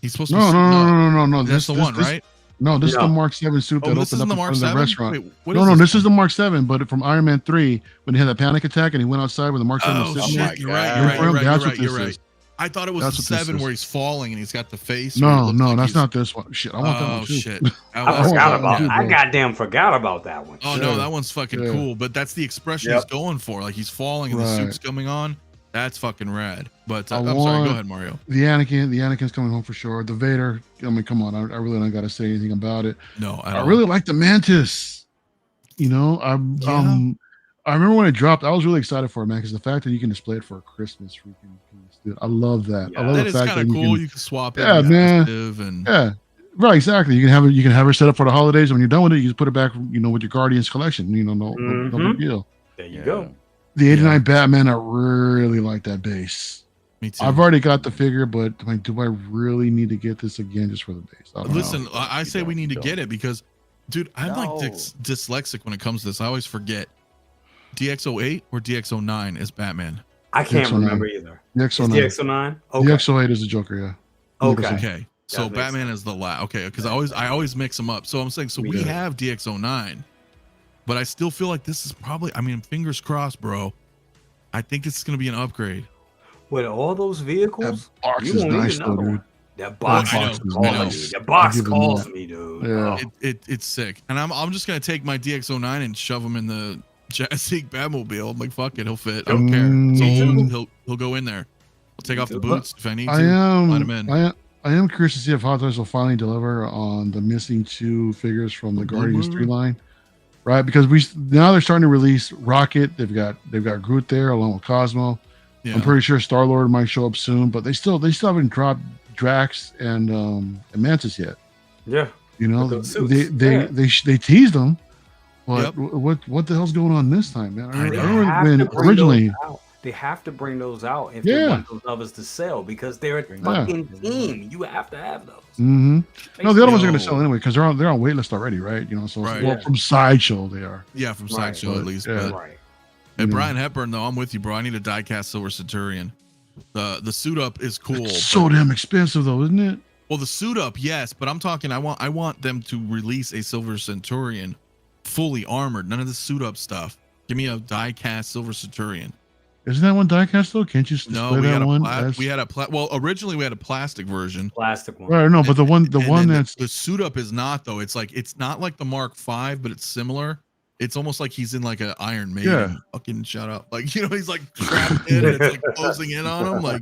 He's supposed to be sitting up. No. That's the one, right? No, this is the Mark 7 suit that this opened is up the Mark in front of 7? the restaurant. Wait, no, this is the Mark 7, but from Iron Man 3, when he had that panic attack and he went outside with the Mark 7 was Oh sitting there. shit! You're right. That's what this is. I thought it was the 7 where he's falling and he's got the face. No, that's not this one. Shit, I want that one too. Shit. I goddamn forgot about that one. Oh no, that one's fucking cool. But that's the expression he's going for. Like he's falling and the suit's coming on. That's fucking rad. But I'm sorry. Go ahead, Mario. The Anakin's coming home for sure. The Vader. I mean, come on. I really don't got to say anything about it. No, I really like the Mantis. You know, I remember when it dropped. I was really excited for it, man, because the fact that you can display it for a Christmas freaking piece, dude. I love that. I love that the fact that cool. You can swap it. Yeah, man. Yeah. Right, exactly. You can have her set up for the holidays. When you're done with it, you just put it back, with your Guardians collection. No big deal. There you go. The 89 Batman, I really like that base. Me too. I've already got the figure, but do I really need to get this again just for the base? Listen, I say we need to get it because, dude, I'm like dyslexic when it comes to this. I always forget. DX08 or DX09 is Batman? I can't remember either. DX09. DX09? Okay. DX08 is the Joker, yeah. Okay. So Batman is the last. Okay, because I always mix them up. So I'm saying, we have DX09, but I still feel like this is probably, I mean, fingers crossed, bro. I think it's going to be an upgrade. With all those vehicles, that box is nice though, dude. That box calls me, dude. Yeah. It's sick. And I'm just going to take my DX09 and shove him in the Jazzy Batmobile. I'm like, fuck it, he'll fit. I don't care. So he'll go in there. I'll take off the boots if I need to. Let him in. I am curious to see if Hot Toys will finally deliver on the missing 2 figures from the Guardians 3 line, right? Because now they're starting to release Rocket. They've got Groot there along with Cosmo. Yeah. I'm pretty sure Star-Lord might show up soon, but they still haven't dropped Drax and Mantis yet. Yeah, they teased them. But what the hell's going on this time, man? I remember when originally they have to bring those out if they want those others to sell because they're a fucking team. You have to have those. Mm-hmm. No, the other ones are going to sell anyway because they're on waitlist already, right? From Sideshow they are. Yeah, from Sideshow at least. Yeah. But, and Brian Hepburn, though, I'm with you, bro. I need a diecast Silver Centurion. The suit up is cool. It's so damn expensive, though, isn't it? Well, the suit up, yes, but I'm talking. I want them to release a Silver Centurion. Fully armored, none of the suit up stuff. Give me a die-cast Silver Centurion. Isn't that one die-cast though? Can't you display that one? Originally we had a plastic version. Plastic one. Right, no, but the one that's the suit up is not though. It's like it's not like the Mark V, but it's similar. It's almost like he's in like an Iron Maiden. Yeah. Fucking shut up. Like he's like trapped in and it's like closing in on him. Like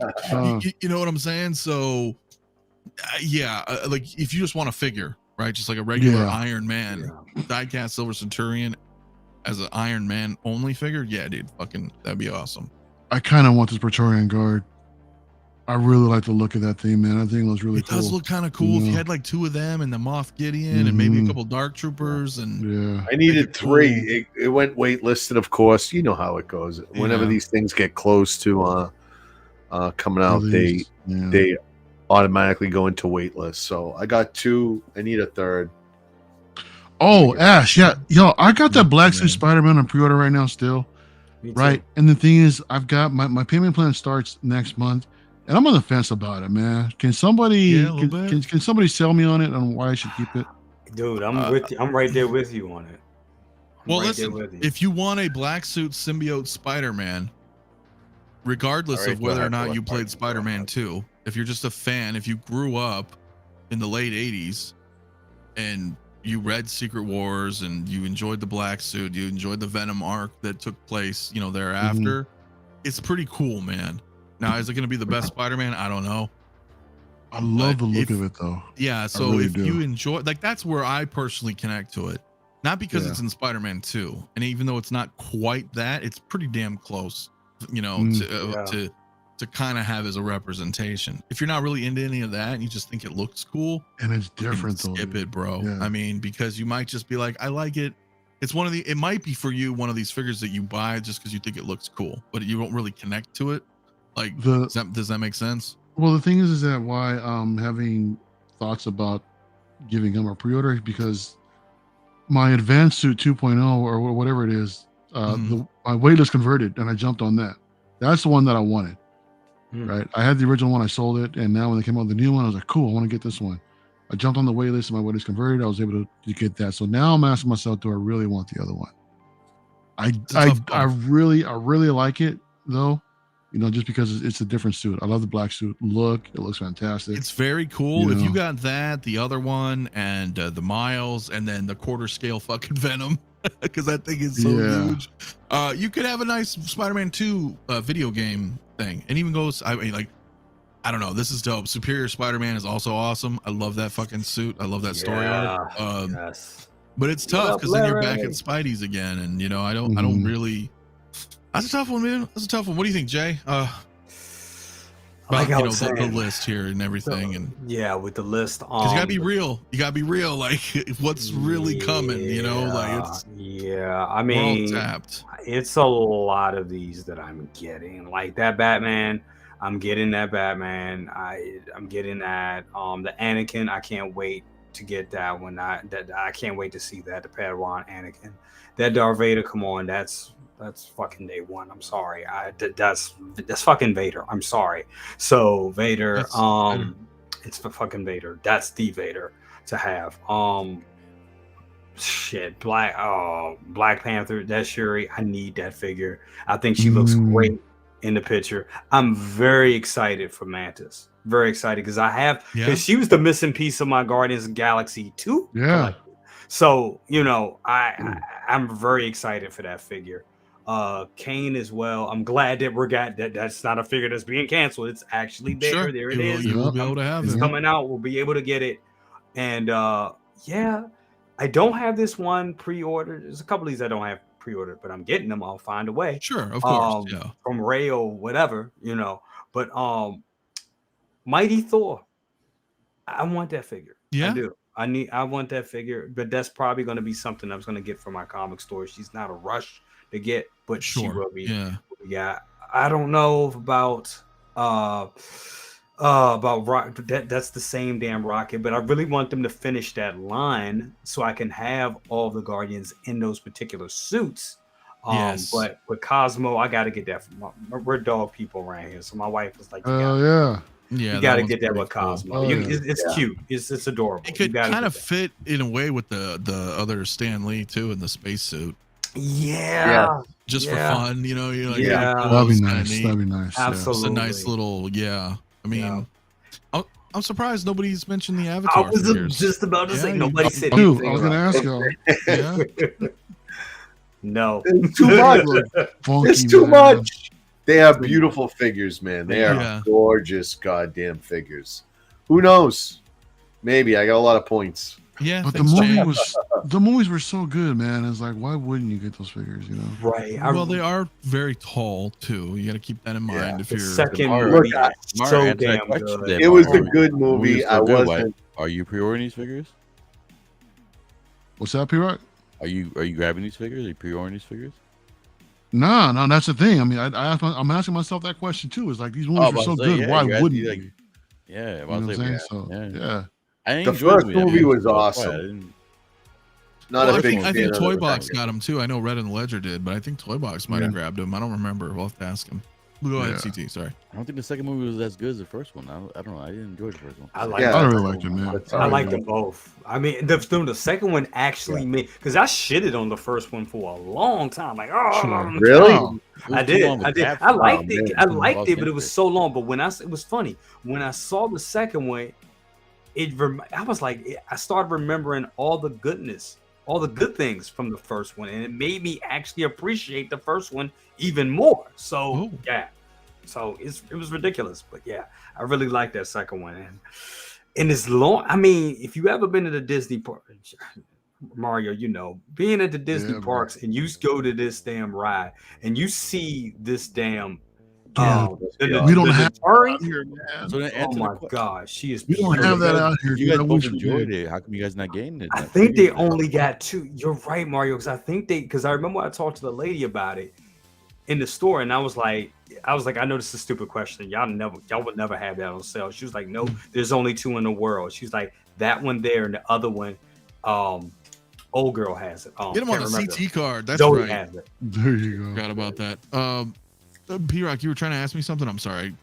you know what I'm saying? So like if you just want a figure. Right, just like a regular Iron Man, diecast Silver Centurion as an Iron Man only figure. Yeah, dude, fucking that'd be awesome. I kind of want this Praetorian Guard. I really like the look of that thing, man. I think it looks really cool. It does look kind of cool. If you had like 2 of them and the Moff Gideon and maybe a couple Dark Troopers and I needed 3. It went waitlisted, of course. You know how it goes. Whenever these things get close to coming out, they automatically go into waitlist. So I got 2. I need a 3rd. Oh, Ash, yeah, yo, I got that Black Suit Spider-Man on pre-order right now still. Right, and the thing is, I've got my payment plan starts next month, and I'm on the fence about it, man. Can somebody can somebody sell me on it on why I should keep it? Dude, I'm with you. I'm right there with you on it. Listen, if you want a Black Suit symbiote Spider-Man, regardless of whether or not you played Spider-Man 2. If you're just a fan, if you grew up in the late 80s and you read Secret Wars and you enjoyed the Black Suit, you enjoyed the Venom arc that took place, thereafter, it's pretty cool, man. Now, is it going to be the best Spider-Man? I don't know. I love the look of it, though. Yeah, so really you enjoy, like, that's where I personally connect to it. Not because it's in Spider-Man 2. And even though it's not quite that, it's pretty damn close, to kind of have as a representation. If you're not really into any of that and you just think it looks cool and it's different, skip it, bro. I mean, because you might just be like, I like it. It's it might be for you one of these figures that you buy just because you think it looks cool, but you don't really connect to it. Like, does that make sense? Well, the thing is that why I'm having thoughts about giving him a pre-order because my Advanced Suit 2.0 or whatever it is, my waitlist converted and I jumped on that. That's the one that I wanted. Right, I had the original one, I sold it, and now when they came out with the new one, I was like, cool, I want to get this one. I jumped on the wait list and my wait is converted. I was able to get that. So now I'm asking myself, do I really want the other one? I really like it though. You know, just because it's a different suit. I love the black suit look. It looks fantastic. It's very cool. You If know. you got that, the other one, and the Miles, and then the quarter scale fucking Venom, because that thing is so huge. You could have a nice Spider-Man 2 video game thing, and even goes. I mean, like, I don't know. This is dope. Superior Spider-Man is also awesome. I love that fucking suit. I love that story arc. Yes. But it's tough because then you're back at Spidey's again, and you know, I don't really. That's a tough one, man. That's a tough one. What do you think, Jay? About, the list here and everything, and with the list, because you gotta be real. You gotta be real. Like, what's really coming? You know, like it's. I mean, we're all tapped. It's a lot of these that I'm getting. Like that Batman, I'm getting that Batman. I'm getting that. The Anakin, I can't wait to get that one. I can't wait to see that, the Padawan Anakin. That Darth Vader, come on, that's fucking day one. I'm sorry. That's fucking Vader. I'm sorry. So Vader, it's for fucking Vader. That's the Vader to have. Black Panther, that's Shuri. I need that figure. I think she looks great in the picture. I'm very excited for Mantis. Very excited because she was the missing piece of my Guardians of the Galaxy 2. Yeah. So, you know, I'm very excited for that figure. Kane as well. I'm glad that that's not a figure that's being canceled. It's actually there. Sure. There it is. You will be able to have it's it. coming out. We'll be able to get it. And I don't have this one pre-ordered. There's a couple of these I don't have pre-ordered, but I'm getting them. I'll find a way. Sure, of course. From Ray or whatever, you know. But Mighty Thor. I want that figure. Yeah. I do. I want that figure, but that's probably going to be something I'm going to get from my comic store. She's not a rush to get, but she will be. Yeah. I don't know about that's the same damn Rocket, but I really want them to finish that line so I can have all the Guardians in those particular suits. But with Cosmo, I got to get that from we're dog people around here, so my wife was like, you got to get that with Cosmo. It's cute. It's adorable. It could kind of fit in a way with the other Stan Lee too in the spacesuit. Just for fun, you know. You're like, that'd be nice. That'd be nice. Absolutely, it's a nice little. I mean, I'm surprised nobody's mentioned the Avatar. I was just about to say nobody said anything. I was going to ask y'all. No, it's too much. It's too much. They are beautiful figures, man. They are gorgeous, goddamn figures. Who knows? Maybe I got a lot of points. Yeah, but the movies were so good, man. It's like, why wouldn't you get those figures? You know, right? Well, they are very tall too. You got to keep that in mind. If you're second movie, so damn good. It was a good movie. I wasn't. Are you pre-ordering these figures? What's that, P-Rock? Are you grabbing these figures? Are you pre-ordering these figures? No, that's the thing. I mean, I'm asking myself that question too. It's like these movies are so good. Why wouldn't you? Like, yeah, you know what I'm saying? So, the first movie was awesome. I think Toy Box got him too. I know Red and Ledger did, but I think Toy Box might have grabbed him. I don't remember. We'll have to ask him. Go ahead, CT. Sorry. I don't think the second movie was as good as the first one. I don't know. I didn't enjoy the first one. I really liked it, man. I liked them both. I mean, the second one actually made, because I shitted on the first one for a long time. Like, really? I did. I liked it, but it was so long. But it was funny when I saw the second one. I was like, I started remembering all the goodness, all the good things from the first one, and it made me actually appreciate the first one even more. So so it was ridiculous, but I really like that second one, and it's long. I mean, if you ever been to the Disney park, Mario, you know, being at the Disney parks and you go to this damn ride and you see this damn. We don't have Armory here, man. So oh my God, she is. We don't have that out here. You guys both enjoyed it. How come you guys not getting it? I think they only got 2. You're right, Mario, because I remember I talked to the lady about it in the store, and I was like, I know this is a stupid question. Y'all would never have that on sale. She was like, no, there's only 2 in the world. She was like, that one there and the other one, old girl has it. Get him on the CT card. That's Zoe right. Has it. There you go. Forgot about that. P-Rock, you were trying to ask me something? I'm sorry.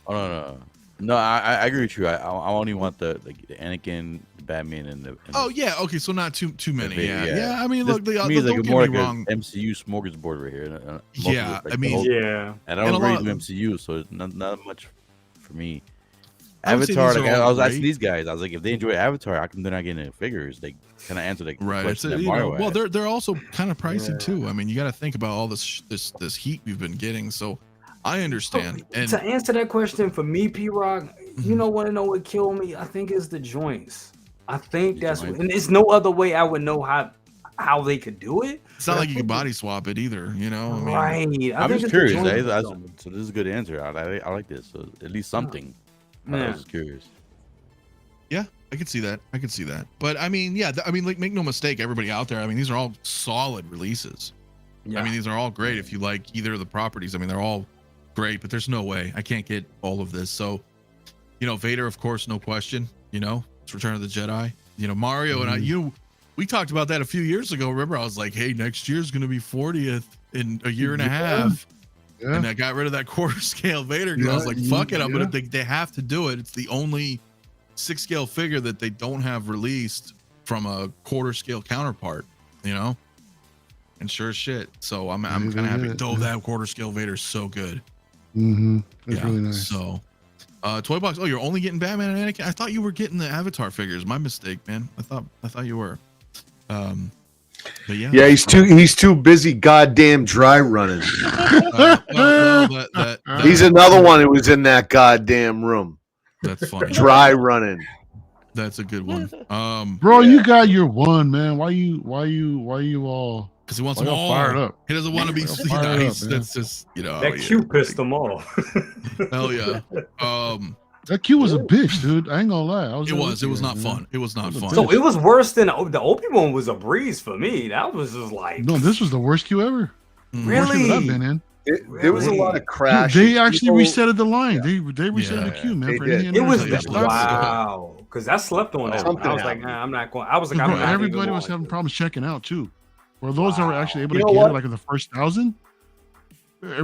Oh, no, I agree with you. I only want the Anakin, the Batman and the. Oh yeah, okay, so not too many. Vader, Yeah. I mean, This, look, to me, it's like don't more get me like wrong. an MCU smorgasbord right here. Yeah, I mean, yeah, and I and a don't lot really do of- MCU, so it's not much for me. I would say Avatar, these like, are all I was asking great. these guys, I was like, if they enjoy Avatar, how come they're not getting the figures? They kind of answer the Right. It's question that you know, Mario well, asked. they're also kind of pricey too. I mean, you got to think about all this heat we've been getting. So I understand. And to answer that question for me, P-Rock, Mm-hmm. you know, want to know what killed me? I think it's the joints. I think The that's joints. and there's no other way I would know how they could do it. it's not like you can body swap it either. You know, I mean, Right. I'm think just it's the curious. joints. So this is a good answer. I like this. So at least something. I Yeah. was just curious. yeah, I could see that. But I mean, yeah, I mean, like, make no mistake, everybody out there. I mean, these are all solid releases. Yeah. I mean, these are all great if you like either of the properties. I mean, they're all great, but there's no way I can't get all of this. So, you know, Vader, of course, no question. You know, it's Return of the Jedi. You know, Mario and we talked about that a few years ago. Remember, I was like, hey, next year's going to be 40th in a year and a half. Yeah. And I got rid of that quarter scale Vader because I was like, fuck it. I'm going to, they have to do it. It's the only 6-scale figure that they don't have released from a quarter scale counterpart, you know? And sure as shit. So I'm kind of happy. Though that quarter scale Vader is so good. Mm-hmm. That's really nice. So, toy box. Oh, you're only getting Batman and Anakin. I thought you were getting the Avatar figures. My mistake, man. I thought you were. But yeah. Yeah, he's too busy goddamn dry running. He's another one who was in that goddamn room. That's funny. Dry running. That's a good one. Bro, you got your one, man. Why you all? Because he wants Why them y'all all fired up? He doesn't want to be. Fired up, man. That's just, you know. That Q pissed them off. Hell yeah. That Q was a bitch, dude. I ain't gonna lie. It was not fun. It was not fun. So it was worse than the Opie one. Was a breeze for me. That was just like, No, this was the worst Q ever. Worst Q that I've been in. There was a lot of crash. They actually resetted the line. They reset the queue, man. They For did. any it was internet. wow. Because I slept on that. Something I was like, happened. nah, I'm not going. I was like, Bro, I'm not everybody even was going. having problems checking out too. For those that were actually able You to know get what? it, like in the first 1,000,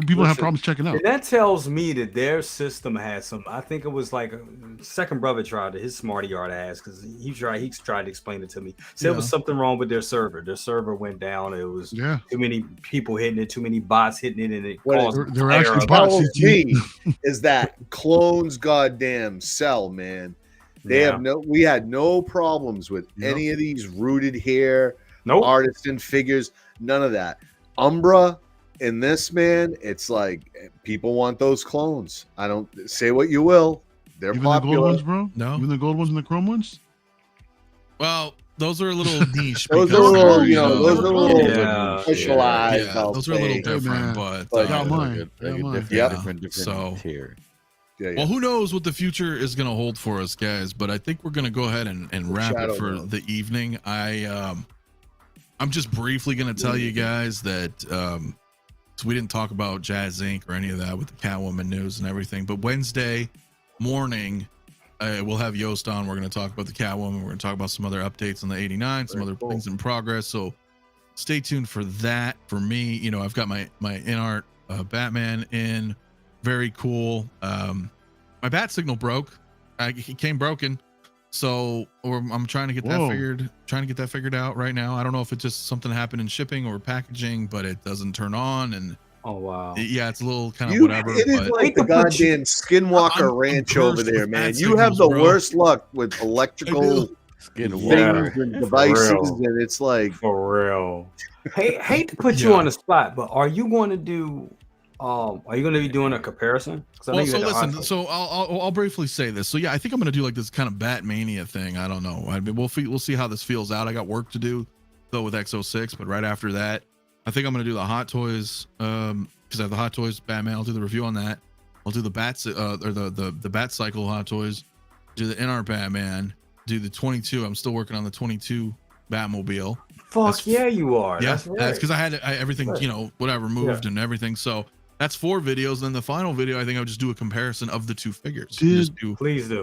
people have problems checking out. And that tells me that their system had some. I think it was like second brother tried to his smarty yard ass because he tried to explain it to me. Said it was something wrong with their server. Their server went down. It was too many people hitting it, too many bots hitting it, and it caused. They're actually What bots. tells me is that clones goddamn sell, man. We had no problems with any of these rooted hair artisan figures, none of that. Umbra in this, man, it's like people want those clones. I don't say what you will. They're Even popular. the gold ones, bro? No. Even the gold ones and the chrome ones? Well, those are a little niche. Those are a little specialized. Yeah, those are a little different, but got mine. Different So tier. Well, who knows what the future is going to hold for us, guys? But I think we're going to go ahead and wrap it for the evening. I'm just briefly going to tell you guys that so we didn't talk about Jazz Inc. or any of that with the Catwoman news and everything. But Wednesday morning, we'll have Yost on. We're going to talk about the Catwoman. We're going to talk about some other updates on the 89, some other things in progress. So stay tuned for that. For me, you know, I've got my in-art Batman in. Very cool. My bat signal broke. It came broken. So, I'm trying to get that figured out right now. I don't know if it's just something happened in shipping or packaging, but it doesn't turn on. And oh wow, it's a little kind of whatever. It is like the goddamn Skinwalker Ranch over there, man. You have the worst luck with electrical things and devices, and it's like for real. Hate to put you on the spot, but are you going to do? Are you going to be doing a comparison? Well, so listen. So I'll briefly say this. So yeah, I think I'm going to do like this kind of Batmania thing. I don't know. I mean, we'll see how this feels out. I got work to do though with X06, but right after that, I think I'm going to do the Hot Toys because I have the Hot Toys Batman. I'll do the review on that. I'll do the Bats or the Bat Cycle Hot Toys. Do the NR Batman. Do the 22. I'm still working on the 22 Batmobile. You are. Yeah, that's right. That's because I had everything, you know, whatever moved and everything. So that's 4 videos. Then the final video, I think I'll just do a comparison of the 2 figures. Please do.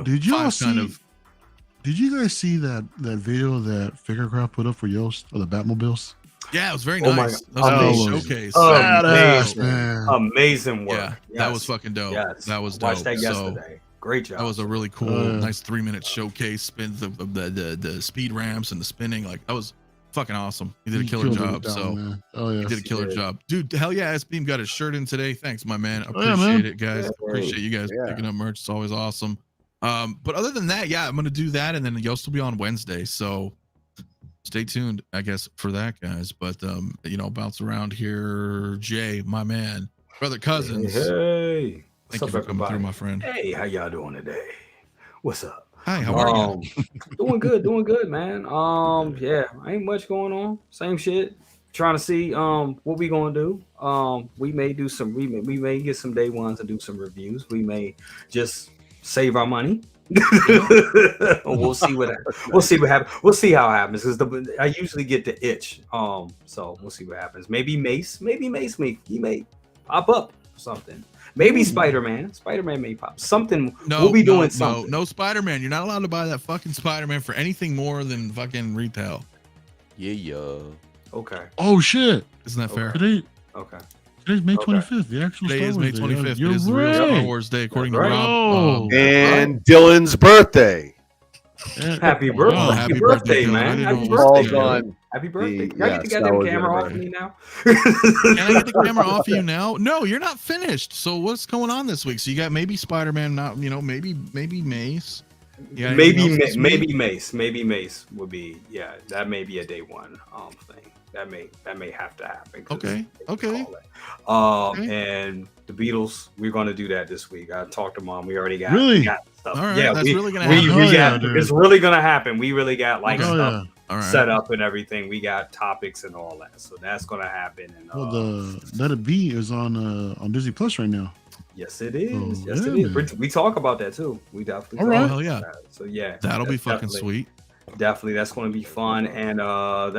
Did you all see? Did you guys see that video that Figurecraft put up for Yost or the Batmobiles? Yeah, it was very nice. That was a showcase. Amazing work. Yeah, that was fucking dope. Yes. That was dope. Watched that yesterday. Great job. That was a really cool, nice 3-minute showcase. Spins of the speed ramps and the spinning. Like, that was fucking awesome. He did a killer job. Man. Oh yeah, he did a killer job, dude. Hell yeah, S-Beam got his shirt in today. Thanks, my man. Man. It, guys. Appreciate you guys picking up merch. It's always awesome. But other than that, yeah, I'm gonna do that, and then Yost will be on Wednesday. So stay tuned, I guess, for that, guys. But bounce around here, Jay, my man, brother Cousins. Hey. Thank you for coming through, my friend. Hey, how y'all doing today? What's up? Hi, how are you? Doing good, man. Yeah, ain't much going on. Same shit. Trying to see what we gonna do. We may do some we may get some day ones and do some reviews. We may just save our money. We'll see what happens. We'll see how it happens, because I usually get the itch. So we'll see what happens. Maybe Mace he may pop up something. Maybe Spider-Man may pop something. We'll be doing something. No Spider-Man. You're not allowed to buy that fucking Spider-Man for anything more than fucking retail. Yeah. Okay. Oh shit! Isn't that fair? Today's May 25th. The actual Today is May 25th. You're it is the real Star Wars Day, according to Rob. And Dylan's birthday. Happy birthday! Happy birthday, man! Happy birthday! Happy birthday! Can I get the goddamn camera off me now? Can I get the camera off you now? No, you're not finished. So what's going on this week? So you got maybe Spider-Man, not maybe Mace. Maybe Mace would be, that may be a day one thing. That may have to happen. Okay. And the Beatles, we're gonna do that this week. I talked to Mom. We already got stuff. All right, that's really gonna happen. It's really gonna happen. We really got stuff All right. set up and everything. We got topics and all that, so that's gonna happen. And the Let It Be is on Disney Plus right now. Yes, it is. It is. We talk about that too. We definitely. All right. Hell yeah. So yeah, that'll be fucking sweet. Definitely, that's going to be fun, and I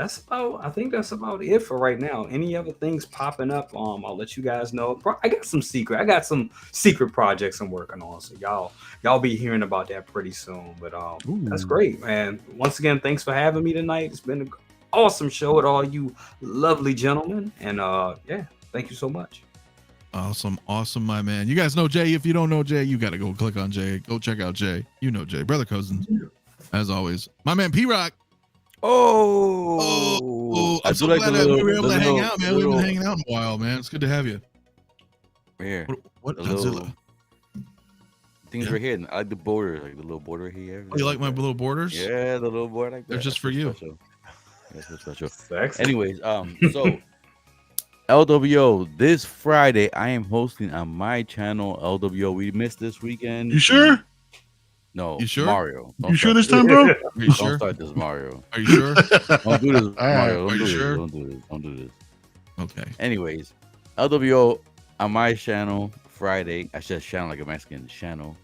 think that's about it for right now. Any other things popping up? I'll let you guys know. I got some secret projects I'm working on, so y'all be hearing about that pretty soon. But that's great, man. Once again, thanks for having me tonight. It's been an awesome show with all you lovely gentlemen, and thank you so much. Awesome, my man. You guys know Jay. If you don't know Jay, you got to go click on Jay. Go check out Jay. You know Jay, brother Cousins. As always, my man P-Rock. I'm so glad that we were able to hang out, man. We've been hanging out in a while, man. It's good to have you. Here. What Godzilla? Things right here. I like the border, like the little border here. Oh, you like my little borders? Yeah, the little border like that. They're just for you. That's so special. Excellent. Anyways, so LWO, this Friday I am hosting on my channel LWO. We missed this weekend. You sure? No, you sure? Mario. You sure this time, bro? Are you sure? Don't start this, Mario. Are you sure? Don't do this, Mario. Are you sure? Don't do this. Okay. Anyways, LWO on my channel Friday. I said channel like a Mexican channel.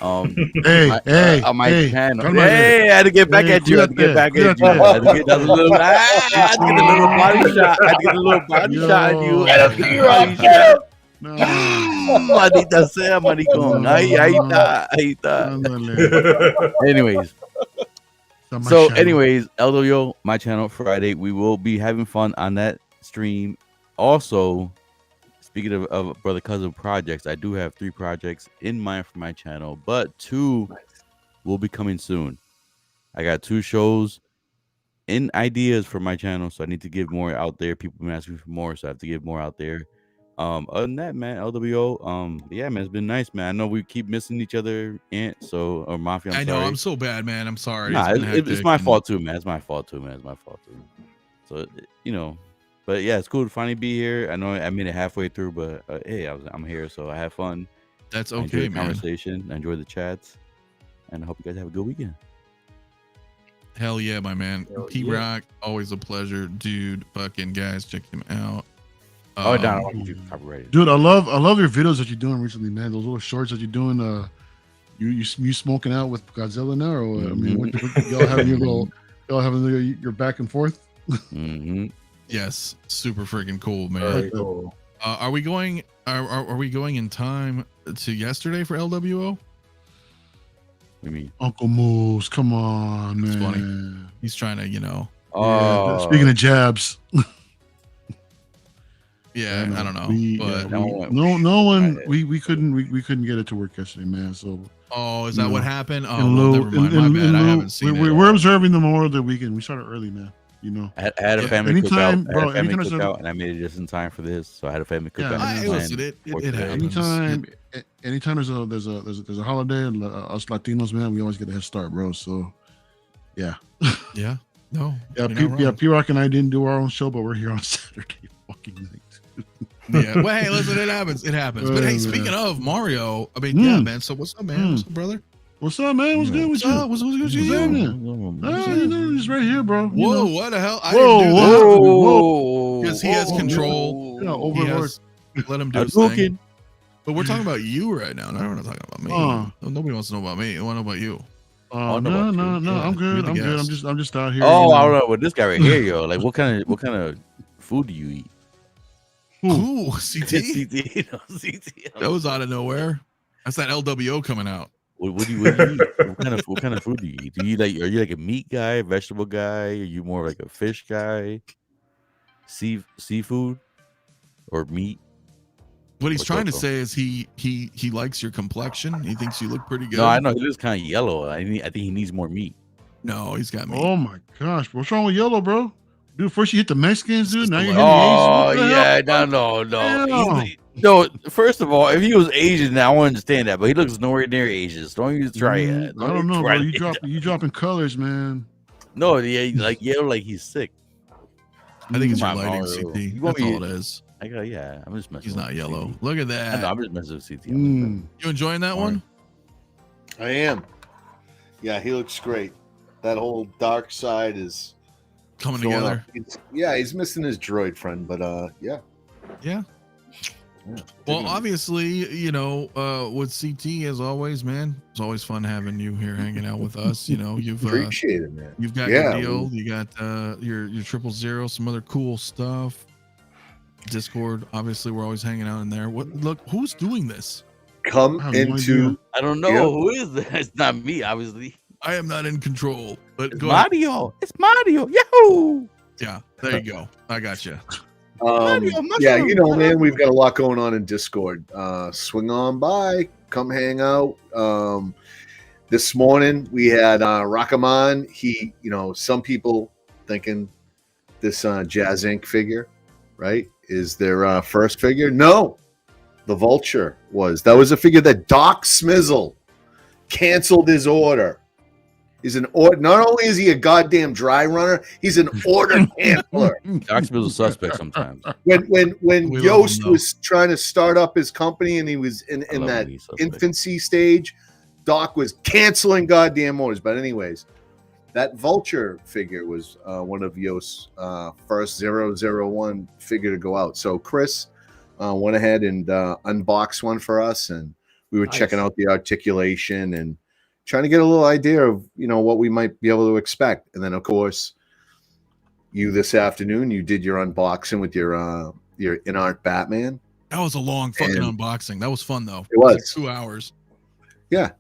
Oh, Hey, on my channel. come on, Hey, I had to get back at you. I had to get back at you. I had to get a little body shot. I had to get a little body shot at you. Maldita sea, maricón. Ahí está. Anyways. So, LWO, my channel Friday. We will be having fun on that stream. Also, speaking of brother cousin projects, I do have 3 projects in mind for my channel, but 2 will be coming soon. I got 2 shows in ideas for my channel, so I need to give more out there. People have been asking for more, so I have to give more out there. Other than that, man, LWO, yeah, man, it's been nice, man. I know we keep missing each other, or Mafia. I know, I'm so bad, man. I'm sorry. Nah, it's my fault too, man. It's my fault too. So, but yeah, it's cool to finally be here. I know I made it halfway through, but hey, I'm here, so I have fun. That's okay, I enjoy the man. Conversation, I enjoy the chats, and I hope you guys have a good weekend. Hell yeah, my man. P-Rock, always a pleasure, dude. Fucking guys, check him out. Dude, I love your videos that you're doing recently, man. Those little shorts that you're doing. You smoking out with Godzilla now, or I mean, what y'all having your back and forth? Yes, super freaking cool, man. Cool. Are we going? Are we going in time to yesterday for LWO? What do you mean? Uncle Moose, come on, man. It's funny. He's trying to, Yeah, speaking of jabs. Yeah, I don't know, but no one. We couldn't get it to work yesterday, man. So Oh, is that what happened? Oh, In well, lieu- never mind. in- My in- bad. in I lieu- haven't seen it. We're observing the Memorial Day weekend. We started early, man. You know. I had a family anytime, cookout. I bro, had a family anytime there's cookout, and I made it just in time for this. So I had a family Yeah, cookout. I- and listen, planned it for today. happens. Anytime there's a holiday, and us Latinos, man, we always get a head start, bro. So, yeah, Yeah. No. yeah, you're not wrong. P-Rock and I didn't do our own show, but we're here on Saturday fucking night. Yeah. Well, hey, listen, it happens. It happens. But hey, Man. speaking of Mario, I mean, yeah, man. So what's up, man? What's up, brother? What's up, man? What's good with What's you? up? What's good with What's you? happening? You know, he's right here, bro. You Whoa, know. what the hell? I Whoa, didn't do whoa. that. Because he has control. Yeah, He Overlord. has, let him do his Hadouken. thing. But we're talking about you right now. We're not talking about me. Nobody wants to know about me. I want to know about you. No, Yeah, I'm good. you're I'm the good. guest. I'm just out here. Oh, you I know. don't know. With this guy right here, yo, like what kind of food do you eat? Ooh, CT? CT, no, CT. That was out of nowhere. That's that LWO coming out. What do you eat? What kind of food do you eat? Do you like? Are you like a meat guy, vegetable guy? Are you more like a fish guy? Seafood or meat? What he's Or trying to cocoa? say is he likes your complexion. He thinks you look pretty good. No, I know he looks kind of yellow. I think he needs more meat. No, he's got me. Oh my gosh, what's wrong with yellow, bro? Dude, first you hit the Mexicans, dude. Now you're hitting Oh the Asians. yeah, no. No, first of all, if he was Asian, now I would understand that. But he looks nowhere near Asian. So don't even try it. I don't know, bro. You dropping colors, man. No, yeah, like yellow, like he's sick. I think it's Come your on, lighting, Mario. CT. You want That's me- all it is. I'm just messing. He's with not CT. yellow. Look at I that. know, I'm just messing with CT. You enjoying that one? I am. Yeah, he looks great. That whole dark side is Coming going together. up. He's missing his droid friend, but yeah. Yeah. Well, obviously, you know, with CT as always, man, it's always fun having you here hanging out with us. You know, you've Appreciate it, man. You've got Yeah, your deal. You got your 000, some other cool stuff. Discord, obviously, we're always hanging out in there. Look, who's doing this? Come I have no into idea. I don't know Yep. who is that. It's not me, obviously. I am not in control, but It's go ahead. Mario. It's Mario. Yahoo! Yeah, there you go. I got you. yeah, you know, man, we've got a lot going on in Discord. Swing on by, come hang out. This morning we had Rakaman. He, you know, some people thinking this Jazz Inc. figure, right, is their first figure. No, the Vulture was. That was a figure that Doc Smizzle canceled his order. He's an order. Not only is he a goddamn dry runner, he's an order canceler. Darkside a suspect sometimes. When We love Yost him, though. was trying to start up his company and he was in I love that when he's suspect. infancy stage, Doc was canceling goddamn orders. But anyways, that Vulture figure was one of Yost's first 001 figure to go out. So Chris went ahead and unboxed one for us, and we were checking out the articulation and trying to get a little idea of, you know, what we might be able to expect. And then, of course, you this afternoon, you did your unboxing with your in-art Batman. That was a long fucking And unboxing. That was fun, though. It was. like 2 hours. Yeah.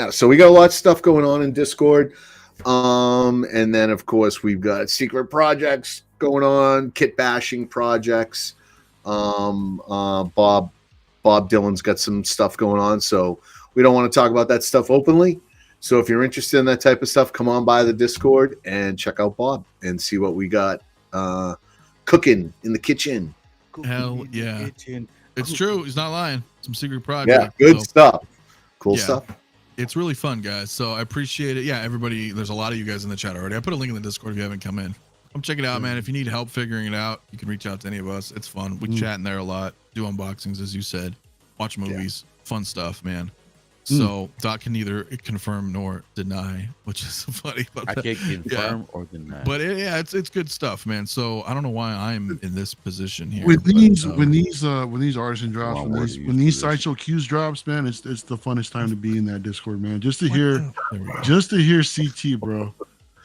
So we got a lot of stuff going on in Discord. And then, of course, we've got secret projects going on, kit bashing projects. Bob Dylan's got some stuff going on. So we don't want to talk about that stuff openly. So if you're interested in that type of stuff, come on by the Discord and check out Bob and see what we got cooking in the kitchen. Hell yeah. It's true. He's not lying. Some secret Yeah, project. good So, stuff. Cool yeah. stuff. It's really fun, guys. So I appreciate it. Yeah, everybody, there's a lot of you guys in the chat already. I put a link in the Discord if you haven't come in. Come check it out, man. If you need help figuring it out, you can reach out to any of us. It's fun. We chat in there a lot, do unboxings, as you said, watch movies, fun stuff, man. So Doc can neither confirm nor deny, which is funny. But I can't confirm or deny. But it's good stuff, man. So I don't know why I'm in this position here. When but, these artisan drops, Wrong when word these, to when use these for this. sideshow Q's drops, man, it's the funnest time to be in that Discord, man. Just to hear CT, bro.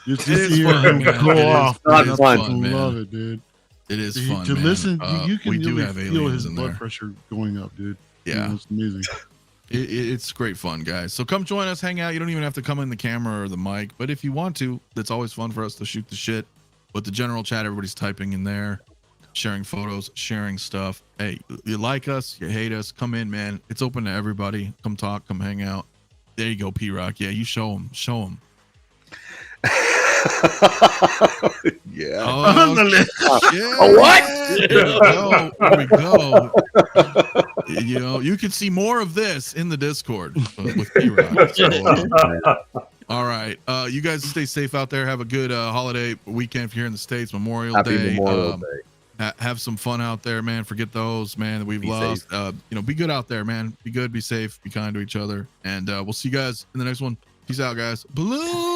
Just to is hear fun, him man. go It is- off. Not man. fun, I man. love it, dude. it is To fun, man. listen, you can we do really have feel aliens his in blood there. pressure going up, dude. Yeah. You know, it's amazing. It's great fun, guys. So come join us, hang out. You don't even have to come in the camera or the mic, but if you want to, it's always fun for us to shoot the shit. But the general chat, everybody's typing in there, sharing photos, sharing stuff. Hey, you like us, you hate us, come in, man. It's open to everybody. Come talk, come hang out. There you go, P-Rock. Yeah, you show him. Show him. Yeah. What? There we go. You know, you can see more of this in the Discord with P-Rock. So, all right. You guys stay safe out there. Have a good holiday weekend if you're here in the States. Memorial Day. Memorial Day. Have some fun out there, man. Forget those, man, that we've lost. You know, be good out there, man. Be good, be safe, be kind to each other. And we'll see you guys in the next one. Peace out, guys. Blue.